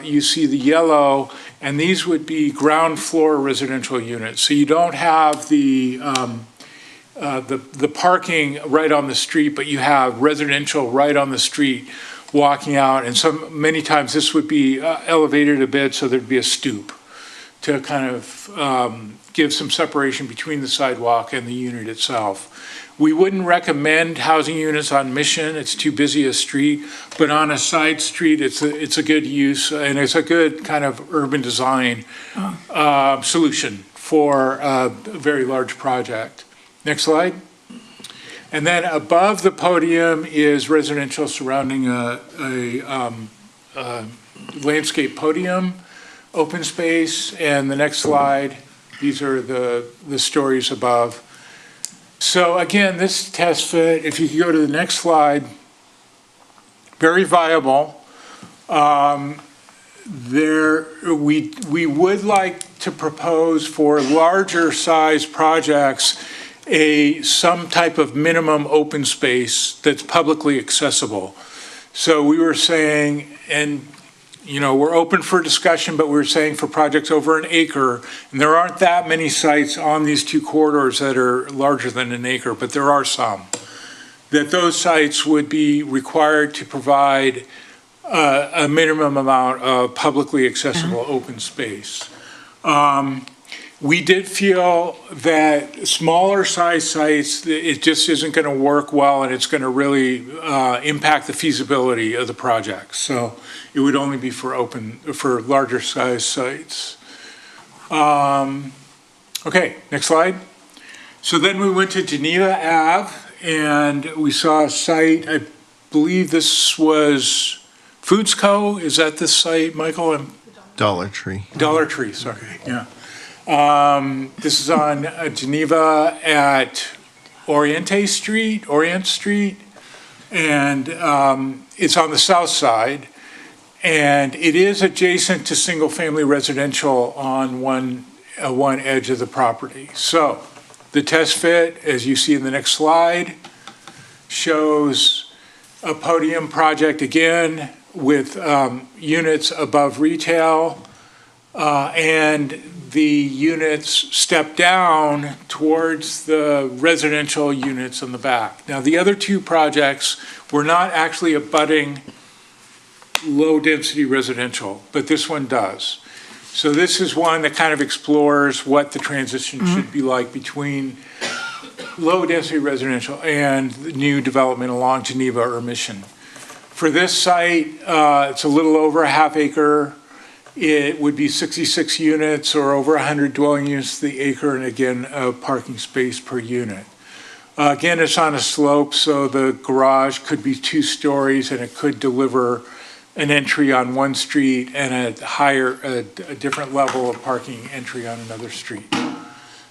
you see the yellow, and these would be ground floor residential units. So you don't have the parking right on the street, but you have residential right on the street walking out. And many times this would be elevated a bit, so there'd be a stoop to kind of give some separation between the sidewalk and the unit itself. We wouldn't recommend housing units on Mission, it's too busy a street, but on a side street, it's a good use, and it's a good kind of urban design solution for a very large project. Next slide. And then above the podium is residential surrounding a landscape podium, open space, and the next slide, these are the stories above. So again, this test fit, if you could go to the next slide, very viable. We would like to propose for larger size projects some type of minimum open space that's publicly accessible. So we were saying, and we're open for discussion, but we're saying for projects over an acre, and there aren't that many sites on these two corridors that are larger than an acre, but there are some, that those sites would be required to provide a minimum amount of publicly accessible open space. We did feel that smaller size sites, it just isn't going to work well, and it's going to really impact the feasibility of the project. So it would only be for larger size sites. Okay, next slide. So then we went to Geneva Ave, and we saw a site, I believe this was Foods Co. Is that this site, Michael? Dollar Tree. Dollar Tree, sorry, yeah. This is on Geneva at Orient Street, and it's on the south side, and it is adjacent to single-family residential on one edge of the property. So the test fit, as you see in the next slide, shows a podium project again with units above retail, and the units step down towards the residential units in the back. Now, the other two projects were not actually abutting low-density residential, but this one does. So this is one that kind of explores what the transition should be like between low-density residential and new development along Geneva or Mission. For this site, it's a little over a half acre. It would be 66 units or over 100 dwelling units to the acre, and again, a parking space per unit. Again, it's on a slope, so the garage could be 2 stories, and it could deliver an entry on one street and a different level of parking entry on another street.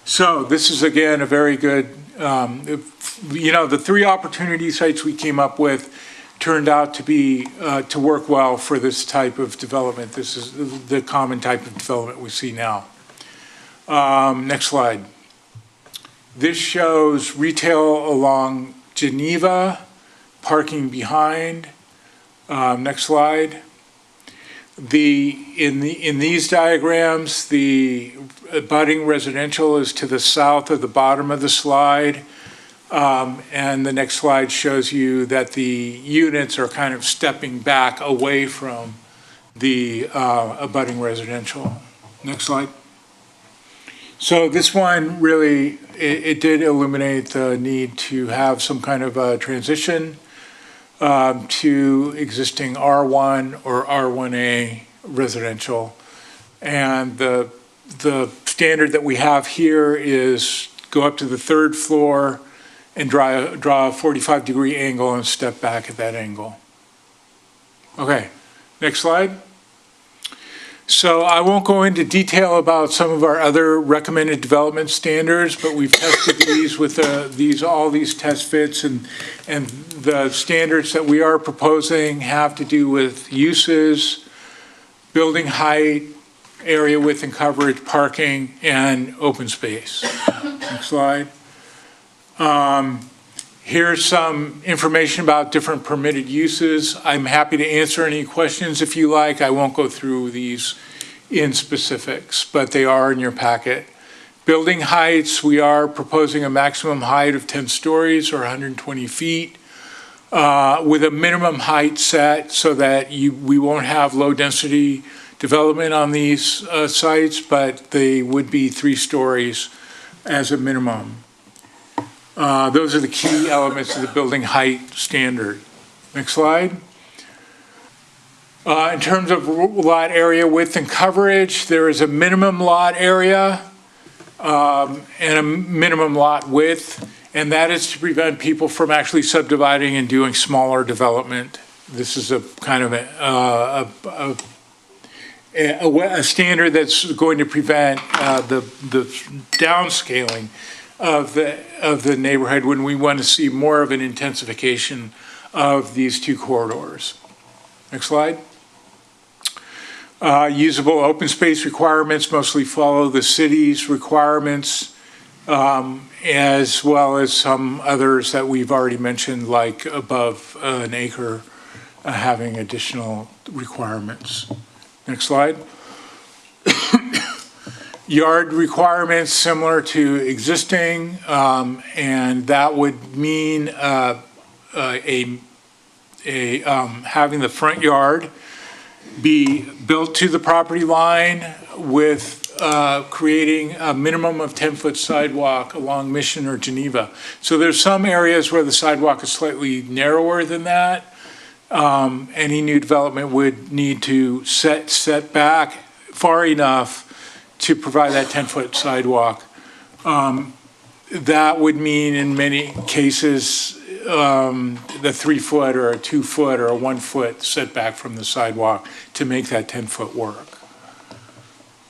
So this is, again, a very good, the 3 opportunity sites we came up with turned out to be, to work well for this type of development. This is the common type of development we see now. Next slide. This shows retail along Geneva, parking behind. Next slide. In these diagrams, the abutting residential is to the south of the bottom of the slide. And the next slide shows you that the units are kind of stepping back away from the abutting residential. Next slide. So this one really, it did illuminate the need to have some kind of a transition to existing R1 or R1A residential. And the standard that we have here is go up to the 3rd floor and draw a 45-degree angle and step back at that angle. Okay, next slide. So I won't go into detail about some of our other recommended development standards, but we've tested these with all these test fits, and the standards that we are proposing have to do with uses, building height, area width and coverage, parking, and open space. Next slide. Here's some information about different permitted uses. I'm happy to answer any questions if you like. I won't go through these in specifics, but they are in your packet. Building heights, we are proposing a maximum height of 10 stories or 120 feet with a minimum height set so that we won't have low density development on these sites, but they would be 3 stories as a minimum. Those are the key elements of the building height standard. Next slide. In terms of lot area width and coverage, there is a minimum lot area and a minimum lot width, and that is to prevent people from actually subdividing and doing smaller development. This is a kind of a standard that's going to prevent the downscaling of the neighborhood when we want to see more of an intensification of these 2 corridors. Next slide. Usable open space requirements mostly follow the city's requirements, as well as some others that we've already mentioned, like above an acre, having additional requirements. Next slide. Yard requirements similar to existing, and that would mean having the front yard be built to the property line with creating a minimum of 10-foot sidewalk along Mission or Geneva. So there's some areas where the sidewalk is slightly narrower than that. Any new development would need to set back far enough to provide that 10-foot sidewalk. That would mean in many cases the 3-foot or a 2-foot or a 1-foot setback from the sidewalk to make that 10-foot work.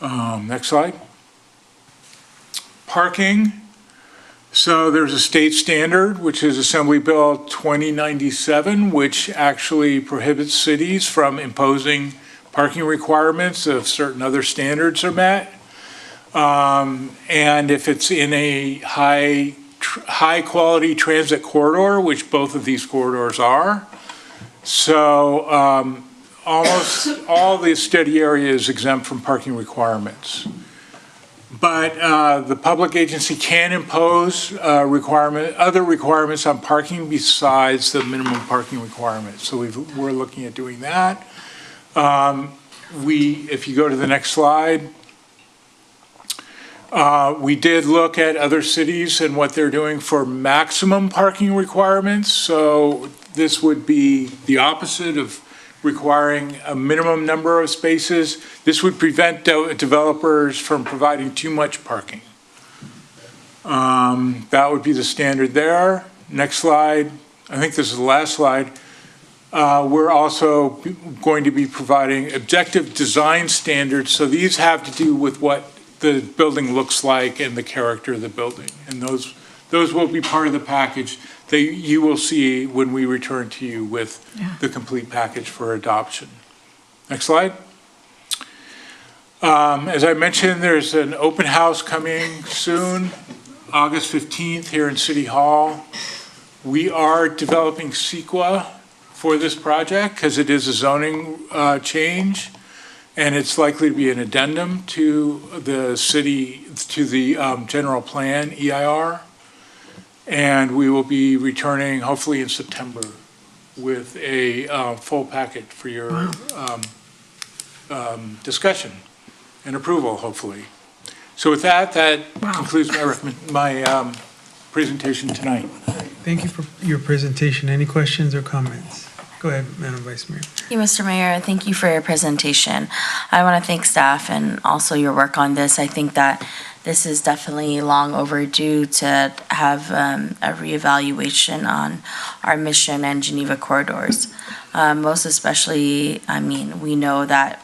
Next slide. Parking. So there's a state standard, which is Assembly Bill 2097, which actually prohibits cities from imposing parking requirements if certain other standards are met. And if it's in a high quality transit corridor, which both of these corridors are. So almost all the study area is exempt from parking requirements. But the public agency can impose other requirements on parking besides the minimum parking requirements. So we're looking at doing that. If you go to the next slide, we did look at other cities and what they're doing for maximum parking requirements. So this would be the opposite of requiring a minimum number of spaces. This would prevent developers from providing too much parking. That would be the standard there. Next slide. I think this is the last slide. We're also going to be providing objective design standards. So these have to do with what the building looks like and the character of the building. And those will be part of the package that you will see when we return to you with the complete package for adoption. Next slide. As I mentioned, there's an open house coming soon, August 15th here in City Hall. We are developing CEQA for this project because it is a zoning change. And it's likely to be an addendum to the general plan, EIR. And we will be returning hopefully in September with a full packet for your discussion and approval, hopefully. So with that, concludes my presentation tonight. Thank you for your presentation. Any questions or comments? Go ahead, Madam Vice Mayor. Thank you, Mr. Mayor. Thank you for your presentation. I want to thank staff and also your work on this. I think that this is definitely long overdue to have a reevaluation on our Mission and Geneva corridors. Most especially, I mean, we know that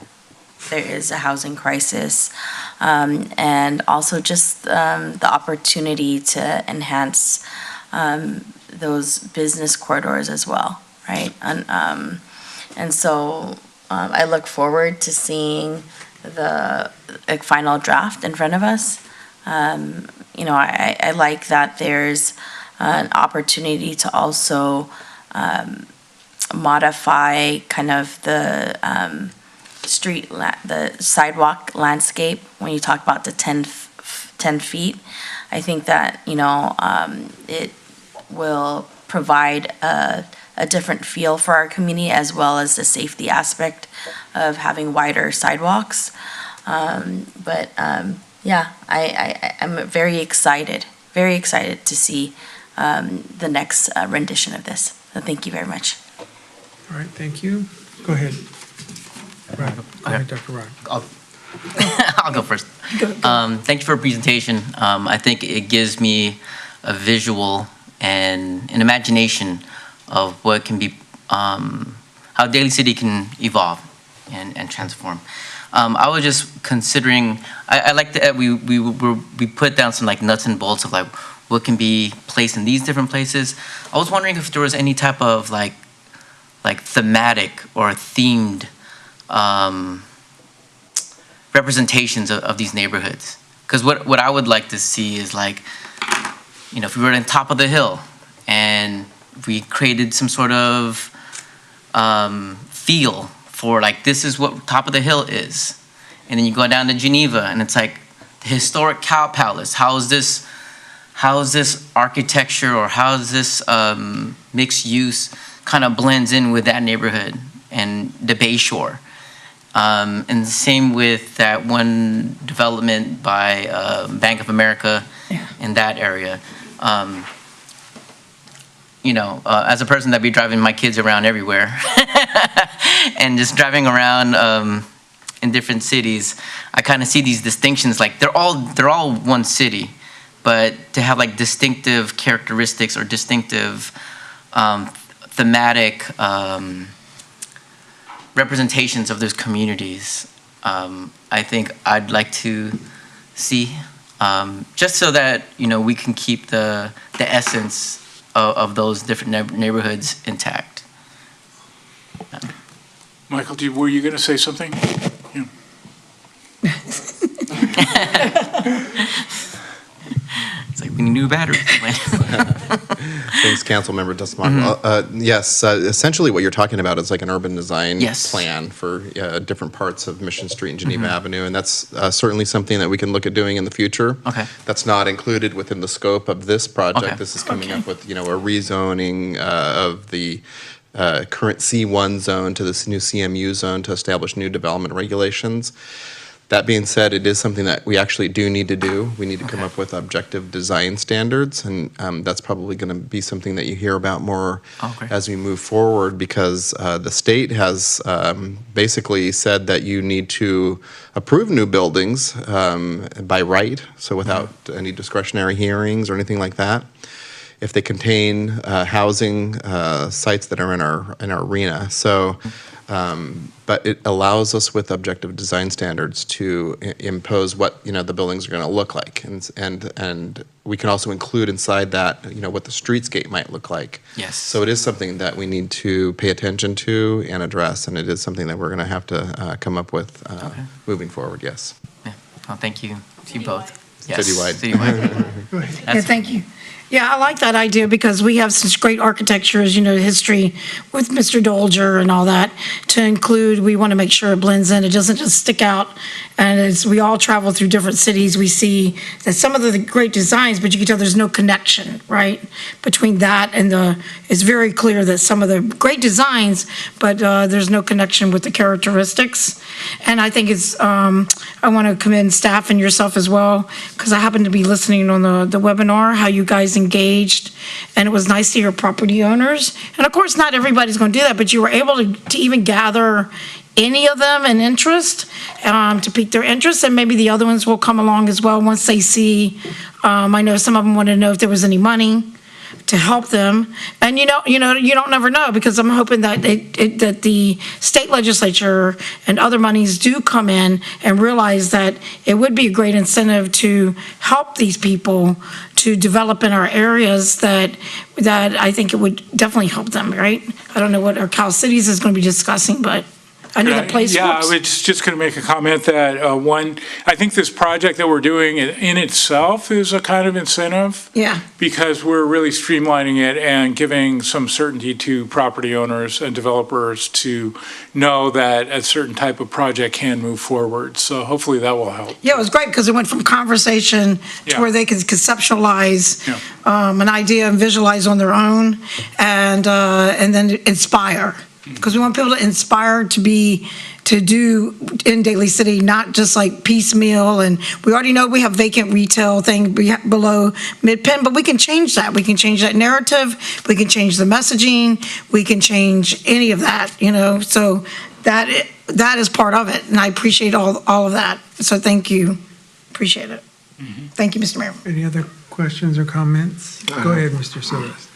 there is a housing crisis, and also just the opportunity to enhance those business corridors as well. Right, and so I look forward to seeing the final draft in front of us. I like that there's an opportunity to also modify kind of the the sidewalk landscape when you talk about the 10 feet. I think that it will provide a different feel for our community, as well as the safety aspect of having wider sidewalks. I'm very excited to see the next rendition of this. So thank you very much. All right, thank you. Go ahead. Rod. Go ahead, Dr. Rod. I'll go first. Thank you for your presentation. I think it gives me a visual and an imagination of what can be, how Daly City can evolve and transform. I was just considering, I like that we put down some like nuts and bolts of like what can be placed in these different places. I was wondering if there was any type of like thematic or themed representations of these neighborhoods. Because what I would like to see is like, if we were on top of the hill and we created some sort of feel for like, this is what top of the hill is. And then you go down to Geneva and it's like the historic Cow Palace. How is this architecture, or how is this mixed use kind of blends in with that neighborhood and the Bay Shore? And the same with that one development by Bank of America in that area. As a person that be driving my kids around everywhere and just driving around in different cities, I kind of see these distinctions. Like they're all one city, but to have like distinctive characteristics or distinctive thematic representations of those communities, I think I'd like to see, just so that we can keep the essence of those different neighborhoods intact. Michael, were you going to say something? Yeah. It's like we need new batteries. Thanks, Councilmember Desmond. Yes, essentially what you're talking about is like an urban design plan for different parts of Mission Street and Geneva Avenue, and that's certainly something that we can look at doing in the future. Okay. That's not included within the scope of this project. Okay. This is coming up with, a rezoning of the current C1 zone to this new CMU zone to establish new development regulations. That being said, it is something that we actually do need to do. We need to come up with objective design standards, and that's probably going to be something that you hear about more as we move forward, because the state has basically said that you need to approve new buildings by right, so without any discretionary hearings or anything like that, if they contain housing sites that are in our arena. So. But it allows us with objective design standards to impose what the buildings are going to look like, and we can also include inside that what the streetscape might look like. Yes. So it is something that we need to pay attention to and address, and it is something that we're going to have to come up with moving forward. Yes. Yeah. Oh, thank you to you both. Yes. Citywide. Citywide. Yeah, thank you. Yeah, I like that idea because we have such great architecture, as history with Mr. Dolger and all that to include. We want to make sure it blends in. It doesn't just stick out. And as we all travel through different cities, we see that some of the great designs, but you can tell there's no connection, right, between that and it's very clear that some of the great designs, but there's no connection with the characteristics. And I think I want to commend staff and yourself as well, because I happened to be listening on the webinar, how you guys engaged, and it was nice to hear property owners. And of course, not everybody's going to do that, but you were able to even gather any of them in interest, to pique their interest, and maybe the other ones will come along as well once they see. I know some of them wanted to know if there was any money to help them, and you don't never know, because I'm hoping that that the state legislature and other monies do come in and realize that it would be a great incentive to help these people to develop in our areas, that I think it would definitely help them, right? I don't know what our Cal Cities is going to be discussing, but I know the place Yeah, works. I was just going to make a comment that I think this project that we're doing in itself is a kind of incentive. Yeah. Because we're really streamlining it and giving some certainty to property owners and developers to know that a certain type of project can move forward. So hopefully that will help. Yeah, it was great because it went from conversation to where they could conceptualize an idea and visualize on their own, and then inspire. Because we want people to inspire to do in Daly City, not just like piecemeal. And we already know we have vacant retail thing below Mid-Penn, but we can change that. We can change that narrative. We can change the messaging. We can change any of that, So that is part of it, and I appreciate all of that. So thank you. Appreciate it. Thank you, Mr. Mayor. Any other questions or comments? Go ahead, Mr. Silvestre.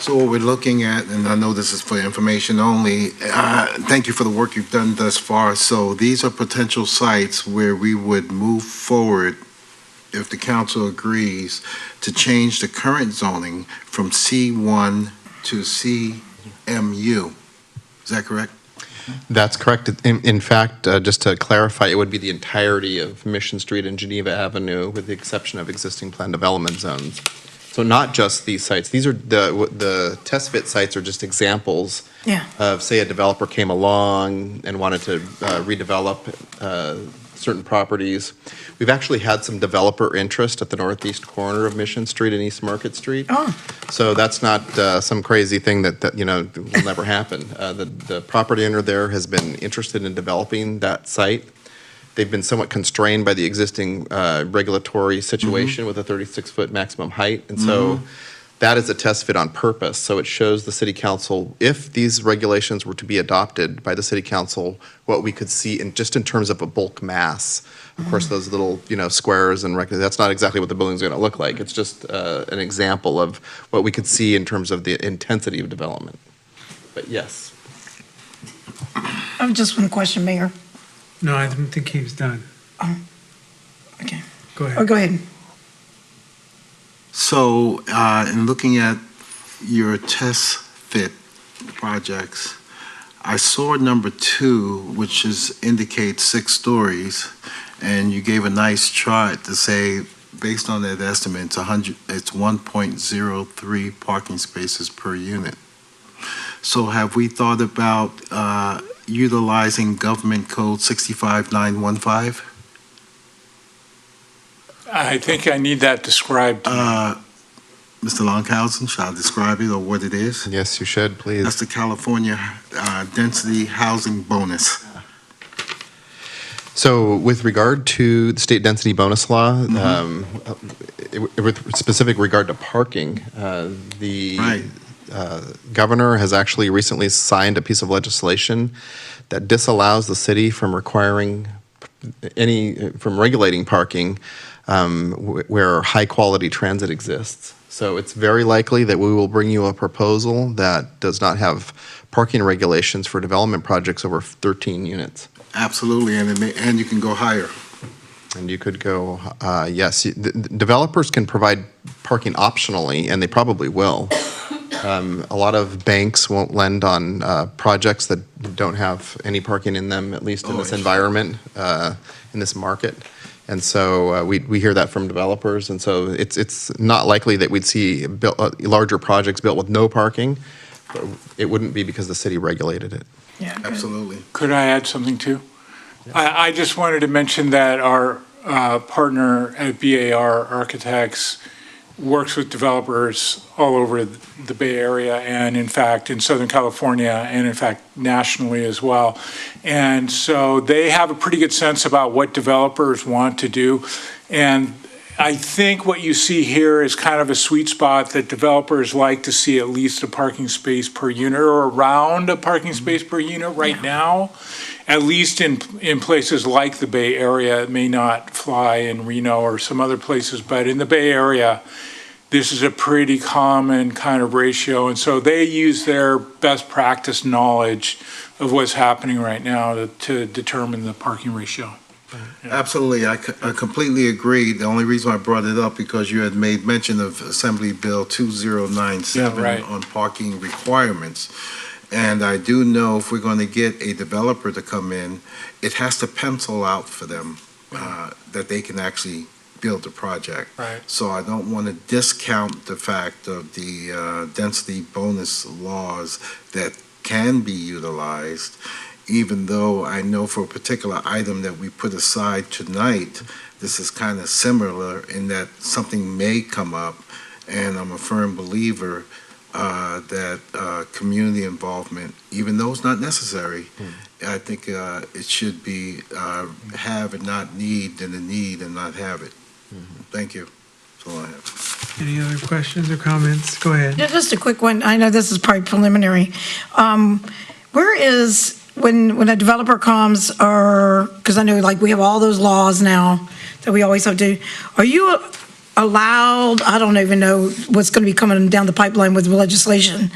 So what we're looking at, and I know this is for information only, thank you for the work you've done thus far. So these are potential sites where we would move forward, if the council agrees, to change the current zoning from C1 to CMU. Is that correct? That's correct. In fact, just to clarify, it would be the entirety of Mission Street and Geneva Avenue, with the exception of existing planned development zones. So not just these sites. These are the test fit sites are just examples of, say, a developer came along and wanted to redevelop certain properties. We've actually had some developer interest at the northeast corner of Mission Street and East Market Street. Oh. So that's not some crazy thing that will never happen. The property owner there has been interested in developing that site. They've been somewhat constrained by the existing regulatory situation with a 36-foot maximum height, and so that is a test fit on purpose. So it shows the city council, if these regulations were to be adopted by the city council, what we could see in terms of a bulk mass. Of course, those little squares and that's not exactly what the building's going to look like. It's just an example of what we could see in terms of the intensity of development. But yes. I have just one question, Mayor. No, I don't think he's done. Okay. Go ahead. Oh, go ahead. So, in looking at your test fit projects, I saw number 2, which indicates 6 stories, and you gave a nice chart to say, based on that estimate, it's 1.03 parking spaces per unit. So have we thought about utilizing Government Code 65915? I think I need that described. Mr. Longhausen, shall I describe it or what it is? Yes, you should, please. That's the California Density Housing Bonus. So with regard to the state density bonus law, with specific regard to parking, the governor has actually recently signed a piece of legislation that disallows the city from regulating parking where high quality transit exists. So it's very likely that we will bring you a proposal that does not have parking regulations for development projects over 13 units. Absolutely, and you can go higher. And you could go, yes. Developers can provide parking optionally, and they probably will. A lot of banks won't lend on projects that don't have any parking in them, at least in this environment, in this market. And so we hear that from developers, and so it's not likely that we'd see larger projects built with no parking, but it wouldn't be because the city regulated it. Yeah, absolutely. Could I add something too? I just wanted to mention that our partner at BAR Architects works with developers all over the Bay Area and in fact in Southern California and in fact nationally as well. And so they have a pretty good sense about what developers want to do. And I think what you see here is kind of a sweet spot that developers like to see at least a parking space per unit or around a parking space per unit right now. At least in places like the Bay Area. It may not fly in Reno or some other places, but in the Bay Area, this is a pretty common kind of ratio. And so they use their best practice knowledge of what's happening right now to determine the parking ratio. Yeah. Absolutely, I completely agree. The only reason I brought it up because you had made mention of Assembly Bill 2097 on parking requirements. And I do know if we're going to get a developer to come in, it has to pencil out for them that they can actually build the project. Right. So I don't want to discount the fact of the density bonus laws that can be utilized, even though I know for a particular item that we put aside tonight, this is kind of similar in that something may come up, and I'm a firm believer that community involvement, even though it's not necessary, I think it should be have and not need, than the need and not have it. Thank you. That's all I have. Any other questions or comments? Go ahead. Yeah, just a quick one. I know this is probably preliminary. Where is, when a developer comes, or, because I know like we have all those laws now that we always have to, are you allowed, I don't even know what's going to be coming down the pipeline with legislation,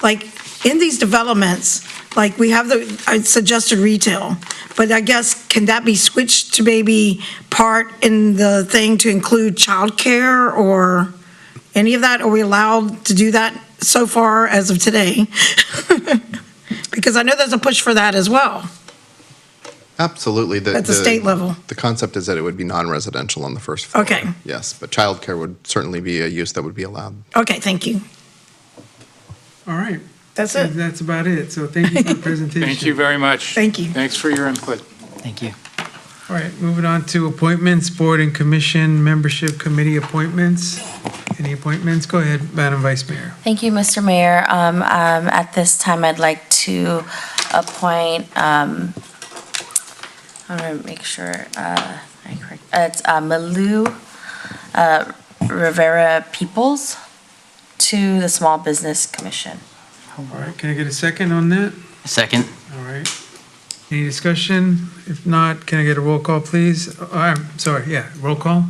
like in these developments, like we have the suggested retail, but I guess can that be switched to maybe part in the thing to include childcare or any of that? Are we allowed to do that so far as of today? Because I know there's a push for that as well Absolutely. at the state level. The concept is that it would be non-residential on the first floor. Okay. Yes, but childcare would certainly be a use that would be allowed. Okay, thank you. All right. That's it. That's about it. So thank you for the presentation. Thank you very much. Thank you. Thanks for your input. Thank you. All right, moving on to appointments, board and commission membership committee appointments. Any appointments? Go ahead, Madam Vice Mayor. Thank you, Mr. Mayor. At this time, I'd like to appoint, I want to make sure, it's Malu Rivera Peoples to the Small Business Commission. All right, can I get a second on that? Second. All right. Any discussion? If not, can I get a roll call, please? I'm sorry, yeah, roll call?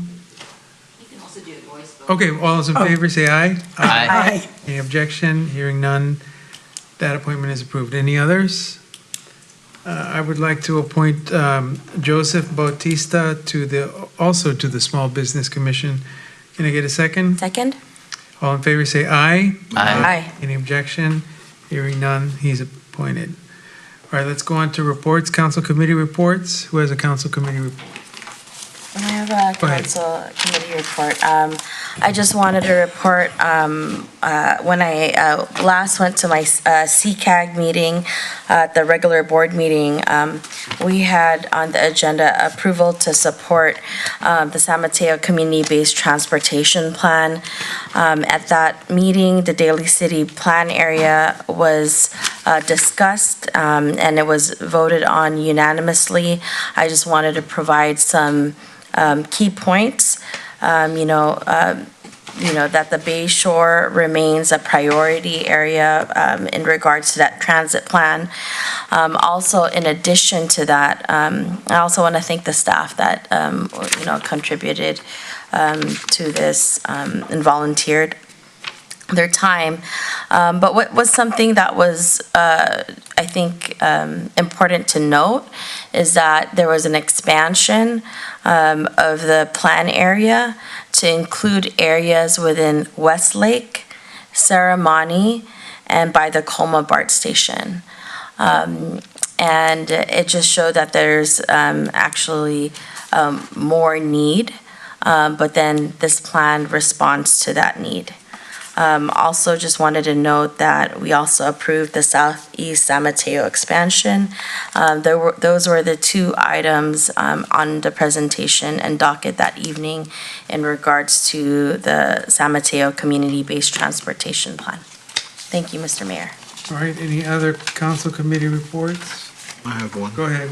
You can also do a voice vote. Okay, all those in favor, say aye. Aye. Any objection? Hearing none, that appointment is approved. Any others? I would like to appoint Joseph Bautista also to the Small Business Commission. Can I get a second? Second? All in favor, say aye. Aye. Any objection? Hearing none, he's appointed. All right, let's go on to reports, council committee reports. Who has a council committee report? I have a Go ahead. council committee report. I just wanted to report, when I last went to my CCAG meeting, the regular board meeting, we had on the agenda approval to support the San Mateo Community-Based Transportation Plan. At that meeting, the Daly City Plan area was discussed, and it was voted on unanimously. I just wanted to provide some key points, that the Bay Shore remains a priority area in regards to that transit plan. Also, in addition to that, I also want to thank the staff that, contributed to this and volunteered their time. But what was something that was, I think, important to note is that there was an expansion of the plan area to include areas within Westlake, Saramani, and by the Colma BART station. And it just showed that there's actually more need, but then this plan responds to that need. Also, just wanted to note that we also approved the Southeast San Mateo expansion. Those were the two items on the presentation and docket that evening in regards to the San Mateo Community-Based Transportation Plan. Thank you, Mr. Mayor. All right, any other council committee reports? I have one. Go ahead.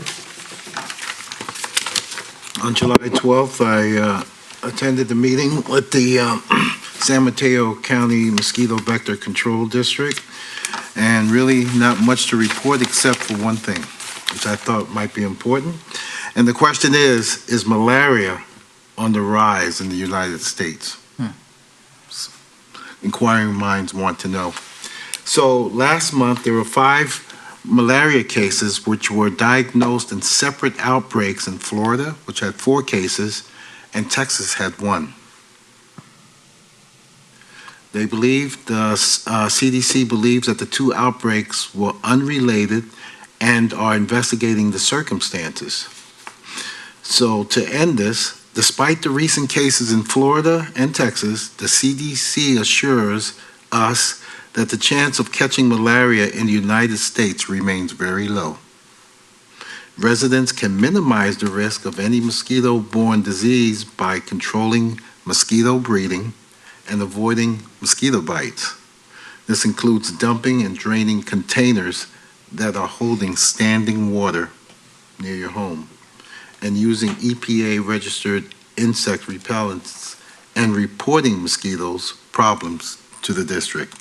On July 12th, I attended the meeting with the San Mateo County Mosquito Vector Control District, and really not much to report except for one thing, which I thought might be important. And the question is malaria on the rise in the United States? Inquiring minds want to know. So last month, there were 5 malaria cases which were diagnosed in separate outbreaks in Florida, which had 4 cases, and Texas had 1. They believe, the CDC believes that the 2 outbreaks were unrelated and are investigating the circumstances. So to end this, despite the recent cases in Florida and Texas, the CDC assures us that the chance of catching malaria in the United States remains very low. Residents can minimize the risk of any mosquito-borne disease by controlling mosquito breeding and avoiding mosquito bites. This includes dumping and draining containers that are holding standing water near your home, and using EPA-registered insect repellents and reporting mosquitoes problems to the district.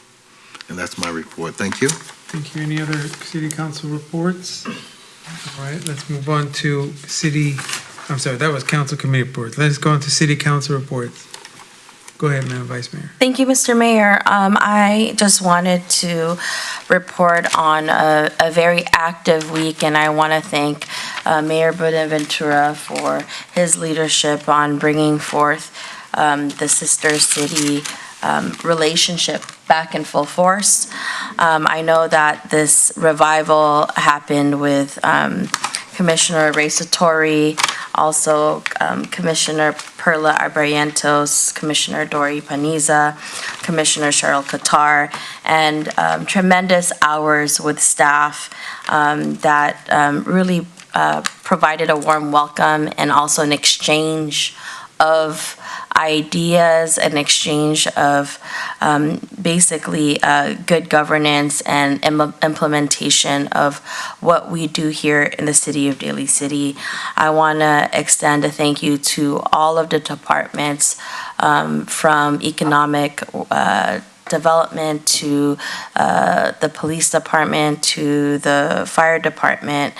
And that's my report. Thank you. Thank you. Any other city council reports? All right, let's move on to that was council committee reports. Let's go on to city council reports. Go ahead, Madam Vice Mayor. Thank you, Mr. Mayor. I just wanted to report on a very active week, and I want to thank Mayor Buenaventura for his leadership on bringing forth the sister city relationship back in full force. I know that this revival happened with Commissioner Ray Satori, also Commissioner Perla Arbarrientos, Commissioner Dori Paniza, Commissioner Cheryl Qatar, and tremendous hours with staff that really provided a warm welcome and also an exchange of ideas, an exchange of basically good governance and implementation of what we do here in the city of Daly City. I want to extend a thank you to all of the departments from economic development to the police department to the fire department,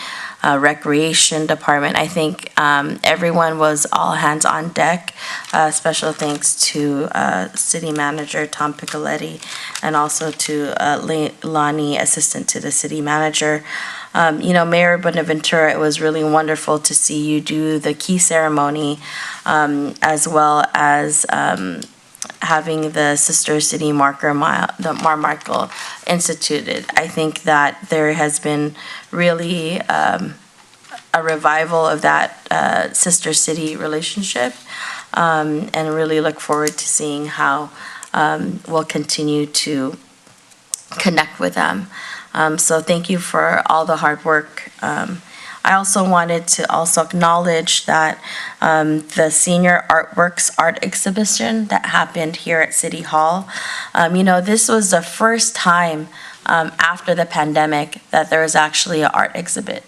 recreation department. I think everyone was all hands on deck. Special thanks to City Manager Tom Piccoletti and also to Lonnie, Assistant to the City Manager. Mayor Bonaventura, it was really wonderful to see you do the key ceremony as well as having the Sister City Marker Mile, the Marmichael instituted. I think that there has been really a revival of that Sister City relationship, and really look forward to seeing how we'll continue to connect with them. So thank you for all the hard work. I also wanted to also acknowledge that the Senior Artworks art exhibition that happened here at City Hall, this was the first time after the pandemic that there was actually an art exhibit.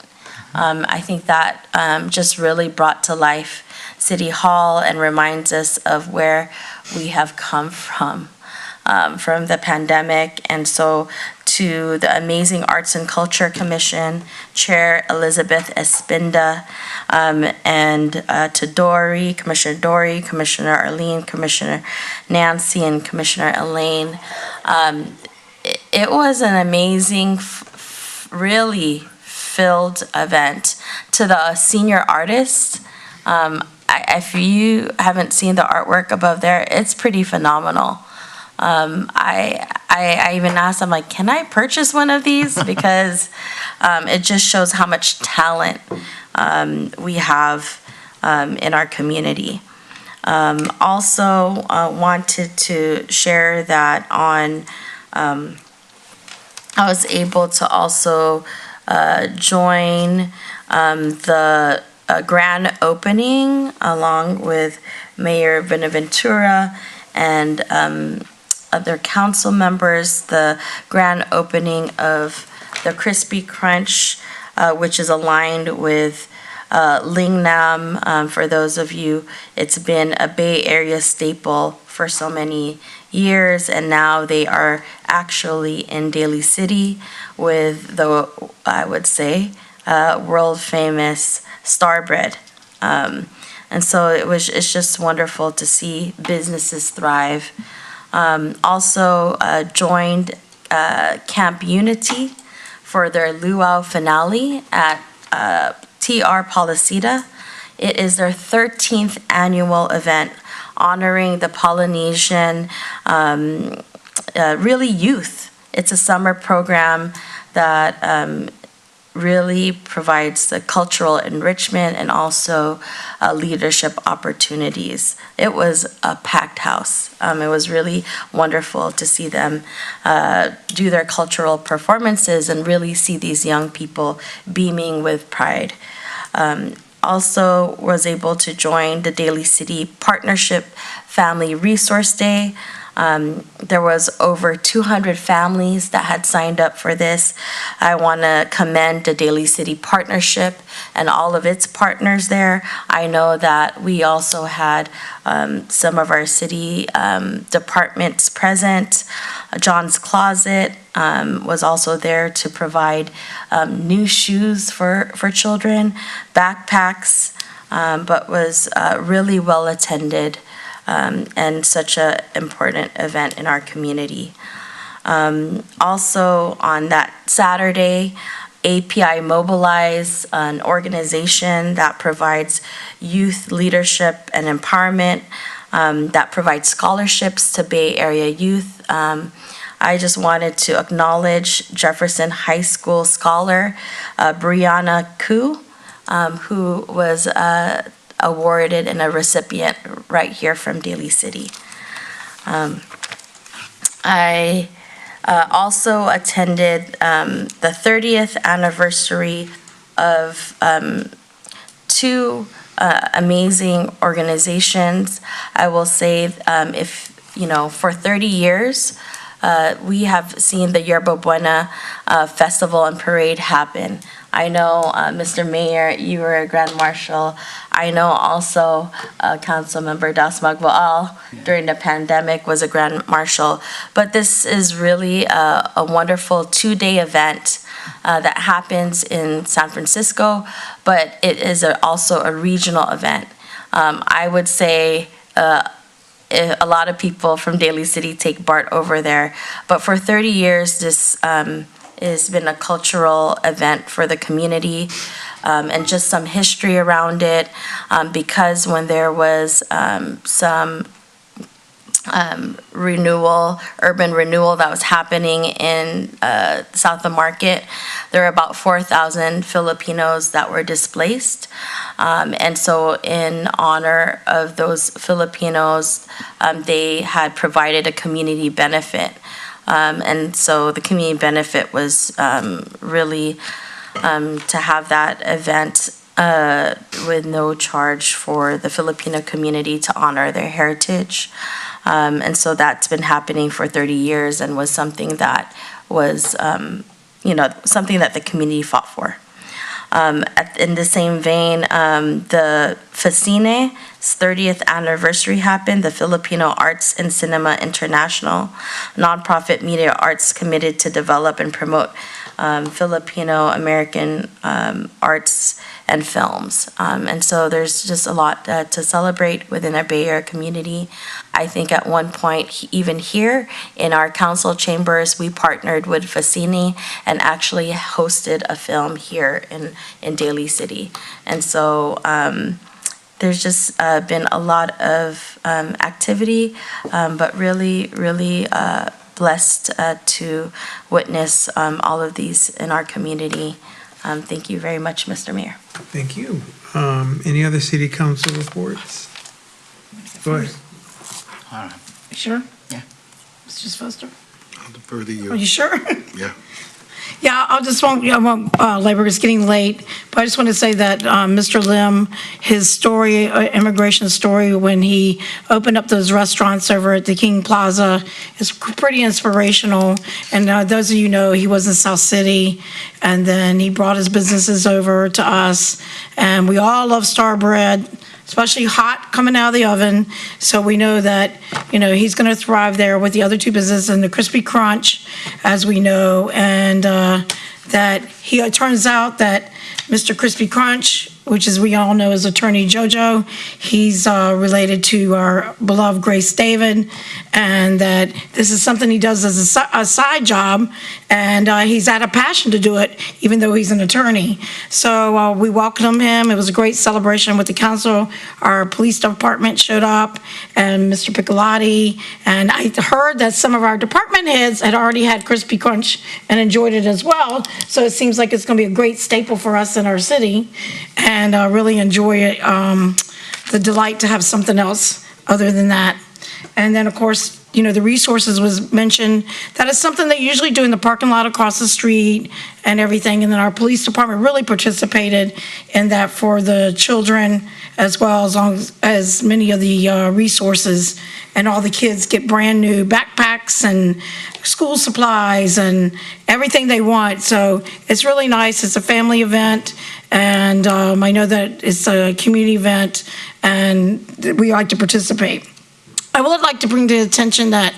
I think that just really brought to life City Hall and reminds us of where we have come from the pandemic. And so to the Amazing Arts and Culture Commission, Chair Elizabeth Espinda, and to Commissioner Arlene, Commissioner Nancy, and Commissioner Elaine. It was an amazing, really filled event. To the senior artists, if you haven't seen the artwork above there, it's pretty phenomenal. I even asked them, like, can I purchase one of these? Because it just shows how much talent we have in our community. Also wanted to share that I was able to also join the grand opening along with Mayor Bonaventura and other council members, the grand opening of the Crispy Crunch, which is aligned with Lingnam. For those of you, it's been a Bay Area staple for so many years, and now they are actually in Daly City with the, I would say, world famous Starbread. And so it's just wonderful to see businesses thrive. Also joined Camp Unity for their luau finale at TR Policita. It is their 13th annual event honoring the Polynesian really youth. It's a summer program that really provides the cultural enrichment and also leadership opportunities. It was a packed house. It was really wonderful to see them do their cultural performances and really see these young people beaming with pride. Also was able to join the Daly City Partnership Family Resource Day. There was over 200 families that had signed up for this. I want to commend the Daly City Partnership and all of its partners there. I know that we also had some of our city departments present. John's Closet was also there to provide new shoes for children, backpacks, but was really well attended. And such an important event in our community. Also on that Saturday, API Mobilize, an organization that provides youth leadership and empowerment, that provides scholarships to Bay Area youth. I just wanted to acknowledge Jefferson High School scholar Brianna Koo, who was awarded and a recipient right here from Daly City. I also attended the 30th anniversary of two amazing organizations. I will say, for 30 years, we have seen the Yerba Buena Festival and Parade happen. I know, Mr. Mayor, you were a Grand Marshal. I know also Councilmember Das Magwaal during the pandemic was a Grand Marshal. But this is really a wonderful two-day event that happens in San Francisco, but it is also a regional event. I would say a lot of people from Daly City take part over there, but for 30 years, this has been a cultural event for the community, and just some history around it, because when there was some urban renewal that was happening in south of Market, there were about 4,000 Filipinos that were displaced. And so in honor of those Filipinos, they had provided a community benefit. And so the community benefit was really to have that event with no charge for the Filipino community to honor their heritage. And so that's been happening for 30 years and was something that was, something that the community fought for. In the same vein, the FACINE's 30th anniversary happened, the Filipino Arts and Cinema International, nonprofit media arts committed to develop and promote Filipino-American arts and films. And so there's just a lot to celebrate within our Bay Area community. I think at one point, even here in our council chambers, we partnered with FACINE and actually hosted a film here in Daly City. And so there's just been a lot of activity, but really, really blessed to witness all of these in our community. Thank you very much, Mr. Mayor. Thank you. Any other city council reports? Go ahead. All right. You sure? Yeah. Mr. Foster? I'll defer to you. Are you sure? Yeah. Yeah, I won't labor, it's getting late, but I just want to say that Mr. Lim, his story, immigration story, when he opened up those restaurants over at the King Plaza is pretty inspirational. And those of you know, he was in South City, and then he brought his businesses over to us, and we all love Star Bread, especially hot coming out of the oven. So we know that, he's going to thrive there with the other two businesses and the Crispy Crunch, as we know. And that it turns out that Mr. Crispy Crunch, which as we all know is Attorney JoJo, he's related to our beloved Grace David, and that this is something he does as a side job, and he's had a passion to do it, even though he's an attorney. So we welcomed him. It was a great celebration with the council. Our police department showed up, and Mr. Piccolotti, and I heard that some of our department heads had already had Crispy Crunch and enjoyed it as well. So it seems like it's going to be a great staple for us in our city, and really enjoy it, the delight to have something else other than that. And then, of course, the resources was mentioned. That is something they usually do in the parking lot across the street and everything. And then our police department really participated in that for the children, as well as many of the resources. And all the kids get brand new backpacks and school supplies and everything they want. So it's really nice. It's a family event. And I know that it's a community event, and we like to participate. I would like to bring to attention that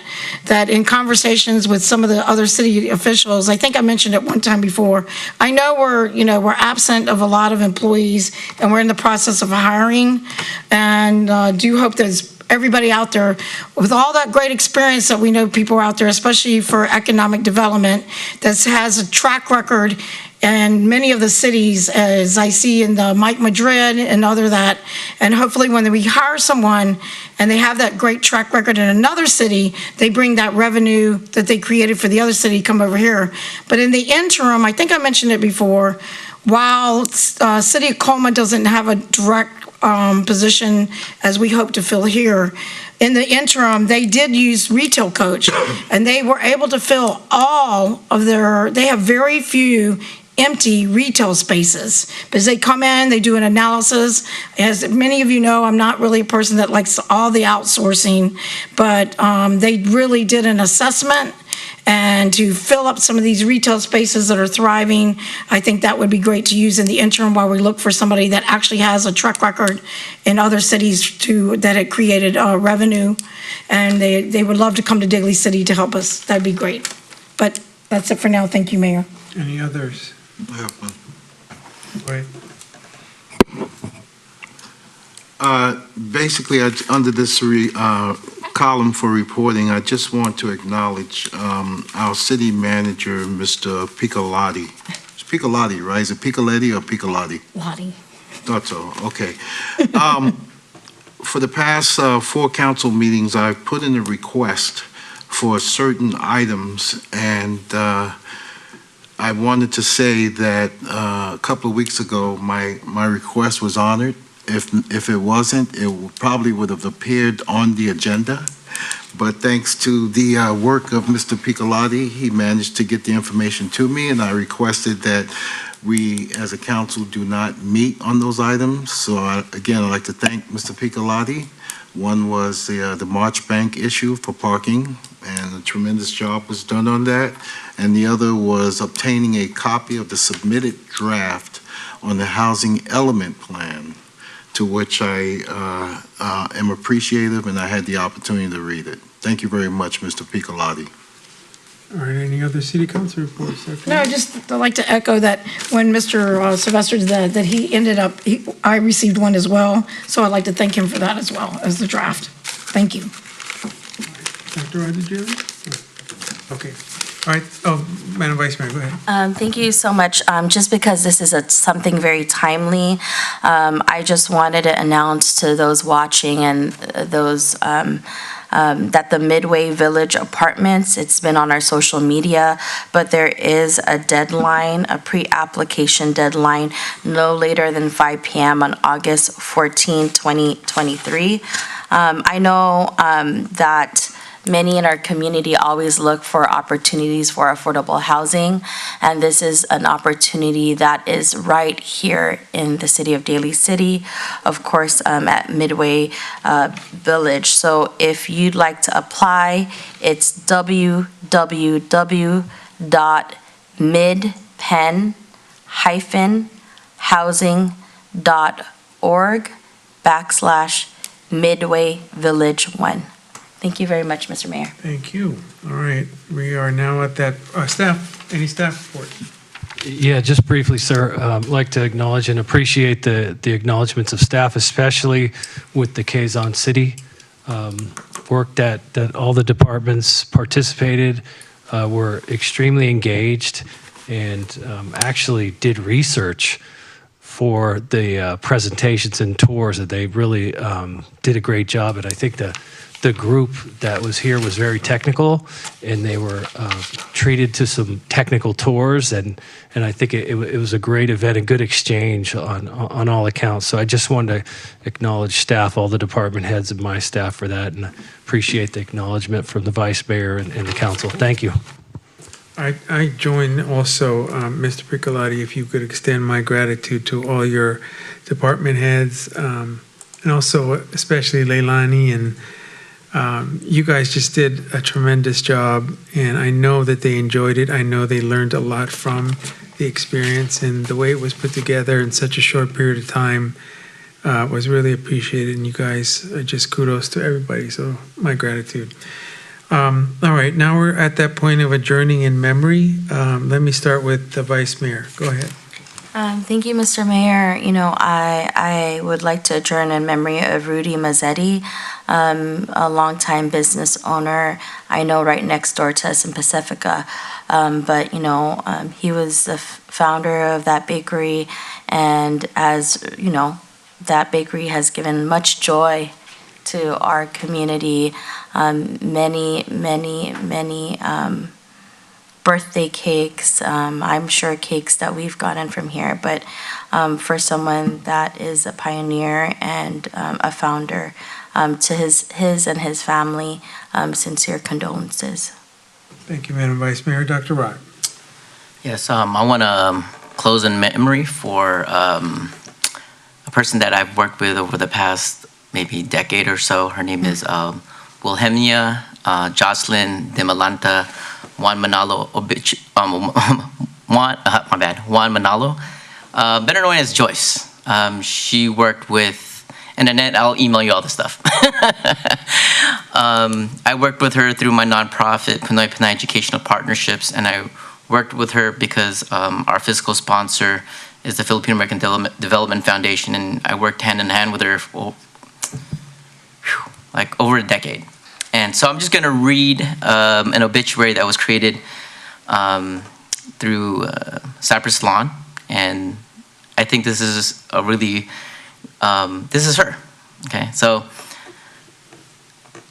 in conversations with some of the other city officials, I think I mentioned it one time before, I know we're absent of a lot of employees, and we're in the process of hiring, and do hope that everybody out there with all that great experience that we know people out there, especially for economic development, that has a track record. And many of the cities, as I see in the Mike Madrid and other that, and hopefully when we hire someone and they have that great track record in another city, they bring that revenue that they created for the other city, come over here. But in the interim, I think I mentioned it before, while City of Colma doesn't have a direct position as we hope to fill here, in the interim, they did use Retail Coach, and they were able to fill all of they have very few empty retail spaces, because they come in, they do an analysis. As many of you know, I'm not really a person that likes all the outsourcing, but they really did an assessment, and to fill up some of these retail spaces that are thriving, I think that would be great to use in the interim while we look for somebody that actually has a track record in other cities that had created revenue, and they would love to come to Daly City to help us. That'd be great. But that's it for now. Thank you, Mayor. Any others? I have one. Basically, under this column for reporting, I just want to acknowledge our city manager, Mr. Piccolotti. It's Piccolotti, right? Is it Piccoletti or Piccolotti? Lottie. Thought so, okay. For the past 4 council meetings, I've put in a request for certain items, and I wanted to say that a couple of weeks ago, my request was honored. If it wasn't, it probably would have appeared on the agenda. But thanks to the work of Mr. Piccolotti, he managed to get the information to me, and I requested that we, as a council, do not meet on those items. So again, I'd like to thank Mr. Piccolotti. One was the March Bank issue for parking, and a tremendous job was done on that. And the other was obtaining a copy of the submitted draft on the housing element plan, to which I am appreciative, and I had the opportunity to read it. Thank you very much, Mr. Piccolotti. All right, any other city council reports? No, I'd just like to echo that when Mr. Sylvester did that he ended up, I received one as well, so I'd like to thank him for that as well, as the draft. Thank you. Dr. Rod, did you have it? Okay. All right. Oh, Madam Vice Mayor, go ahead. Thank you so much. Just because this is something very timely, I just wanted to announce to those watching and those that the Midway Village Apartments, it's been on our social media, but there is a deadline, a pre-application deadline, no later than 5 p.m. on August 14, 2023. I know that many in our community always look for opportunities for affordable housing, and this is an opportunity that is right here in the city of Daly City, of course, at Midway Village. So if you'd like to apply, it's www.midpen-housing.org/Midway Village 1. Thank you very much, Mr. Mayor. Thank you. All right, we are now at that, staff, any staff report? Yeah, just briefly, sir, I'd like to acknowledge and appreciate the acknowledgements of staff, especially with the Quezon City work that all the departments participated, were extremely engaged, and actually did research for the presentations and tours. That they really did a great job. And I think the group that was here was very technical, and they were treated to some technical tours, and I think it was a great event, a good exchange on all accounts. So I just wanted to acknowledge staff, all the department heads of my staff for that, and appreciate the acknowledgement from the Vice Mayor and the council. Thank you. I join also, Mr. Piccolotti, if you could extend my gratitude to all your department heads, and also especially Leilani, and you guys just did a tremendous job, and I know that they enjoyed it. I know they learned a lot from the experience, and the way it was put together in such a short period of time was really appreciated, and you guys, just kudos to everybody, so my gratitude. All right, now we're at that point of adjourning in memory. Let me start with the Vice Mayor. Go ahead. Thank you, Mr. Mayor. You know, I would like to adjourn in memory of Rudy Mazzetti, a longtime business owner. I know right next door to us in Pacifica, but you know, he was the founder of that bakery, and as you know, that bakery has given much joy to our community. Many birthday cakes. I'm sure cakes that we've gotten from here, but for someone that is a pioneer and a founder, to his and his family, sincere condolences. Thank you, Madam Vice Mayor. Dr. Rod. Yes, I want to close in memory for a person that I've worked with over the past maybe decade or so. Her name is Wilhelmina Jocelyn de Malanta Juan Manalo, Juan Manalo, better known as Joyce. She worked with, and Annette, I'll email you all the stuff. I worked with her through my nonprofit, Pinoy Pinay Educational Partnerships, and I worked with her because our fiscal sponsor is the Filipino American Development Foundation, and I worked hand in hand with her for like over a decade. And so I'm just going to read an obituary that was created through Cypress Lawn, and I think this is a really, this is her. Okay, so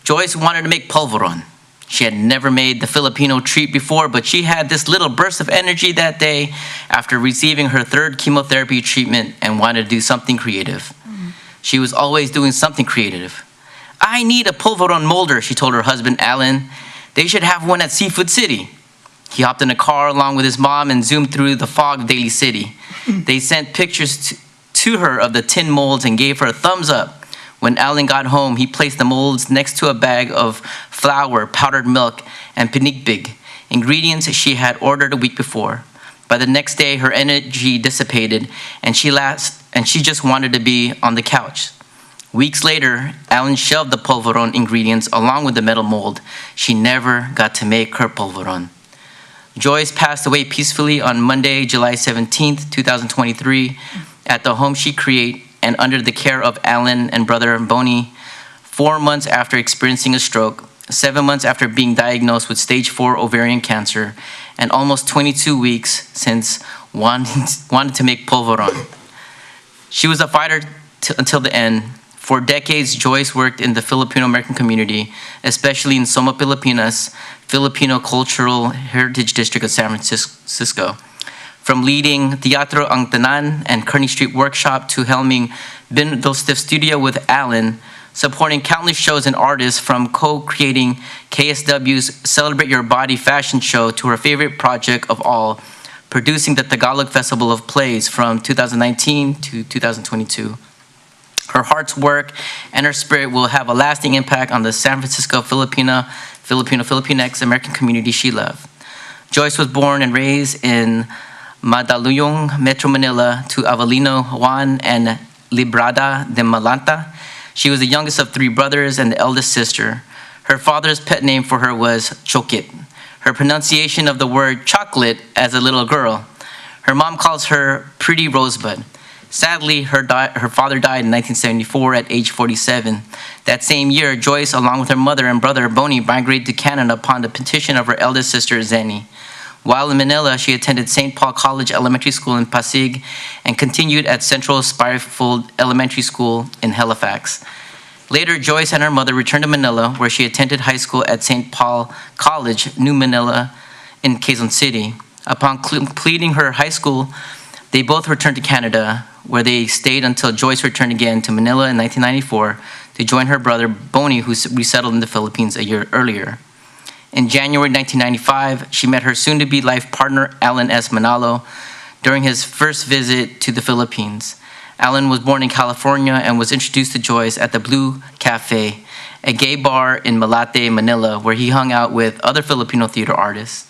Joyce wanted to make polvoron. She had never made the Filipino treat before, but she had this little burst of energy that day after receiving her 3rd chemotherapy treatment and wanted to do something creative. She was always doing something creative. I need a polvoron molder, she told her husband, Alan. They should have one at Seafood City. He hopped in a car along with his mom and zoomed through the fog of Daly City. They sent pictures to her of the tin molds and gave her a thumbs up. When Alan got home, he placed the molds next to a bag of flour, powdered milk, and pinigbig, ingredients she had ordered a week before. By the next day, her energy dissipated, and she just wanted to be on the couch. Weeks later, Alan shelved the polvoron ingredients along with the metal mold. She never got to make her polvoron. Joyce passed away peacefully on Monday, July 17th, 2023, at the home she created and under the care of Alan and brother Bonnie, 4 months after experiencing a stroke, 7 months after being diagnosed with stage 4 ovarian cancer, and almost 22 weeks since wanted to make polvoron. She was a fighter until the end. For decades, Joyce worked in the Filipino American community, especially in Soma Pilipinas, Filipino Cultural Heritage District of San Francisco. From leading Teatro Ang Tanan and Kearney Street Workshop to helming Bindlestiff Studio with Alan, supporting countless shows and artists, from co-creating KSW's Celebrate Your Body fashion show to her favorite project of all, producing the Tagalog Festival of Plays from 2019 to 2022. Her heart's work and her spirit will have a lasting impact on the San Francisco Filipinx American community she loved. Joyce was born and raised in Mandaluyong, Metro Manila, to Avelino Juan and Librada de Malanta. She was the youngest of 3 brothers and the eldest sister. Her father's pet name for her was Chokit, her pronunciation of the word chocolate as a little girl. Her mom calls her Pretty Rosebud. Sadly, her father died in 1974 at age 47. That same year, Joyce, along with her mother and brother Bonnie, migrated to Canada upon the petition of her eldest sister, Zenny. While in Manila, she attended St. Paul College Elementary School in Pasig and continued at Central Spirefold Elementary School in Halifax. Later, Joyce and her mother returned to Manila, where she attended high school at St. Paul College, New Manila, in Quezon City. Upon completing her high school, they both returned to Canada, where they stayed until Joyce returned again to Manila in 1994 to join her brother Bonnie, who resettled in the Philippines a year earlier. In January 1995, she met her soon-to-be life partner, Alan S. Manalo, during his first visit to the Philippines. Alan was born in California and was introduced to Joyce at the Blue Cafe, a gay bar in Malate, Manila, where he hung out with other Filipino theater artists.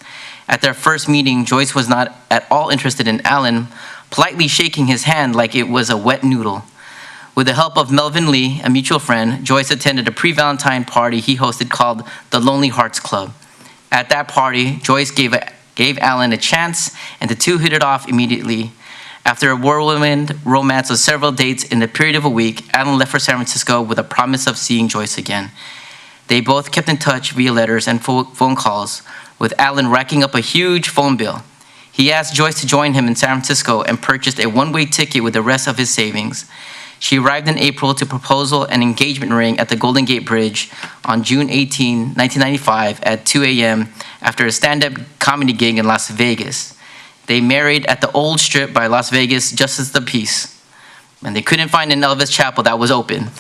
At their first meeting, Joyce was not at all interested in Alan, politely shaking his hand like it was a wet noodle. With the help of Melvin Lee, a mutual friend, Joyce attended a pre-Valentine party he hosted called the Lonely Hearts Club. At that party, Joyce gave Alan a chance, and the two hit it off immediately. After a whirlwind romance of several dates in the period of a week, Alan left for San Francisco with a promise of seeing Joyce again. They both kept in touch via letters and phone calls, with Alan racking up a huge phone bill. He asked Joyce to join him in San Francisco and purchased a one-way ticket with the rest of his savings. She arrived in April to proposal and engagement ring at the Golden Gate Bridge on June 18, 1995 at 2 a.m. after a stand-up comedy gig in Las Vegas. They married at the Old Strip by Las Vegas Justice of the Peace, and they couldn't find an Elvis Chapel that was open.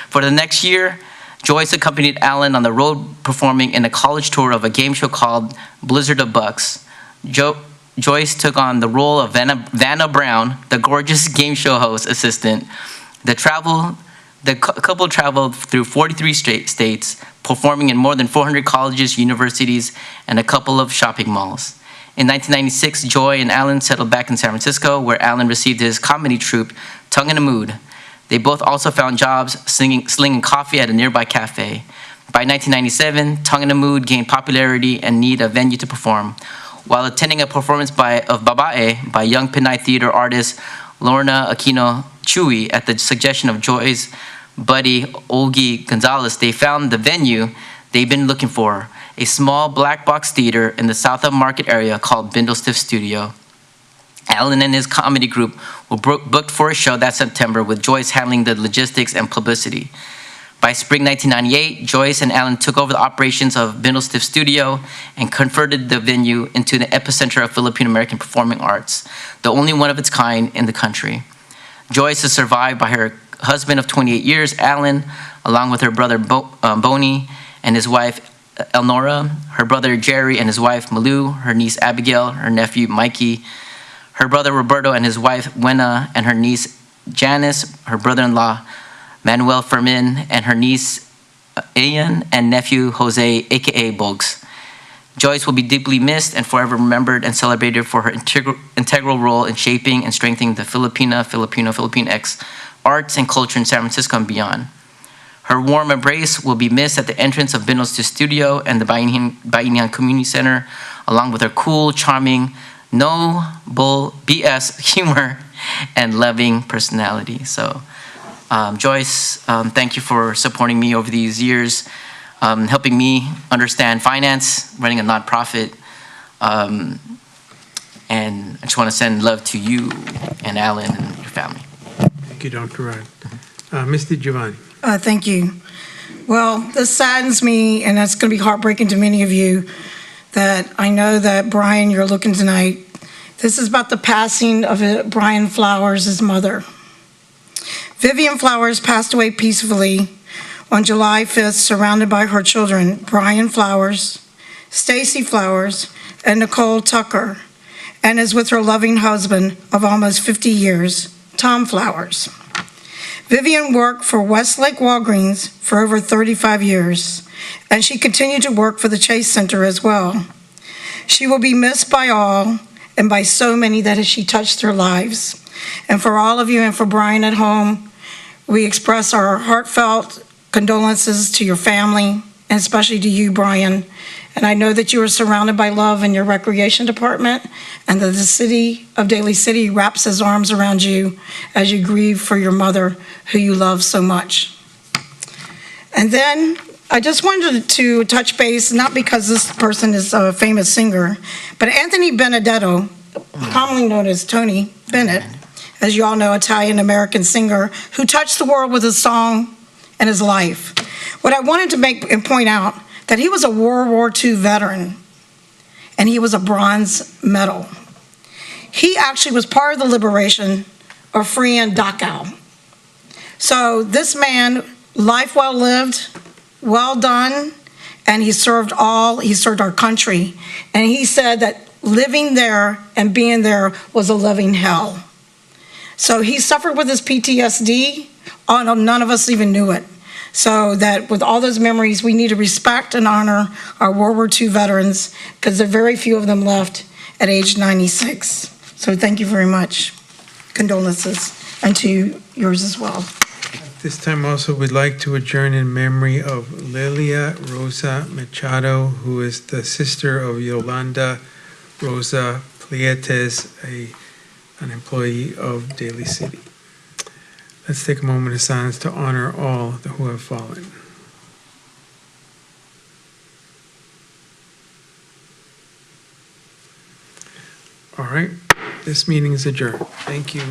For the next year, Joyce accompanied Alan on the road performing in a college tour of a game show called Blizzard of Bucks. Joyce took on the role of Vanna Brown, the gorgeous game show host assistant. The couple traveled through 43 states, performing in more than 400 colleges, universities, and a couple of shopping malls. In 1996, Joy and Alan settled back in San Francisco, where Alan received his comedy troupe, Tongue in a Mood. They both also found jobs slinging coffee at a nearby cafe. By 1997, Tongue in a Mood gained popularity and needed a venue to perform. While attending a performance of Babae by young Pinay theater artist Lorna Aquino Chewy at the suggestion of Joy's buddy Olgi Gonzalez, they found the venue they've been looking for, a small black box theater in the South of Market area called Bindlestiff Studio. Alan and his comedy group were booked for a show that September, with Joyce handling the logistics and publicity. By spring 1998, Joyce and Alan took over the operations of Bindlestiff Studio and converted the venue into the epicenter of Filipino-American performing arts, the only one of its kind in the country. Joyce is survived by her husband of 28 years, Alan, along with her brother Boney and his wife Elnora, her brother Jerry and his wife Malu, her niece Abigail, her nephew Mikey, her brother Roberto and his wife Wena, and her niece Janice, her brother-in-law Manuel Fermin, and her niece Ian and nephew Jose, aka Bogs. Joyce will be deeply missed and forever remembered and celebrated for her integral role in shaping and strengthening the Filipino-Philippine-X arts and culture in San Francisco and beyond. Her warm embrace will be missed at the entrance of Bindlestiff Studio and the Bainihan Community Center, along with her cool, charming, no bull BS humor and loving personality. So, Joyce, thank you for supporting me over these years, helping me understand finance, running a nonprofit, and I just want to send love to you and Alan and your family. Thank you, Dr. Rod. Mr. Giovanni. Thank you. Well, this saddens me, and that's going to be heartbreaking to many of you, that I know that Brian, you're looking tonight. This is about the passing of Brian Flowers, his mother. Vivian Flowers passed away peacefully on July 5th, surrounded by her children, Brian Flowers, Stacy Flowers, and Nicole Tucker, and is with her loving husband of almost 50 years, Tom Flowers. Vivian worked for Westlake Walgreens for over 35 years, and she continued to work for the Chase Center as well. She will be missed by all and by so many that she touched their lives. And for all of you and for Brian at home, we express our heartfelt condolences to your family, and especially to you, Brian. And I know that you are surrounded by love in your recreation department, and that the city of Daly City wraps its arms around you as you grieve for your mother, who you love so much. And then I just wanted to touch base, not because this person is a famous singer, but Anthony Benedetto, commonly known as Tony Bennett, as you all know, Italian-American singer, who touched the world with his song and his life. What I wanted to make and point out, that he was a World War II veteran, and he was a bronze medal. He actually was part of the liberation of freeing Dachau. So this man, life well lived, well done, and he served our country. And he said that living there and being there was a living hell. So he suffered with his PTSD. Oh, no, none of us even knew it. So that with all those memories, we need to respect and honor our World War II veterans, because there are very few of them left at age 96. So thank you very much. Condolences, and to yours as well. This time also, we'd like to adjourn in memory of Lilia Rosa Machado, who is the sister of Yolanda Rosa Plietes, an employee of Daly City. Let's take a moment of silence to honor all who have fallen. All right, this meeting is adjourned. Thank you.